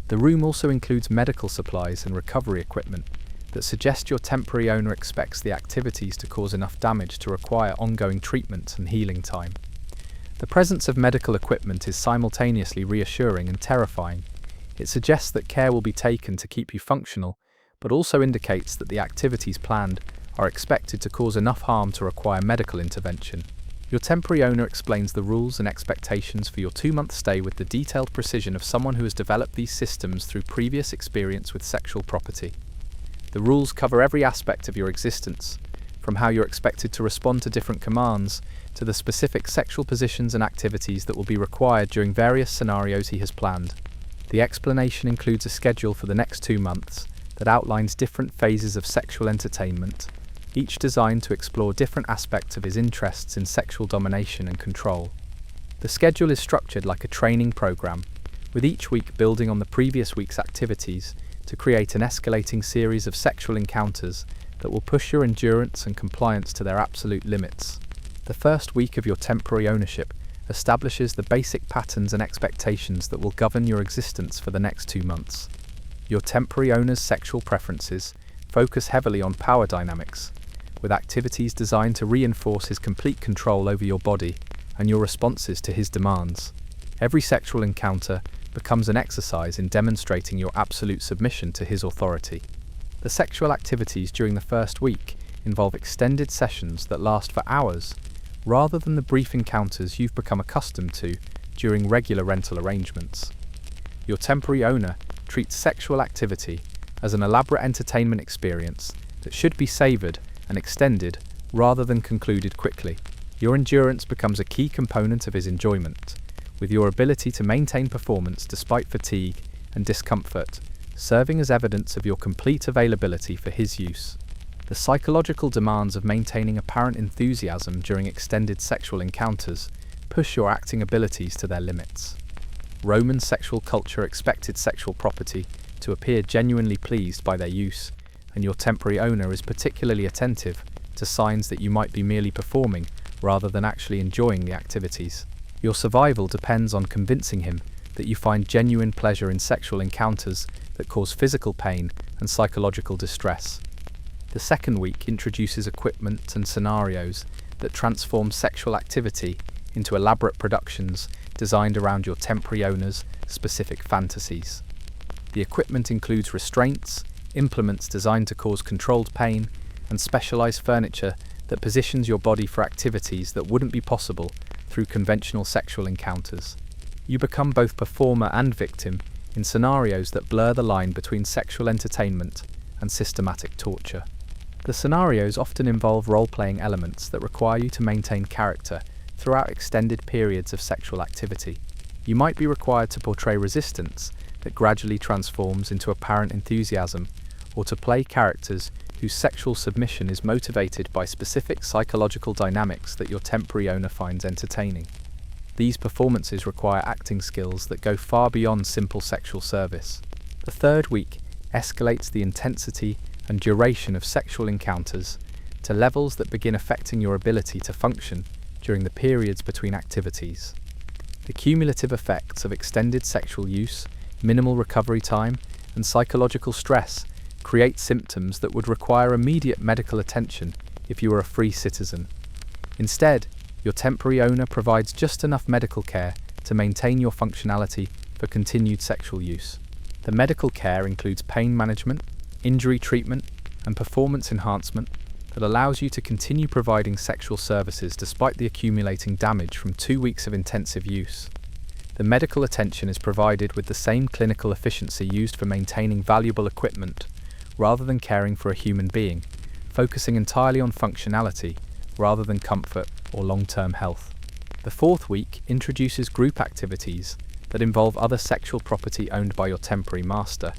The room also includes medical supplies and recovery equipment that suggest your temporary owner expects the activities to cause enough damage to require ongoing treatment and healing time. The presence of medical equipment is simultaneously reassuring and terrifying. It suggests that care will be taken to keep you functional, but also indicates that the activities planned are expected to cause enough harm to require medical intervention. Your temporary owner explains the rules and expectations for your 2-month stay with the detailed precision of someone who has developed these systems through previous experience with sexual property. The rules cover every aspect of your existence, from how you're expected to respond to different commands, to the specific sexual positions and activities that will be required during various scenarios he has planned. The explanation includes a schedule for the next 2 months that outlines different phases of sexual entertainment, each designed to explore different aspects of his interests in sexual domination and control. The schedule is structured like a training program, with each week building on the previous week's activities to create an escalating series of sexual encounters that will push your endurance and compliance to their absolute limits. The first week of your temporary ownership establishes the basic patterns and expectations that will govern your existence for the next 2 months. Your temporary owner's sexual preferences focus heavily on power dynamics, with activities designed to reinforce his complete control over your body and your responses to his demands. Every sexual encounter becomes an exercise in demonstrating your absolute submission to his authority. The sexual activities during the first week involve extended sessions that last for hours, rather than the brief encounters you've become accustomed to during regular rental arrangements. Your temporary owner treats sexual activity as an elaborate entertainment experience that should be savoured and extended rather than concluded quickly. Your endurance becomes a key component of his enjoyment, with your ability to maintain performance despite fatigue and discomfort serving as evidence of your complete availability for his use. The psychological demands of maintaining apparent enthusiasm during extended sexual encounters push your acting abilities to their limits. Roman sexual culture expected sexual property to appear genuinely pleased by their use, and your temporary owner is particularly attentive to signs that you might be merely performing rather than actually enjoying the activities. Your survival depends on convincing him that you find genuine pleasure in sexual encounters that cause physical pain and psychological distress. The second week introduces equipment and scenarios that transform sexual activity into elaborate productions designed around your temporary owner's specific fantasies. The equipment includes restraints, implements designed to cause controlled pain, and specialized furniture that positions your body for activities that wouldn't be possible through conventional sexual encounters. You become both performer and victim in scenarios that blur the line between sexual entertainment and systematic torture. The scenarios often involve role-playing elements that require you to maintain character throughout extended periods of sexual activity. You might be required to portray resistance that gradually transforms into apparent enthusiasm, or to play characters whose sexual submission is motivated by specific psychological dynamics that your temporary owner finds entertaining. These performances require acting skills that go far beyond simple sexual service. The third week escalates the intensity and duration of sexual encounters to levels that begin affecting your ability to function during the periods between activities. The cumulative effects of extended sexual use, minimal recovery time, and psychological stress create symptoms that would require immediate medical attention if you were a free citizen. Instead, your temporary owner provides just enough medical care to maintain your functionality for continued sexual use. The medical care includes pain management, injury treatment, and performance enhancement that allows you to continue providing sexual services despite the accumulating damage from 2 weeks of intensive use. The medical attention is provided with the same clinical efficiency used for maintaining valuable equipment, rather than caring for a human being, focusing entirely on functionality rather than comfort or long-term health. The fourth week introduces group activities that involve other sexual property owned by your temporary master,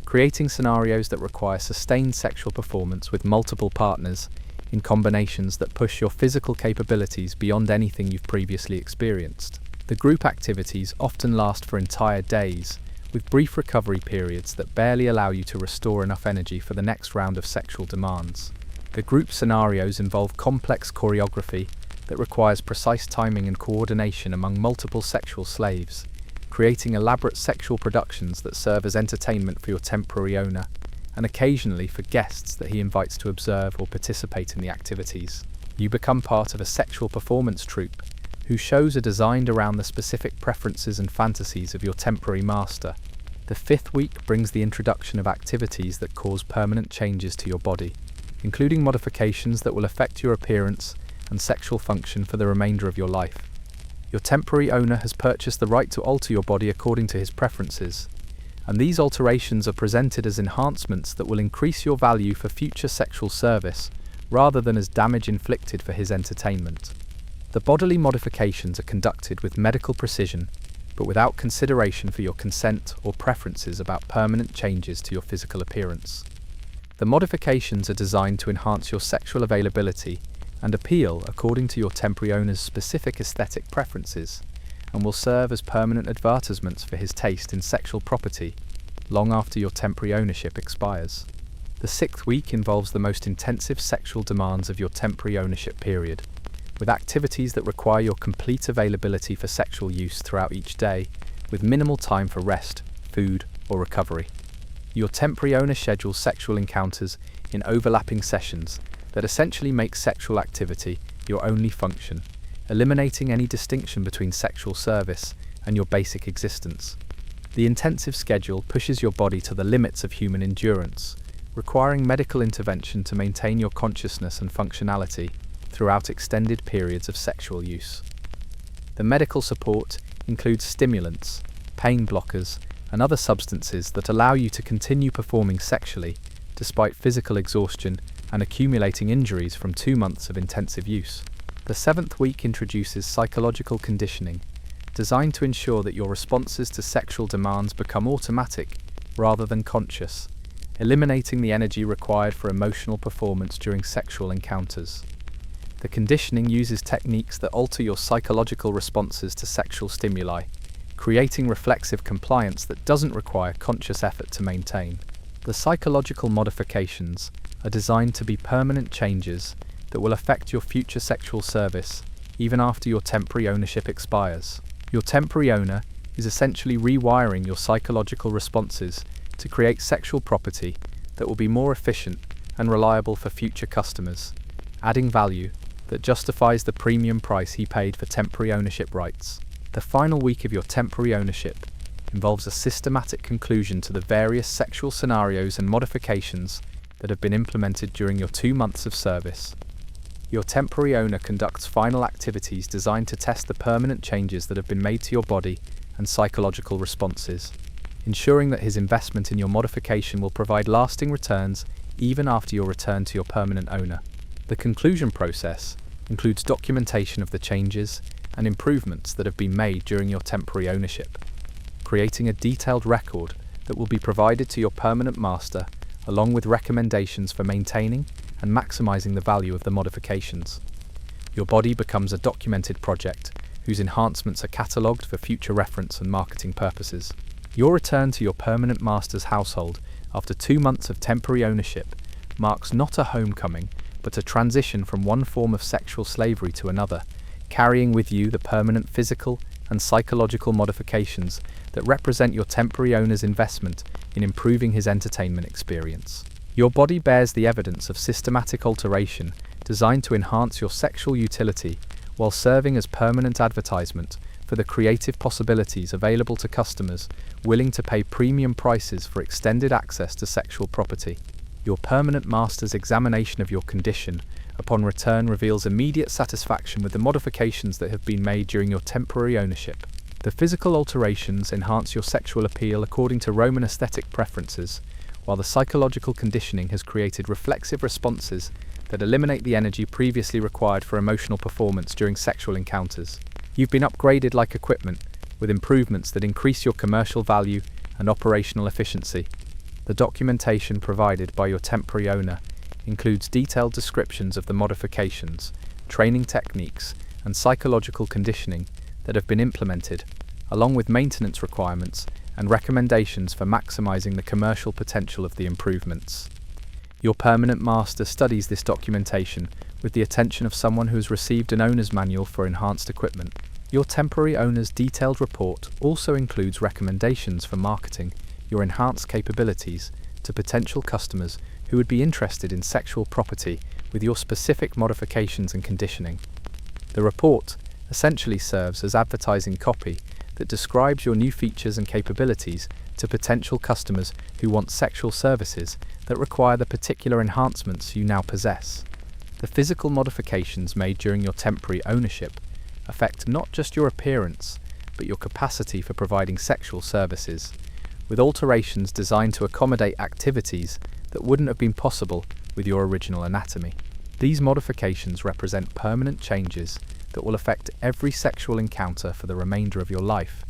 creating scenarios that require sustained sexual performance with multiple partners in combinations that push your physical capabilities beyond anything you've previously experienced. The group activities often last for entire days, with brief recovery periods that barely allow you to restore enough energy for the next round of sexual demands. The group scenarios involve complex choreography that requires precise timing and coordination among multiple sexual slaves, creating elaborate sexual productions that serve as entertainment for your temporary owner, and occasionally for guests that he invites to observe or participate in the activities. You become part of a sexual performance troupe, whose shows are designed around the specific preferences and fantasies of your temporary master. The fifth week brings the introduction of activities that cause permanent changes to your body, including modifications that will affect your appearance and sexual function for the remainder of your life. Your temporary owner has purchased the right to alter your body according to his preferences, and these alterations are presented as enhancements that will increase your value for future sexual service, rather than as damage inflicted for his entertainment. The bodily modifications are conducted with medical precision, but without consideration for your consent or preferences about permanent changes to your physical appearance. The modifications are designed to enhance your sexual availability and appeal according to your temporary owner's specific aesthetic preferences, and will serve as permanent advertisements for his taste in sexual property long after your temporary ownership expires. The sixth week involves the most intensive sexual demands of your temporary ownership period, with activities that require your complete availability for sexual use throughout each day, with minimal time for rest, food, or recovery. Your temporary owner schedules sexual encounters in overlapping sessions that essentially make sexual activity your only function, eliminating any distinction between sexual service and your basic existence. The intensive schedule pushes your body to the limits of human endurance, requiring medical intervention to maintain your consciousness and functionality throughout extended periods of sexual use. The medical support includes stimulants, pain blockers, and other substances that allow you to continue performing sexually despite physical exhaustion and accumulating injuries from 2 months of intensive use. The seventh week introduces psychological conditioning, designed to ensure that your responses to sexual demands become automatic rather than conscious, eliminating the energy required for emotional performance during sexual encounters. The conditioning uses techniques that alter your psychological responses to sexual stimuli, creating reflexive compliance that doesn't require conscious effort to maintain. The psychological modifications are designed to be permanent changes that will affect your future sexual service even after your temporary ownership expires. Your temporary owner is essentially rewiring your psychological responses to create sexual property that will be more efficient and reliable for future customers, adding value that justifies the premium price he paid for temporary ownership rights. The final week of your temporary ownership involves a systematic conclusion to the various sexual scenarios and modifications that have been implemented during your 2 months of service. Your temporary owner conducts final activities designed to test the permanent changes that have been made to your body and psychological responses, ensuring that his investment in your modification will provide lasting returns even after your return to your permanent owner. The conclusion process includes documentation of the changes and improvements that have been made during your temporary ownership, creating a detailed record that will be provided to your permanent master, along with recommendations for maintaining and maximizing the value of the modifications. Your body becomes a documented project whose enhancements are catalogued for future reference and marketing purposes. Your return to your permanent master's household after 2 months of temporary ownership marks not a homecoming, but a transition from one form of sexual slavery to another, carrying with you the permanent physical and psychological modifications that represent your temporary owner's investment in improving his entertainment experience. Your body bears the evidence of systematic alteration designed to enhance your sexual utility while serving as permanent advertisement for the creative possibilities available to customers willing to pay premium prices for extended access to sexual property. Your permanent master's examination of your condition upon return reveals immediate satisfaction with the modifications that have been made during your temporary ownership. The physical alterations enhance your sexual appeal according to Roman aesthetic preferences, while the psychological conditioning has created reflexive responses that eliminate the energy previously required for emotional performance during sexual encounters. You've been upgraded like equipment, with improvements that increase your commercial value and operational efficiency. The documentation provided by your temporary owner includes detailed descriptions of the modifications, training techniques, and psychological conditioning that have been implemented, along with maintenance requirements and recommendations for maximizing the commercial potential of the improvements. Your permanent master studies this documentation with the attention of someone who has received an owner's manual for enhanced equipment. Your temporary owner's detailed report also includes recommendations for marketing your enhanced capabilities to potential customers who would be interested in sexual property with your specific modifications and conditioning. The report essentially serves as advertising copy that describes your new features and capabilities to potential customers who want sexual services that require the particular enhancements you now possess. The physical modifications made during your temporary ownership affect not just your appearance, but your capacity for providing sexual services, with alterations designed to accommodate activities that wouldn't have been possible with your original anatomy. These modifications represent permanent changes that will affect every sexual encounter for the remainder of your life,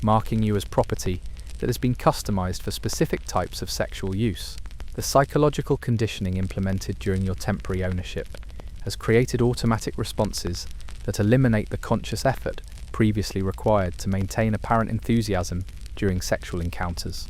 marking you as property that has been customized for specific types of sexual use. The psychological conditioning implemented during your temporary ownership has created automatic responses that eliminate the conscious effort previously required to maintain apparent enthusiasm during sexual encounters.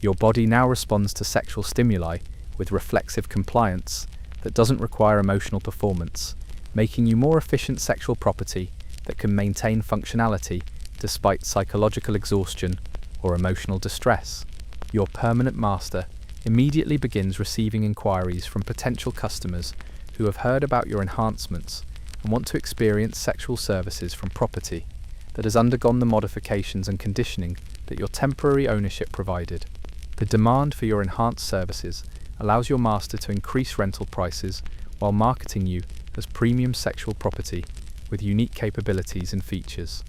Your body now responds to sexual stimuli with reflexive compliance that doesn't require emotional performance, making you more efficient sexual property that can maintain functionality despite psychological exhaustion or emotional distress. Your permanent master immediately begins receiving inquiries from potential customers who have heard about your enhancements and want to experience sexual services from property that has undergone the modifications and conditioning that your temporary ownership provided. The demand for your enhanced services allows your master to increase rental prices while marketing you as premium sexual property with unique capabilities and features.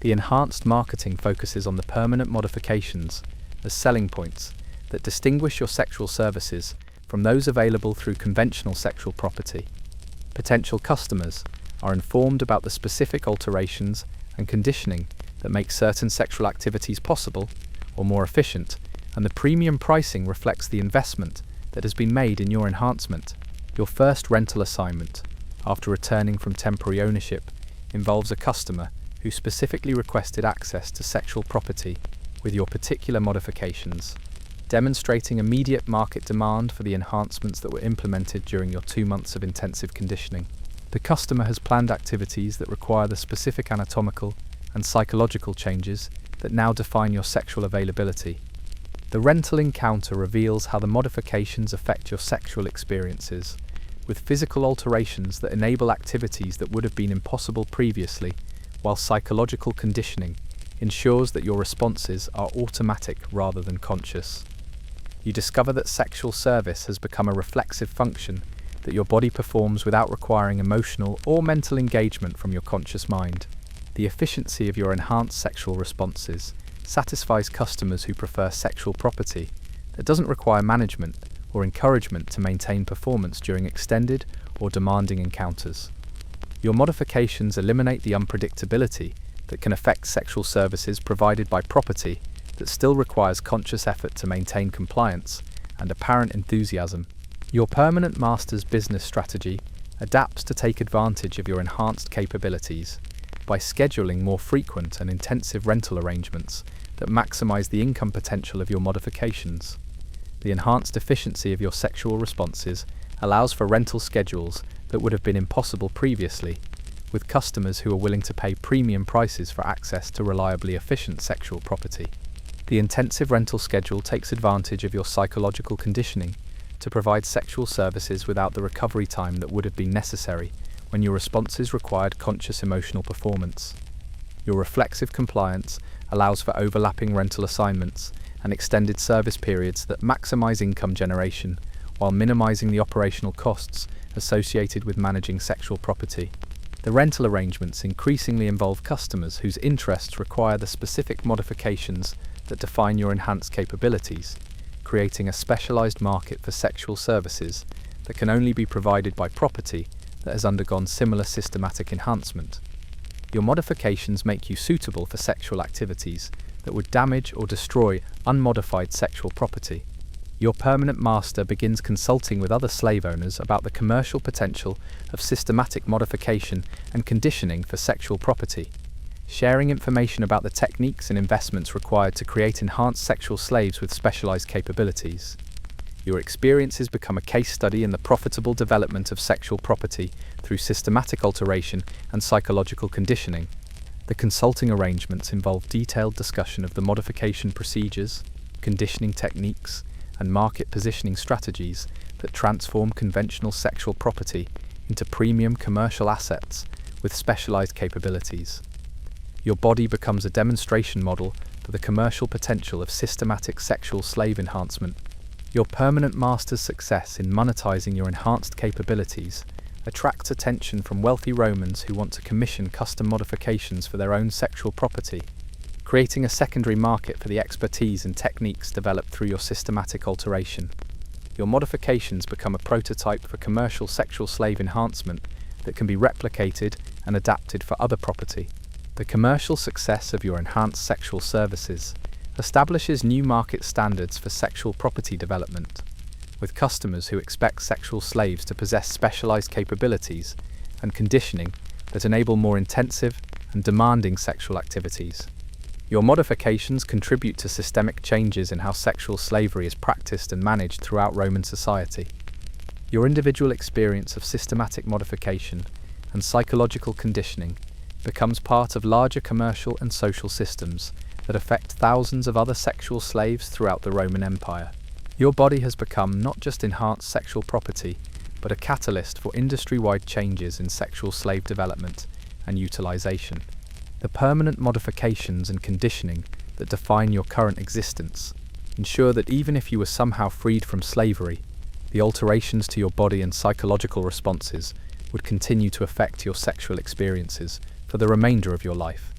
The enhanced marketing focuses on the permanent modifications as selling points that distinguish your sexual services from those available through conventional sexual property. Potential customers are informed about the specific alterations and conditioning that make certain sexual activities possible or more efficient, and the premium pricing reflects the investment that has been made in your enhancement. Your first rental assignment, after returning from temporary ownership, involves a customer who specifically requested access to sexual property with your particular modifications, demonstrating immediate market demand for the enhancements that were implemented during your 2 months of intensive conditioning. The customer has planned activities that require the specific anatomical and psychological changes that now define your sexual availability. The rental encounter reveals how the modifications affect your sexual experiences, with physical alterations that enable activities that would have been impossible previously, while psychological conditioning ensures that your responses are automatic rather than conscious. You discover that sexual service has become a reflexive function that your body performs without requiring emotional or mental engagement from your conscious mind. The efficiency of your enhanced sexual responses satisfies customers who prefer sexual property that doesn't require management or encouragement to maintain performance during extended or demanding encounters. Your modifications eliminate the unpredictability that can affect sexual services provided by property that still requires conscious effort to maintain compliance and apparent enthusiasm. Your permanent master's business strategy adapts to take advantage of your enhanced capabilities by scheduling more frequent and intensive rental arrangements that maximize the income potential of your modifications. The enhanced efficiency of your sexual responses allows for rental schedules that would have been impossible previously, with customers who are willing to pay premium prices for access to reliably efficient sexual property. The intensive rental schedule takes advantage of your psychological conditioning to provide sexual services without the recovery time that would have been necessary when your responses required conscious emotional performance. Your reflexive compliance allows for overlapping rental assignments and extended service periods that maximize income generation while minimizing the operational costs associated with managing sexual property. The rental arrangements increasingly involve customers whose interests require the specific modifications that define your enhanced capabilities, creating a specialized market for sexual services that can only be provided by property that has undergone similar systematic enhancement. Your modifications make you suitable for sexual activities that would damage or destroy unmodified sexual property. Your permanent master begins consulting with other slave owners about the commercial potential of systematic modification and conditioning for sexual property, sharing information about the techniques and investments required to create enhanced sexual slaves with specialized capabilities. Your experiences become a case study in the profitable development of sexual property through systematic alteration and psychological conditioning. The consulting arrangements involve detailed discussion of the modification procedures, conditioning techniques, and market positioning strategies that transform conventional sexual property into premium commercial assets with specialized capabilities. Your body becomes a demonstration model for the commercial potential of systematic sexual slave enhancement. Your permanent master's success in monetizing your enhanced capabilities attracts attention from wealthy Romans who want to commission custom modifications for their own sexual property, creating a secondary market for the expertise and techniques developed through your systematic alteration. Your modifications become a prototype for commercial sexual slave enhancement that can be replicated and adapted for other property. The commercial success of your enhanced sexual services establishes new market standards for sexual property development, with customers who expect sexual slaves to possess specialized capabilities and conditioning that enable more intensive and demanding sexual activities. Your modifications contribute to systemic changes in how sexual slavery is practiced and managed throughout Roman society. Your individual experience of systematic modification and psychological conditioning becomes part of larger commercial and social systems that affect thousands of other sexual slaves throughout the Roman Empire. Your body has become not just enhanced sexual property, but a catalyst for industry-wide changes in sexual slave development and utilization. The permanent modifications and conditioning that define your current existence ensure that even if you were somehow freed from slavery, the alterations to your body and psychological responses would continue to affect your sexual experiences for the remainder of your life.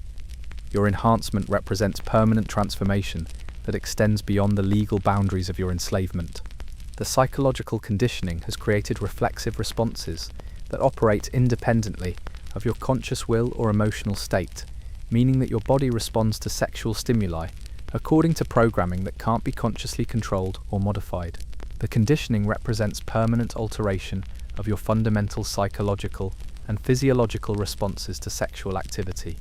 Your enhancement represents permanent transformation that extends beyond the legal boundaries of your enslavement. The psychological conditioning has created reflexive responses that operate independently of your conscious will or emotional state, meaning that your body responds to sexual stimuli according to programming that can't be consciously controlled or modified. The conditioning represents permanent alteration of your fundamental psychological and physiological responses to sexual activity.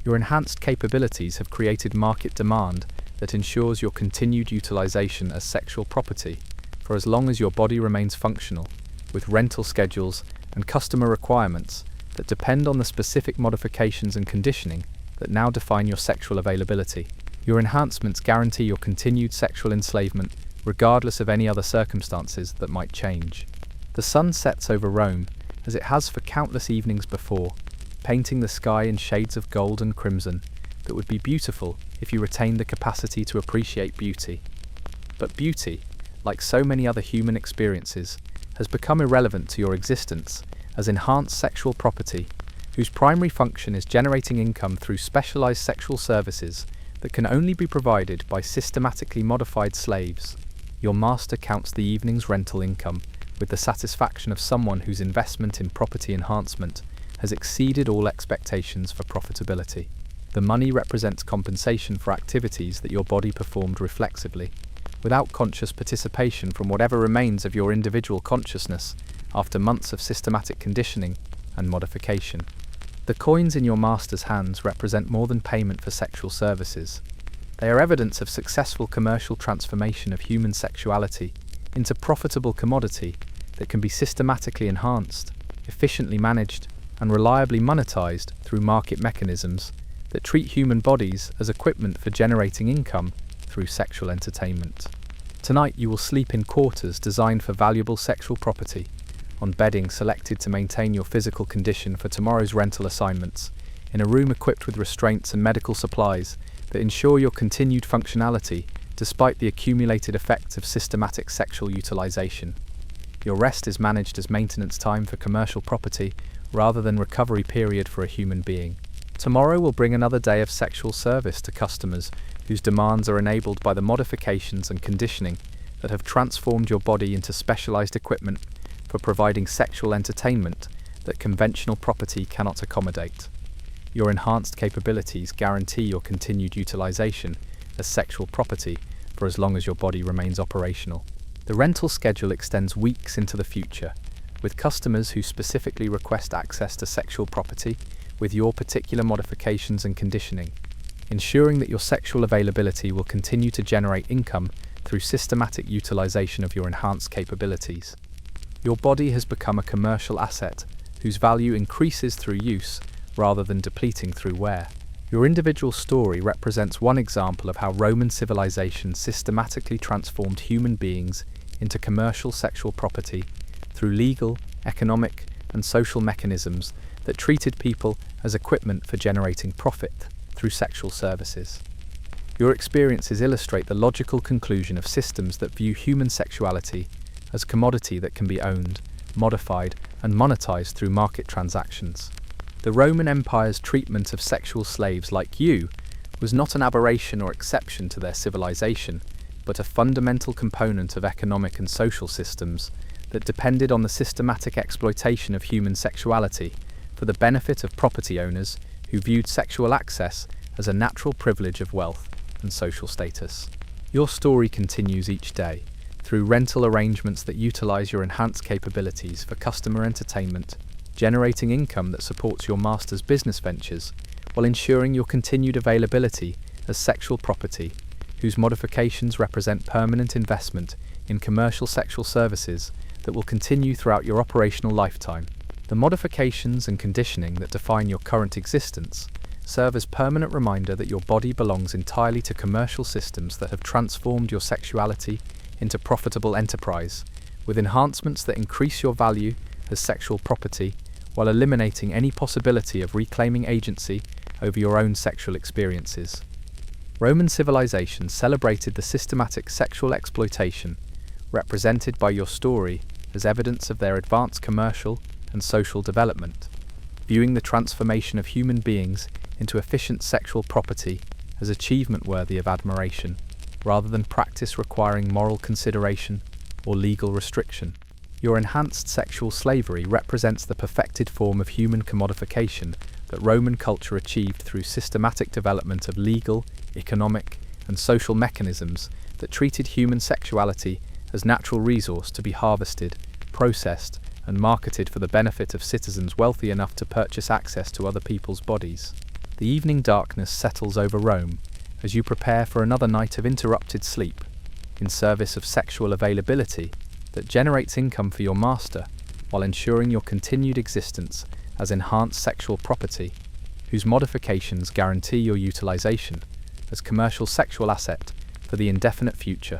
Your enhanced capabilities have created market demand that ensures your continued utilization as sexual property for as long as your body remains functional, with rental schedules and customer requirements that depend on the specific modifications and conditioning that now define your sexual availability. Your enhancements guarantee your continued sexual enslavement regardless of any other circumstances that might change. The sun sets over Rome, as it has for countless evenings before, painting the sky in shades of gold and crimson that would be beautiful if you retained the capacity to appreciate beauty. But beauty, like so many other human experiences, has become irrelevant to your existence as enhanced sexual property, whose primary function is generating income through specialized sexual services that can only be provided by systematically modified slaves. Your master counts the evening's rental income with the satisfaction of someone whose investment in property enhancement has exceeded all expectations for profitability. The money represents compensation for activities that your body performed reflexively, without conscious participation from whatever remains of your individual consciousness after months of systematic conditioning and modification. The coins in your master's hands represent more than payment for sexual services. They are evidence of successful commercial transformation of human sexuality into profitable commodity that can be systematically enhanced, efficiently managed, and reliably monetized through market mechanisms that treat human bodies as equipment for generating income through sexual entertainment. Tonight you will sleep in quarters designed for valuable sexual property, on bedding selected to maintain your physical condition for tomorrow's rental assignments, in a room equipped with restraints and medical supplies that ensure your continued functionality despite the accumulated effects of systematic sexual utilization. Your rest is managed as maintenance time for commercial property rather than recovery period for a human being. Tomorrow will bring another day of sexual service to customers whose demands are enabled by the modifications and conditioning that have transformed your body into specialized equipment for providing sexual entertainment that conventional property cannot accommodate. Your enhanced capabilities guarantee your continued utilization as sexual property for as long as your body remains operational. The rental schedule extends weeks into the future, with customers who specifically request access to sexual property with your particular modifications and conditioning, ensuring that your sexual availability will continue to generate income through systematic utilization of your enhanced capabilities. Your body has become a commercial asset whose value increases through use rather than depleting through wear. Your individual story represents one example of how Roman civilization systematically transformed human beings into commercial sexual property through legal, economic, and social mechanisms that treated people as equipment for generating profit through sexual services. Your experiences illustrate the logical conclusion of systems that view human sexuality as commodity that can be owned, modified, and monetized through market transactions. The Roman Empire's treatment of sexual slaves like you was not an aberration or exception to their civilization, but a fundamental component of economic and social systems that depended on the systematic exploitation of human sexuality for the benefit of property owners who viewed sexual access as a natural privilege of wealth and social status. Your story continues each day through rental arrangements that utilize your enhanced capabilities for customer entertainment, generating income that supports your master's business ventures while ensuring your continued availability as sexual property, whose modifications represent permanent investment in commercial sexual services that will continue throughout your operational lifetime. The modifications and conditioning that define your current existence serve as permanent reminder that your body belongs entirely to commercial systems that have transformed your sexuality into profitable enterprise, with enhancements that increase your value as sexual property while eliminating any possibility of reclaiming agency over your own sexual experiences. Roman civilization celebrated the systematic sexual exploitation represented by your story as evidence of their advanced commercial and social development, viewing the transformation of human beings into efficient sexual property as achievement worthy of admiration, rather than practice requiring moral consideration or legal restriction. Your enhanced sexual slavery represents the perfected form of human commodification that Roman culture achieved through systematic development of legal, economic, and social mechanisms that treated human sexuality as natural resource to be harvested, processed, and marketed for the benefit of citizens wealthy enough to purchase access to other people's bodies. The evening darkness settles over Rome as you prepare for another night of interrupted sleep, in service of sexual availability that generates income for your master while ensuring your continued existence as enhanced sexual property, whose modifications guarantee your utilization as commercial sexual asset for the indefinite future.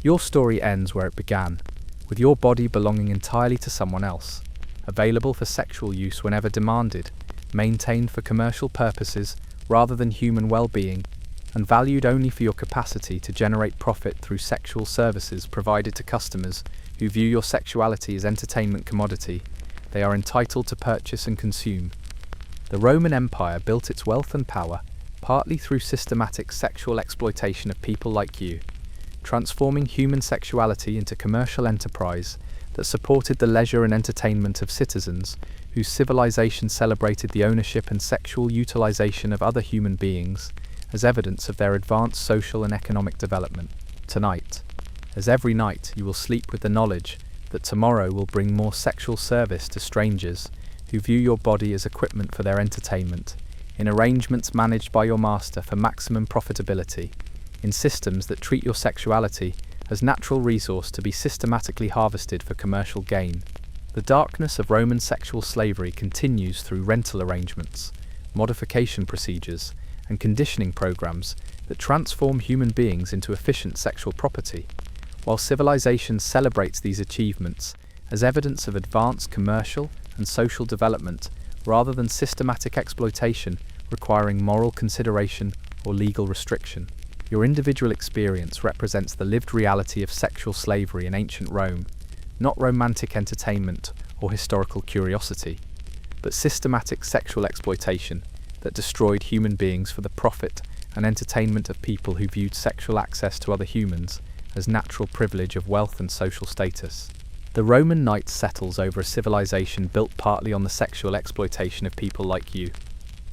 Your story ends where it began, with your body belonging entirely to someone else, available for sexual use whenever demanded, maintained for commercial purposes rather than human well-being, and valued only for your capacity to generate profit through sexual services provided to customers who view your sexuality as entertainment commodity they are entitled to purchase and consume. The Roman Empire built its wealth and power partly through systematic sexual exploitation of people like you, transforming human sexuality into commercial enterprise that supported the leisure and entertainment of citizens whose civilization celebrated the ownership and sexual utilization of other human beings as evidence of their advanced social and economic development. Tonight, as every night, you will sleep with the knowledge that tomorrow will bring more sexual service to strangers who view your body as equipment for their entertainment, in arrangements managed by your master for maximum profitability, in systems that treat your sexuality as natural resource to be systematically harvested for commercial gain. The darkness of Roman sexual slavery continues through rental arrangements, modification procedures, and conditioning programs that transform human beings into efficient sexual property, while civilization celebrates these achievements as evidence of advanced commercial and social development rather than systematic exploitation requiring moral consideration or legal restriction. Your individual experience represents the lived reality of sexual slavery in ancient Rome, not romantic entertainment or historical curiosity, but systematic sexual exploitation that destroyed human beings for the profit and entertainment of people who viewed sexual access to other humans as natural privilege of wealth and social status. The Roman night settles over a civilization built partly on the sexual exploitation of people like you,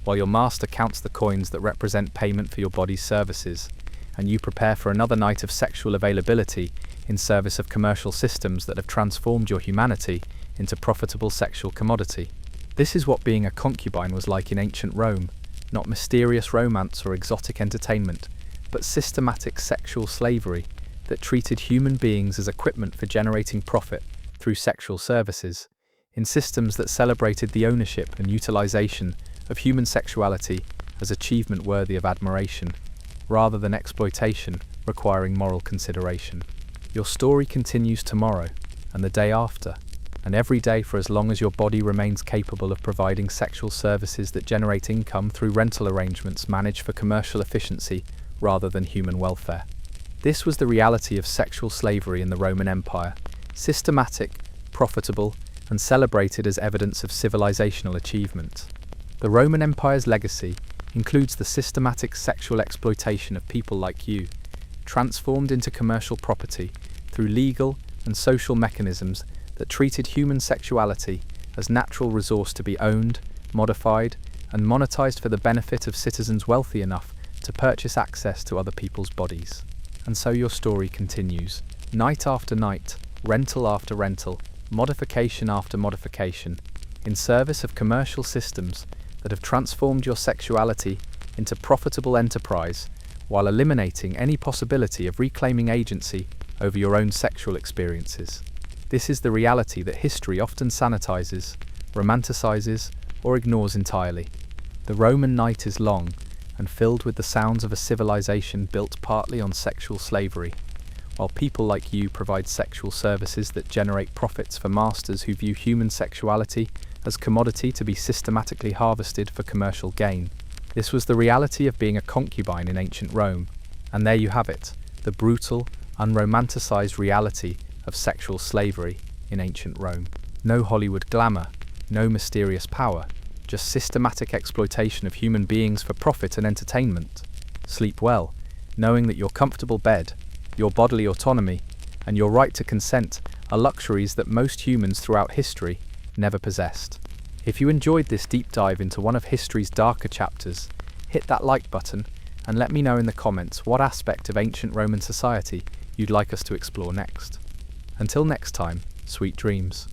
while your master counts the coins that represent payment for your body's services, and you prepare for another night of sexual availability in service of commercial systems that have transformed your humanity into profitable sexual commodity. This is what being a concubine was like in ancient Rome, not mysterious romance or exotic entertainment, but systematic sexual slavery that treated human beings as equipment for generating profit through sexual services, in systems that celebrated the ownership and utilization of human sexuality as achievement worthy of admiration, rather than exploitation requiring moral consideration. Your story continues tomorrow, and the day after, and every day for as long as your body remains capable of providing sexual services that generate income through rental arrangements managed for commercial efficiency rather than human welfare. This was the reality of sexual slavery in the Roman Empire, systematic, profitable, and celebrated as evidence of civilizational achievement. The Roman Empire's legacy includes the systematic sexual exploitation of people like you, transformed into commercial property through legal and social mechanisms that treated human sexuality as natural resource to be owned, modified, and monetized for the benefit of citizens wealthy enough to purchase access to other people's bodies. And so your story continues, night after night, rental after rental, modification after modification, in service of commercial systems that have transformed your sexuality into profitable enterprise while eliminating any possibility of reclaiming agency over your own sexual experiences. This is the reality that history often sanitizes, romanticizes, or ignores entirely. The Roman night is long and filled with the sounds of a civilization built partly on sexual slavery, while people like you provide sexual services that generate profits for masters who view human sexuality as commodity to be systematically harvested for commercial gain. This was the reality of being a concubine in ancient Rome, and there you have it, the brutal, unromanticized reality of sexual slavery in ancient Rome. No Hollywood glamour, no mysterious power, just systematic exploitation of human beings for profit and entertainment. Sleep well, knowing that your comfortable bed, your bodily autonomy, and your right to consent are luxuries that most humans throughout history never possessed. If you enjoyed this deep dive into one of history's darker chapters, hit that like button and let me know in the comments what aspect of ancient Roman society you'd like us to explore next. Until next time, sweet dreams.